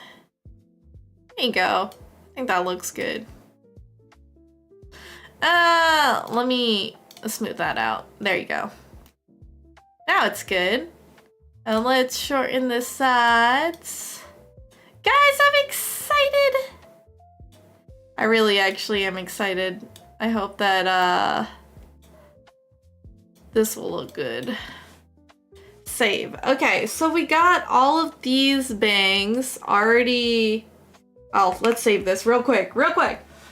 There you go. I think that looks good. Let me smooth that out. There you go. Now it's good. And let's shorten the sides. Guys, I'm excited! I really actually am excited. I hope that this will look good. Save. Okay, so we got all of these bangs already. Oh, let's save this real quick.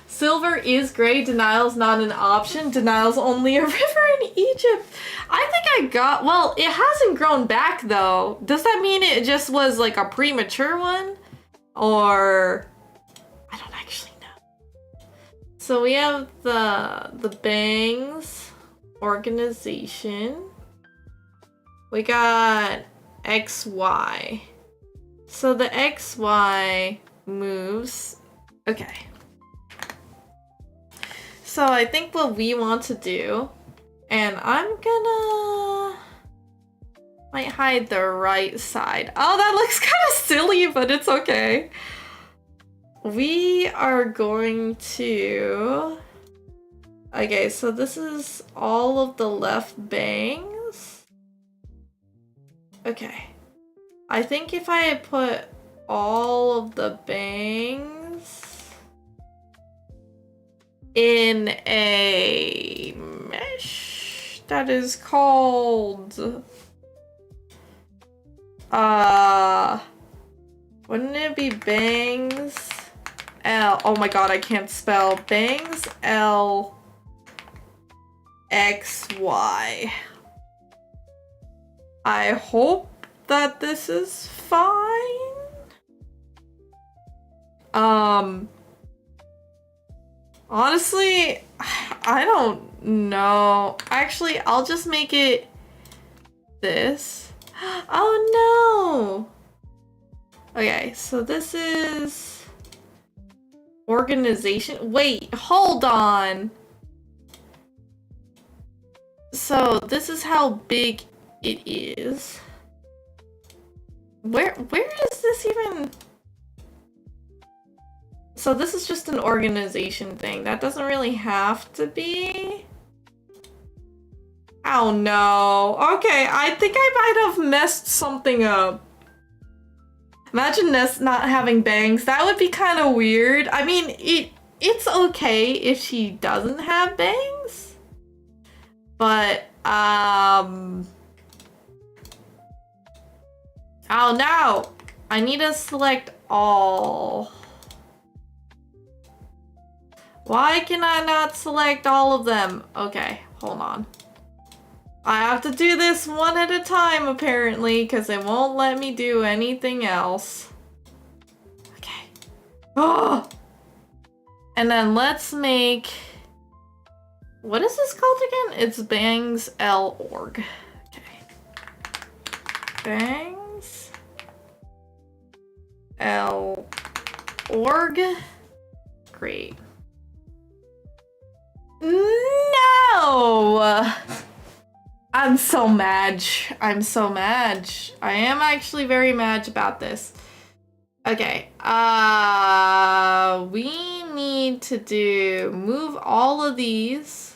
Silver is gray. Denial's not an option. Denial's only a river in Egypt. I think I got, well, it hasn't grown back though. Does that mean it just was like a premature one? Or I don't actually know. So we have the bangs organization. We got XY. So the XY moves. Okay. So I think what we want to do, and I'm gonna might hide the right side. Oh, that looks kind of silly, but it's okay. We are going to, okay, so this is all of the left bangs. Okay. I think if I put all of the bangs in a mesh that is called wouldn't it be bangs L? Oh my god, I can't spell. Bangs L X Y. I hope that this is fine. Honestly, I don't know. Actually, I'll just make it this. Oh no! Okay, so this is organization. Wait, hold on. So this is how big it is. Where is this even? So this is just an organization thing. That doesn't really have to be. Oh no. Okay, I think I might have messed something up. Imagine Ness not having bangs. That would be kind of weird. I mean, it's okay if she doesn't have bangs. But, oh no! I need to select all. Why can I not select all of them? Okay, hold on. I have to do this one at a time, apparently, because it won't let me do anything else. Okay. Oh! And then let's make... What is this called again? It's Bangs L org. Okay. Bangs L org. Great. No! I'm so mad. I'm so mad. I am actually very mad about this. Okay, we need to move all of these.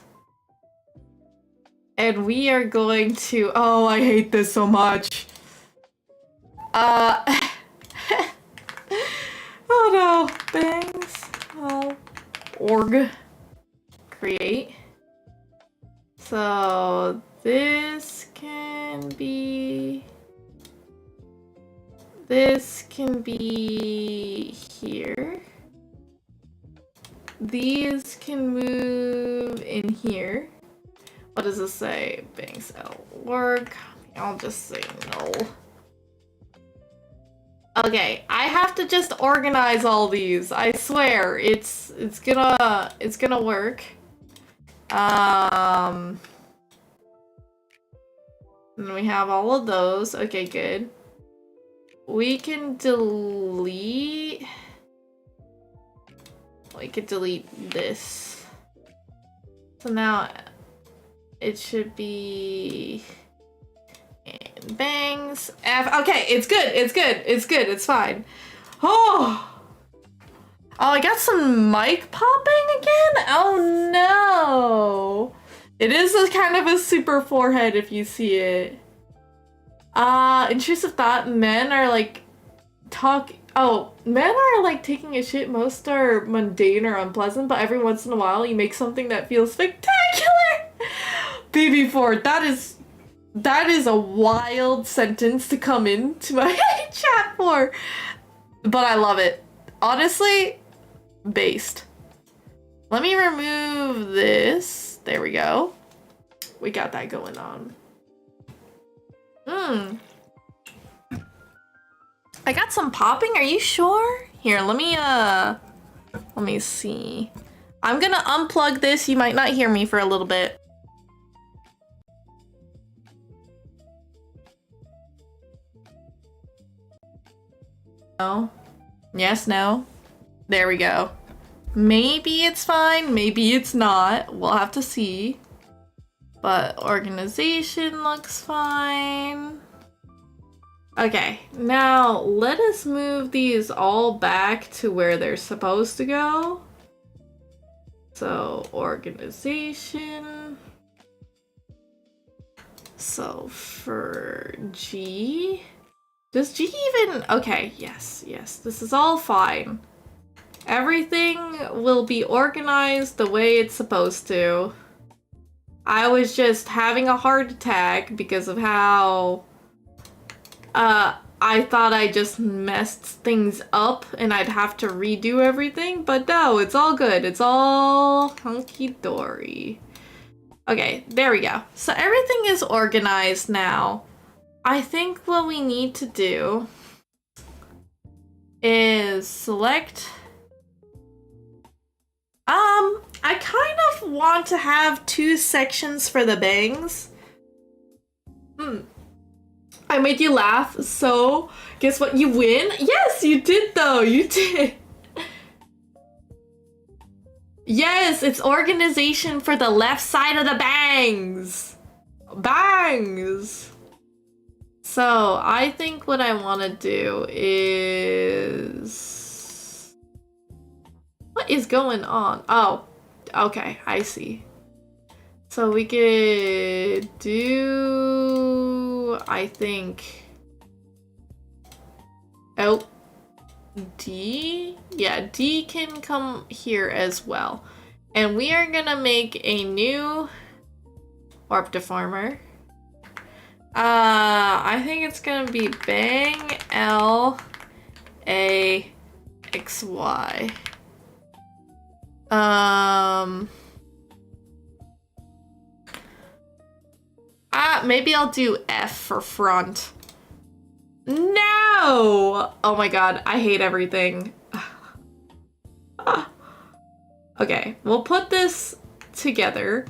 And we are going to, oh, I hate this so much. Oh no, bangs, oh, org, create. So this can be here. These can move in here. What does this say? Bangs L org. I'll just say no. Okay, I have to just organize all these. I swear, it's gonna work. And we have all of those. Okay, good. We can delete. We could delete this. So now it should be bangs F. Okay, it's good. It's good. It's good. It's fine. Oh, I got some mic popping again. Oh no! It is a kind of a super forehead if you see it. Intrusive thought. Men are like men are like taking a shit. Most are mundane or unpleasant, but every once in a while you make something that feels spectacular. BB4, that is a wild sentence to come into my chat for. But I love it. Honestly, based. Let me remove this. There we go. We got that going on. I got some popping, are you sure? Here, let me see. I'm gonna unplug this. You might not hear me for a little bit. No. Yes, no. There we go. Maybe it's fine, maybe it's not. We'll have to see. But organization looks fine. Okay, now let us move these all back to where they're supposed to go. So, organization. So, for G... Does G even... Okay, yes, this is all fine. Everything will be organized the way it's supposed to. I was just having a heart attack because of how... I thought I just messed things up and I'd have to redo everything, but no, it's all good. It's all hunky-dory. Okay, there we go. So everything is organized now. I think what we need to do is select... I kind of want to have 2 sections for the bangs. I made you laugh, so guess what? You win? Yes, you did though. You did. Yes, it's organization for the left side of the bangs. Bangs. So I think what I want to do is... What is going on? Oh, okay, I see. So we could do, I think, oh, D? Yeah, D can come here as well. And we are gonna make a new Warp deformer. I think it's gonna be bang L A X Y. Maybe I'll do F for front. No! Oh my god, I hate everything. Okay, we'll put this together.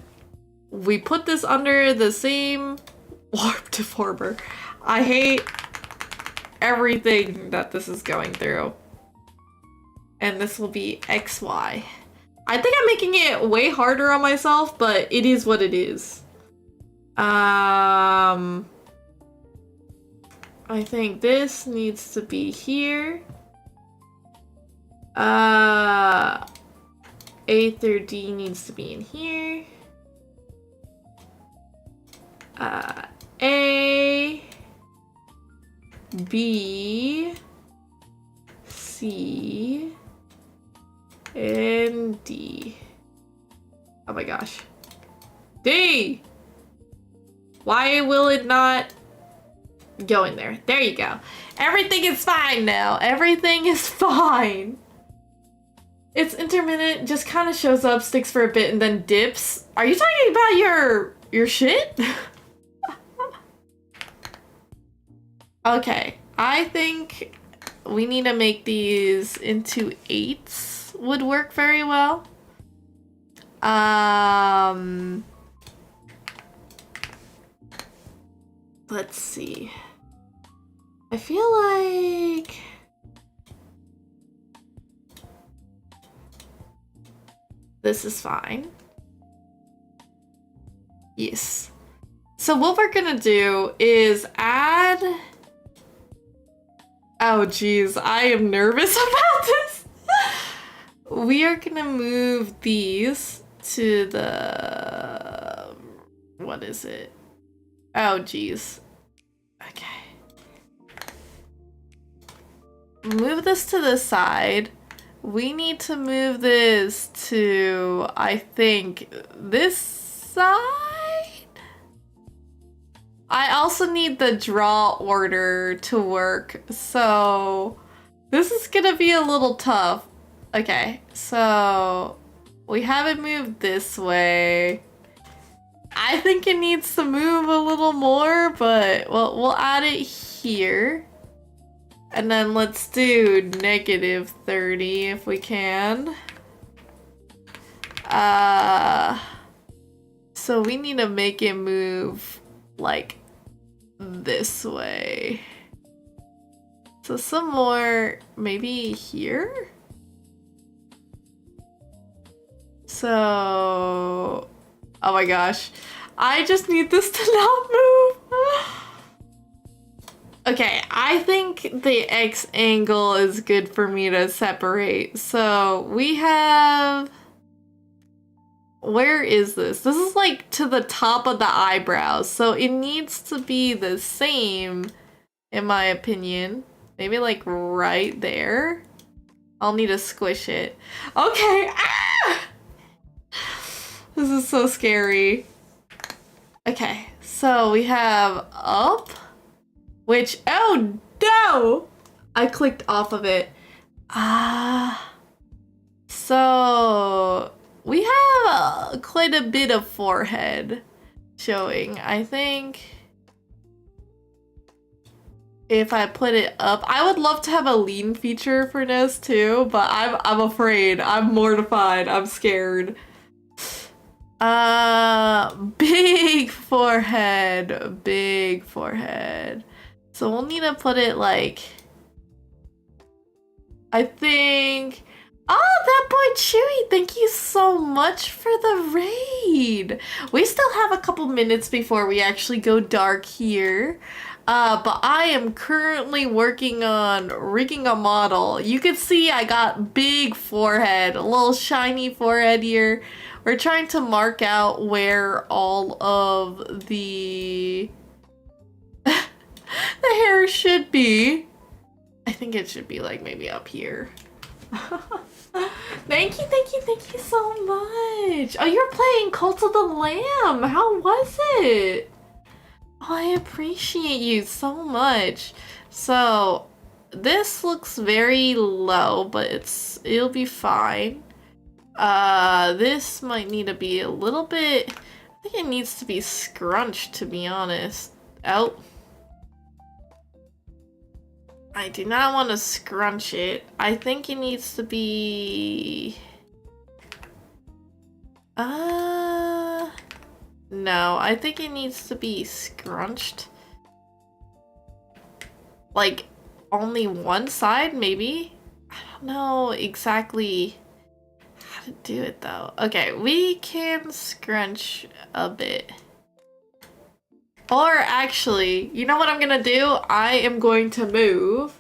We put this under the same warp deformer. I hate everything that this is going through. And this will be XY. I think I'm making it way harder on myself, but it is what it is. I think this needs to be here. A through D needs to be in here. A, B, C, and D. Oh my gosh. D! Why will it not go in there? There you go. Everything is fine now. Everything is fine. It's intermittent, just kind of shows up, sticks for a bit, and then dips. Are you talking about your shit? Okay, I think we need to make these into 8s. Would work very well. Let's see. I feel like this is fine. Yes. So what we're gonna do is add... Oh geez, I am nervous about this. We are gonna move these to the... What is it? Oh geez. Okay. Move this to the side. We need to move this to, I think, this side? I also need the draw order to work, so this is gonna be a little tough. Okay, so we have it moved this way. I think it needs to move a little more, but we'll add it here. And then let's do -30 if we can. So we need to make it move like this way. So some more, maybe here? So, oh my gosh. I just need this to not move. Okay, I think the X angle is good for me to separate. So we have... Where is this? This is like to the top of the eyebrows. So it needs to be the same, in my opinion. Maybe like right there. I'll need to squish it. Okay. Ah! This is so scary. Okay, so we have up. Which, oh no! I clicked off of it. So we have quite a bit of forehead showing. I think if I put it up, I would love to have a lean feature for this too, but I'm afraid. I'm mortified. I'm scared. Big forehead. Big forehead. So we'll need to put it like, I think, oh, that boy Chewy, thank you so much for the raid. We still have a couple minutes before we actually go dark here. But I am currently working on rigging a model. You can see I got big forehead, a little shiny forehead here. We're trying to mark out where all of the the hair should be. I think it should be like maybe up here. Thank you so much. Oh, you're playing Cult of the Lamb. How was it? Oh, I appreciate you so much. So, this looks very low, but it'll be fine. This might need to be a little bit... I think it needs to be scrunched, to be honest. Oh. I do not want to scrunch it. I think it needs to be... No, I think it needs to be scrunched. Like, only one side, maybe? I don't know exactly how to do it, though. Okay, we can scrunch a bit. Or actually, you know what I'm gonna do? I am going to move.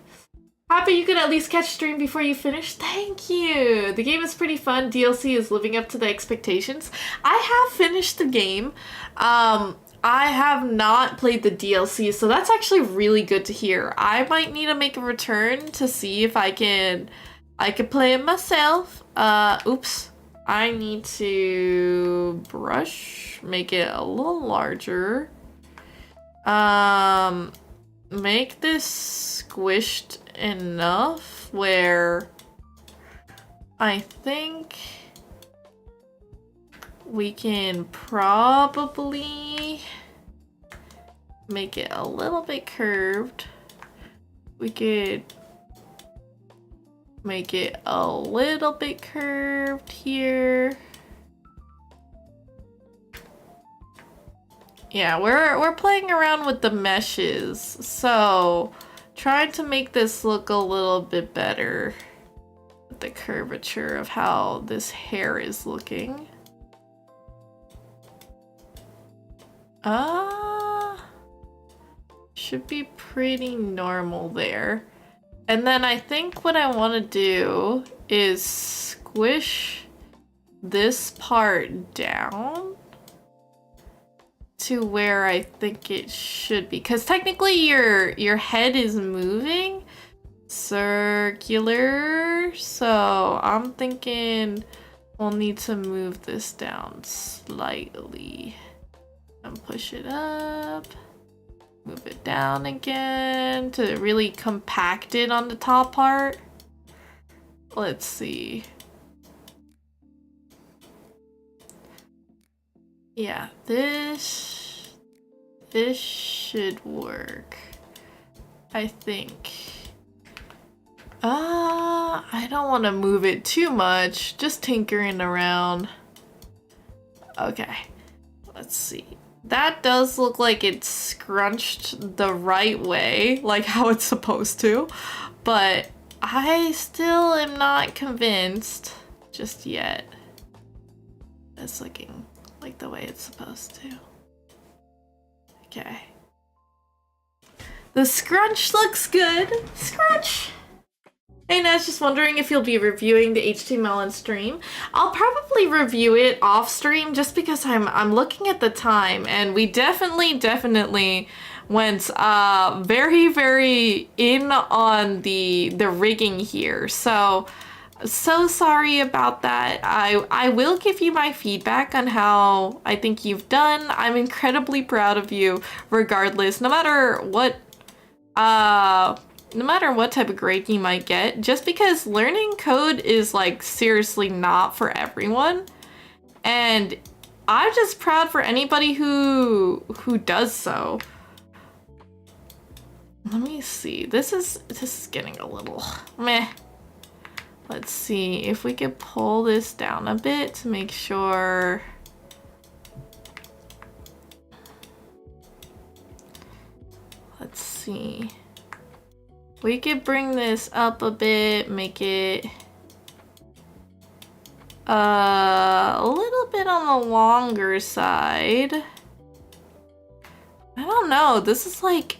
Happy you could at least catch stream before you finish. Thank you. The game is pretty fun. DLC is living up to the expectations. I have finished the game. I have not played the DLC, so that's actually really good to hear. I might need to make a return to see if I can play it myself. Oops. I need to brush, make it a little larger. Make this squished enough where I think we can probably make it a little bit curved. We could make it a little bit curved here. Yeah, we're playing around with the meshes, so trying to make this look a little bit better with the curvature of how this hair is looking. Should be pretty normal there. And then I think what I want to do is squish this part down to where I think it should be, because technically your head is moving circular, so I'm thinking we'll need to move this down slightly and push it up, move it down again to really compact it on the top part. Let's see. Yeah, this should work, I think. I don't want to move it too much, just tinkering around. Okay, let's see. That does look like it's scrunched the right way, like how it's supposed to, but I still am not convinced just yet. It's looking like the way it's supposed to. Okay. The scrunch looks good. Scrunch! Hey, I was just wondering if you'll be reviewing the HTML on stream. I'll probably review it off stream just because I'm looking at the time, and we definitely went very, very in on the rigging here. So sorry about that. I will give you my feedback on how I think you've done. I'm incredibly proud of you regardless, no matter what type of grade you might get, just because learning code is like seriously not for everyone. And I'm just proud for anybody who does so. Let me see. This is getting a little meh. Let's see if we could pull this down a bit to make sure. Let's see. We could bring this up a bit, make it a little bit on the longer side. I don't know. This is like,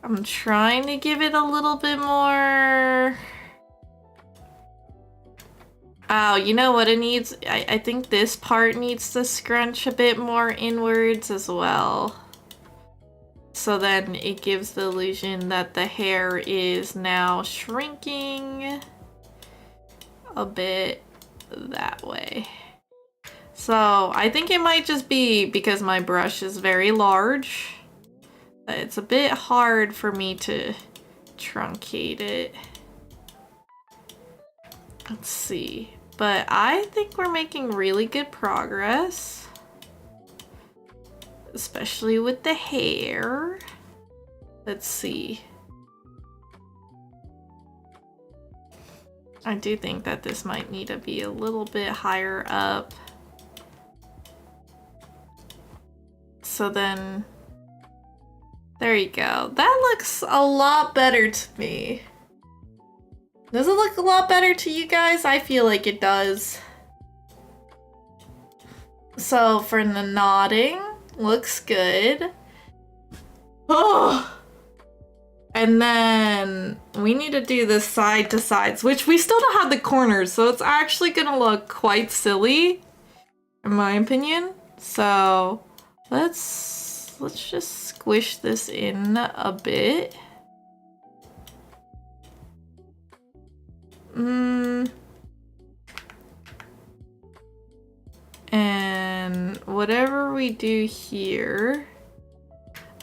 I'm trying to give it a little bit more. Oh, you know what it needs? I think this part needs to scrunch a bit more inwards as well. So then it gives the illusion that the hair is now shrinking. a bit that way. So I think it might just be because my brush is very large. It's a bit hard for me to truncate it. Let's see. But I think we're making really good progress. Especially with the hair. Let's see. I do think that this might need to be a little bit higher up. So then, there you go. That looks a lot better to me. Does it look a lot better to you guys? I feel like it does. So for the knotting, looks good. Oh! And then we need to do the side to sides, which we still don't have the corners, so it's actually gonna look quite silly, in my opinion. So let's just squish this in a bit. And whatever we do here,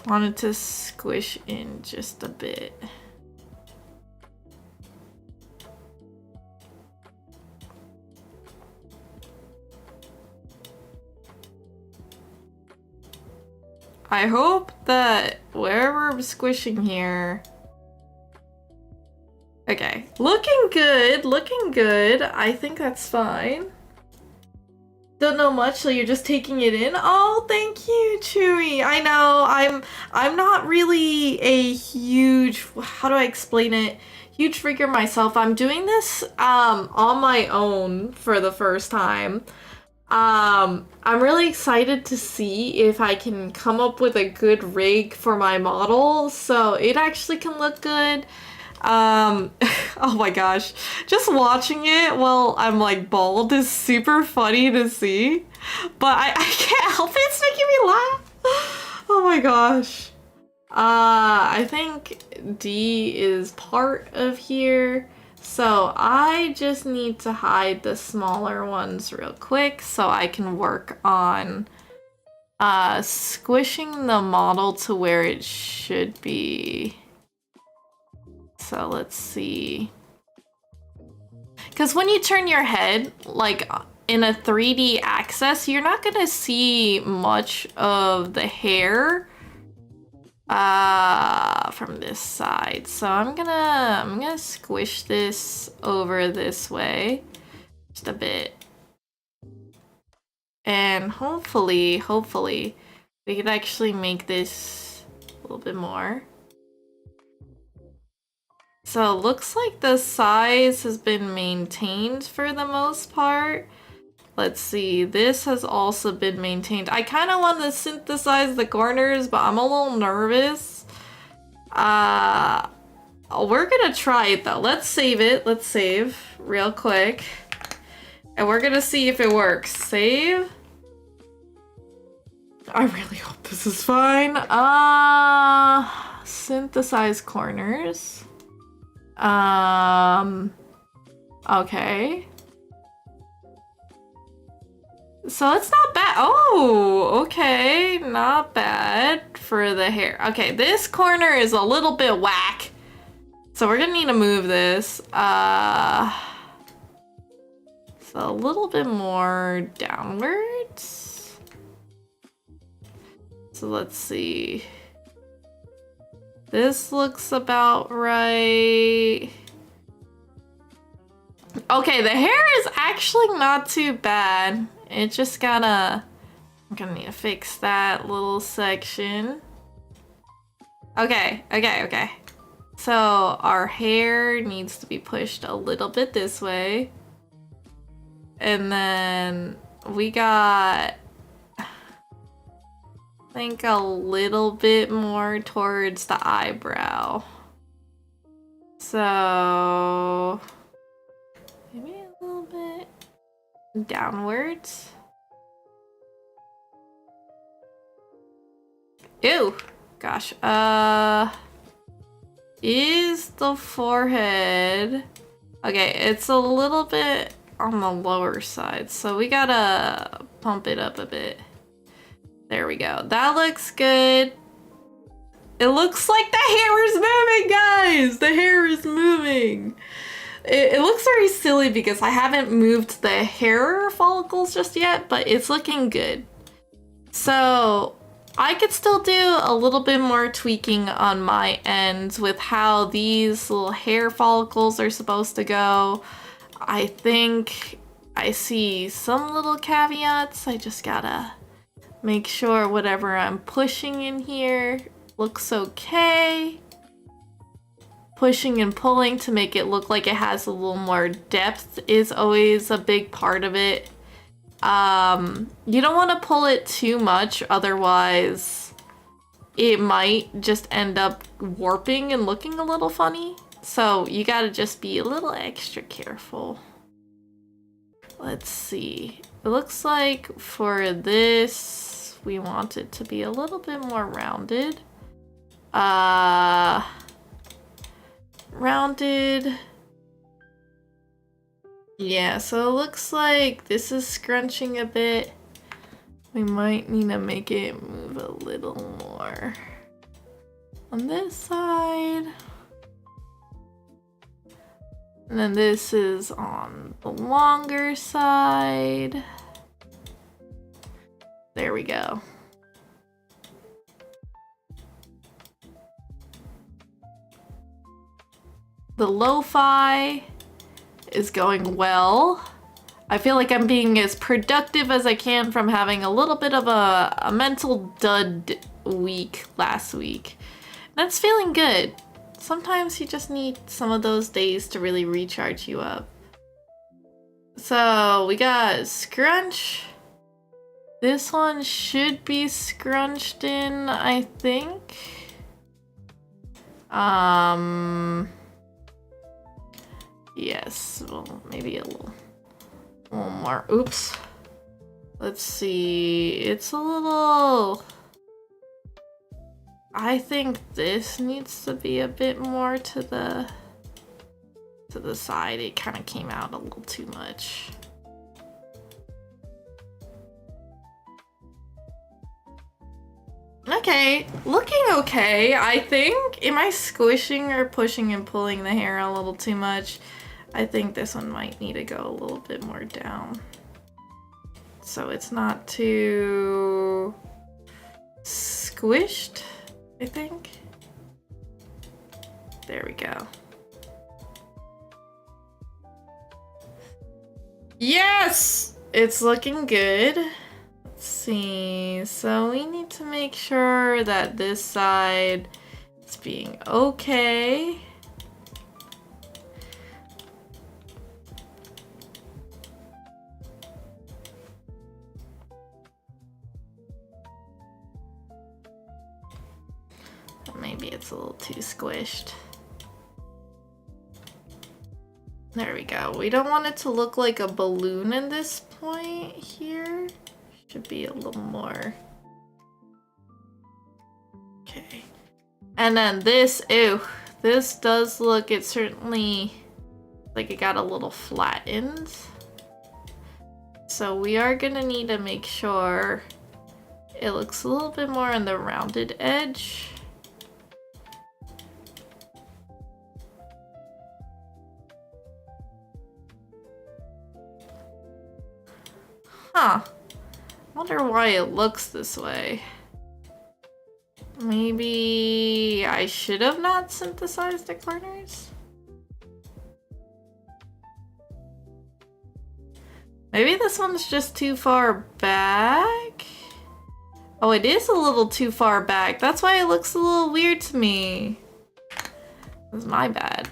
wanted to squish in just a bit. I hope that wherever I'm squishing here. Okay, looking good, looking good. I think that's fine. Don't know much, so you're just taking it in? Oh, thank you, Chewy. I know, I'm not really a huge, how do I explain it? Huge freaker myself. I'm doing this on my own for the first time. I'm really excited to see if I can come up with a good rig for my model, so it actually can look good. Oh my gosh, just watching it while I'm like bald is super funny to see, but I can't help it, it's making me laugh. Oh my gosh. I think D is part of here, so I just need to hide the smaller ones real quick so I can work on squishing the model to where it should be. So let's see. Because when you turn your head, like in a 3D access, you're not gonna see much of the hair from this side. So I'm gonna squish this over this way just a bit. And hopefully we can actually make this a little bit more. So it looks like the size has been maintained for the most part. Let's see, this has also been maintained. I kind of want to synthesize the corners, but I'm a little nervous. We're gonna try it though. Let's save it. Let's save real quick. And we're gonna see if it works. Save. I really hope this is fine. Synthesize corners. Okay. So it's not bad. Oh, okay. Not bad for the hair. Okay, this corner is a little bit whack. So we're gonna need to move this. So a little bit more downwards. So let's see. This looks about right. Okay, the hair is actually not too bad. It just gotta, I'm gonna need to fix that little section. Okay. So our hair needs to be pushed a little bit this way. And then we got, I think a little bit more towards the eyebrow. So maybe a little bit downwards. Ew, gosh. Is the forehead Okay, it's a little bit on the lower side, so we gotta pump it up a bit. There we go. That looks good. It looks like the hair is moving, guys! The hair is moving. It looks very silly because I haven't moved the hair follicles just yet, but it's looking good. So I could still do a little bit more tweaking on my end with how these little hair follicles are supposed to go. I think I see some little caveats. I just gotta make sure whatever I'm pushing in here looks okay. Pushing and pulling to make it look like it has a little more depth is always a big part of it. You don't want to pull it too much, otherwise it might just end up warping and looking a little funny. So you gotta just be a little extra careful. Let's see. It looks like for this, we want it to be a little bit more rounded. Rounded. Yeah, so it looks like this is scrunching a bit. We might need to make it move a little more on this side. And then this is on the longer side. There we go. The lo-fi is going well. I feel like I'm being as productive as I can from having a little bit of a mental dud week last week. That's feeling good. Sometimes you just need some of those days to really recharge you up. So we got scrunch. This one should be scrunched in, I think. Yes, well, maybe a little more. Oops. Let's see. It's a little... I think this needs to be a bit more to the side. It kind of came out a little too much. Okay, looking okay, I think. Am I squishing or pushing and pulling the hair a little too much? I think this one might need to go a little bit more down, so it's not too squished, I think. There we go. Yes! It's looking good. Let's see. So we need to make sure that this side is being okay. Maybe it's a little too squished. There we go. We don't want it to look like a balloon in this point here. Should be a little more. Okay. And then this, ew, this does look, it certainly, like it got a little flattened. So we are gonna need to make sure it looks a little bit more on the rounded edge. Huh. Wonder why it looks this way. Maybe I should have not synthesized the corners? Maybe this one's just too far back? Oh, it is a little too far back. That's why it looks a little weird to me. This is my bad.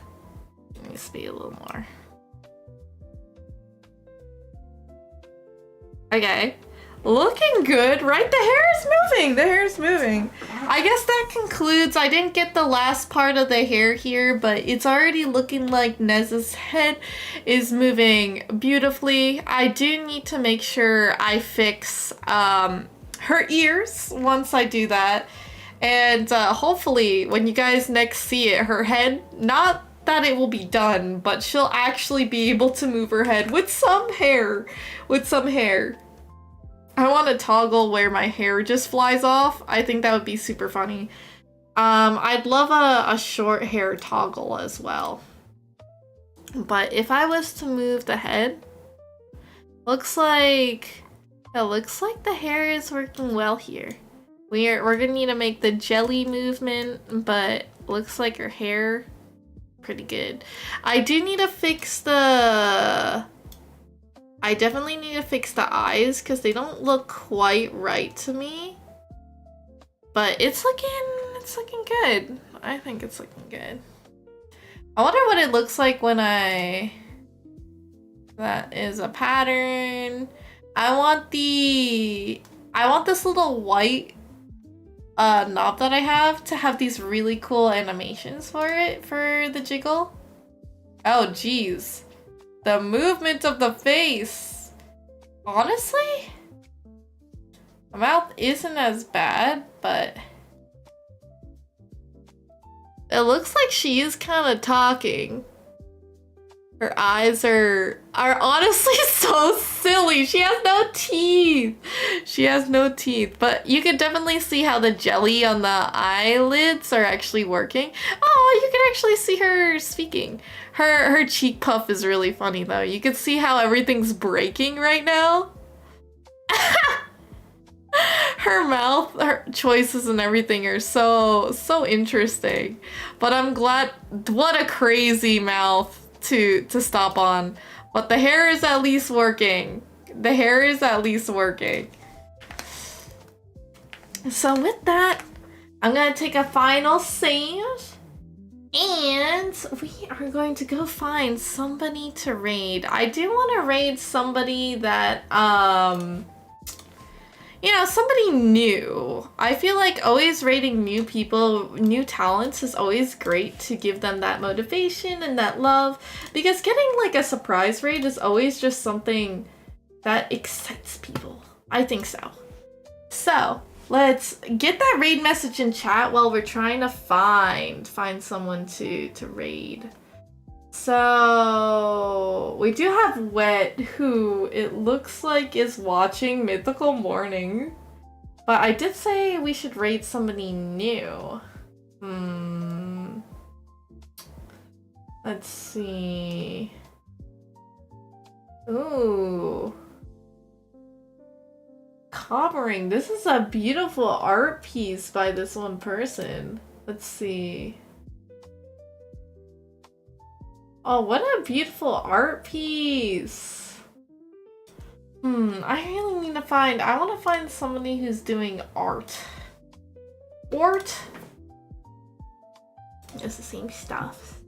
It needs to be a little more. Okay. Looking good, right? The hair is moving. The hair is moving. I guess that concludes. I didn't get the last part of the hair here, but it's already looking like Nez's head is moving beautifully. I do need to make sure I fix her ears once I do that. And hopefully when you guys next see it, her head, not that it will be done, but she'll actually be able to move her head with some hair. I want to toggle where my hair just flies off. I think that would be super funny. I'd love a short hair toggle as well. But if I was to move the head, looks like the hair is working well here. We're gonna need to make the jelly movement, but looks like her hair pretty good. I definitely need to fix the eyes because they don't look quite right to me. But it's looking good. I think it's looking good. I wonder what it looks like when that is a pattern. I want this little white knob that I have to have these really cool animations for the jiggle. Oh geez. The movement of the face. Honestly, my mouth isn't as bad, but it looks like she is kind of talking. Her eyes are honestly so silly. She has no teeth. But you can definitely see how the jelly on the eyelids are actually working. Oh, you can actually see her speaking. Her cheek puff is really funny though. You can see how everything's breaking right now. Her mouth, her choices and everything are so interesting. But I'm glad, what a crazy mouth to stop on. But the hair is at least working. So with that, I'm gonna take a final save. And we are going to go find somebody to raid. I do want to raid somebody that, you know, somebody new. I feel like always raiding new people, new talents is always great to give them that motivation and that love. Because getting like a surprise raid is always just something that excites people. I think so. So, let's get that raid message in chat while we're trying to find someone to raid. So we do have Wet, who it looks like is watching Mythical Morning. But I did say we should raid somebody new. Let's see. Ooh. Cobbering. This is a beautiful art piece by this one person. Let's see. Oh, what a beautiful art piece. I really need to find, I want to find somebody who's doing art. It's the same stuff.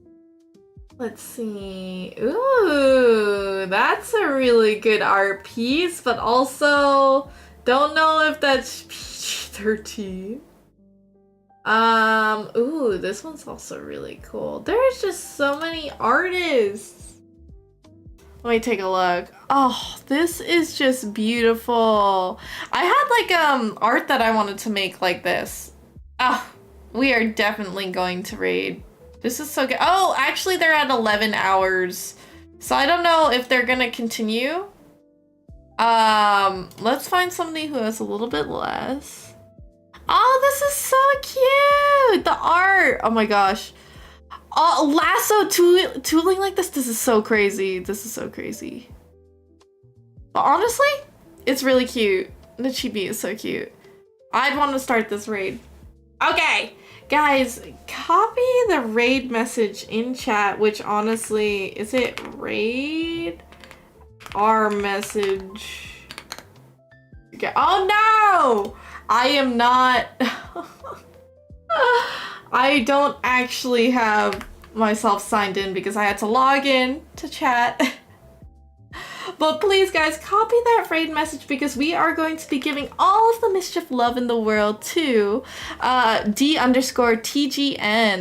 Let's see. Ooh, that's a really good art piece, but also don't know if that's PG-13. Ooh, this one's also really cool. There's just so many artists. Let me take a look. Oh, this is just beautiful. I had like art that I wanted to make like this. Ah, we are definitely going to raid. This is so good. Oh, actually they're at 11 hours. So I don't know if they're gonna continue. Let's find somebody who has a little bit less. Oh, this is so cute! The art! Oh my gosh. Oh, lasso tooling like this is so crazy. This is so crazy. But honestly, it's really cute. The chibi is so cute. I'd want to start this raid. Okay, guys, copy the raid message in chat, which honestly, is it raid? Our message. Okay. Oh no! I am not. I don't actually have myself signed in because I had to log in to chat. But please guys, copy that raid message because we are going to be giving all of the mischief love in the world to D_TGN.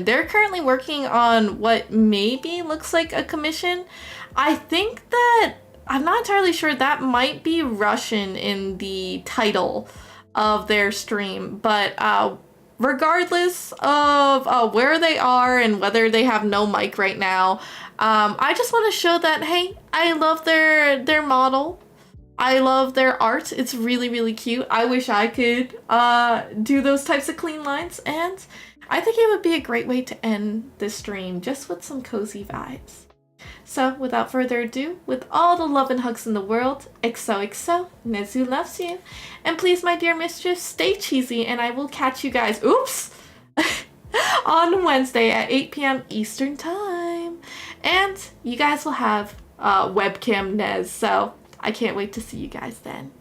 They're currently working on what maybe looks like a commission. I think that, I'm not entirely sure, that might be Russian in the title of their stream, but regardless of where they are and whether they have no mic right now, I just want to show that, hey, I love their model. I love their art. It's really, really cute. I wish I could do those types of clean lines, and I think it would be a great way to end this stream just with some cozy vibes. So without further ado, with all the love and hugs in the world, XOXO, Nezu loves you. And please, my dear mistress, stay cheesy, and I will catch you guys, oops, on Wednesday at 8 p.m. Eastern Time. And you guys will have webcam Nez, so I can't wait to see you guys then.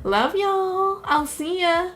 Love y'all. I'll see ya.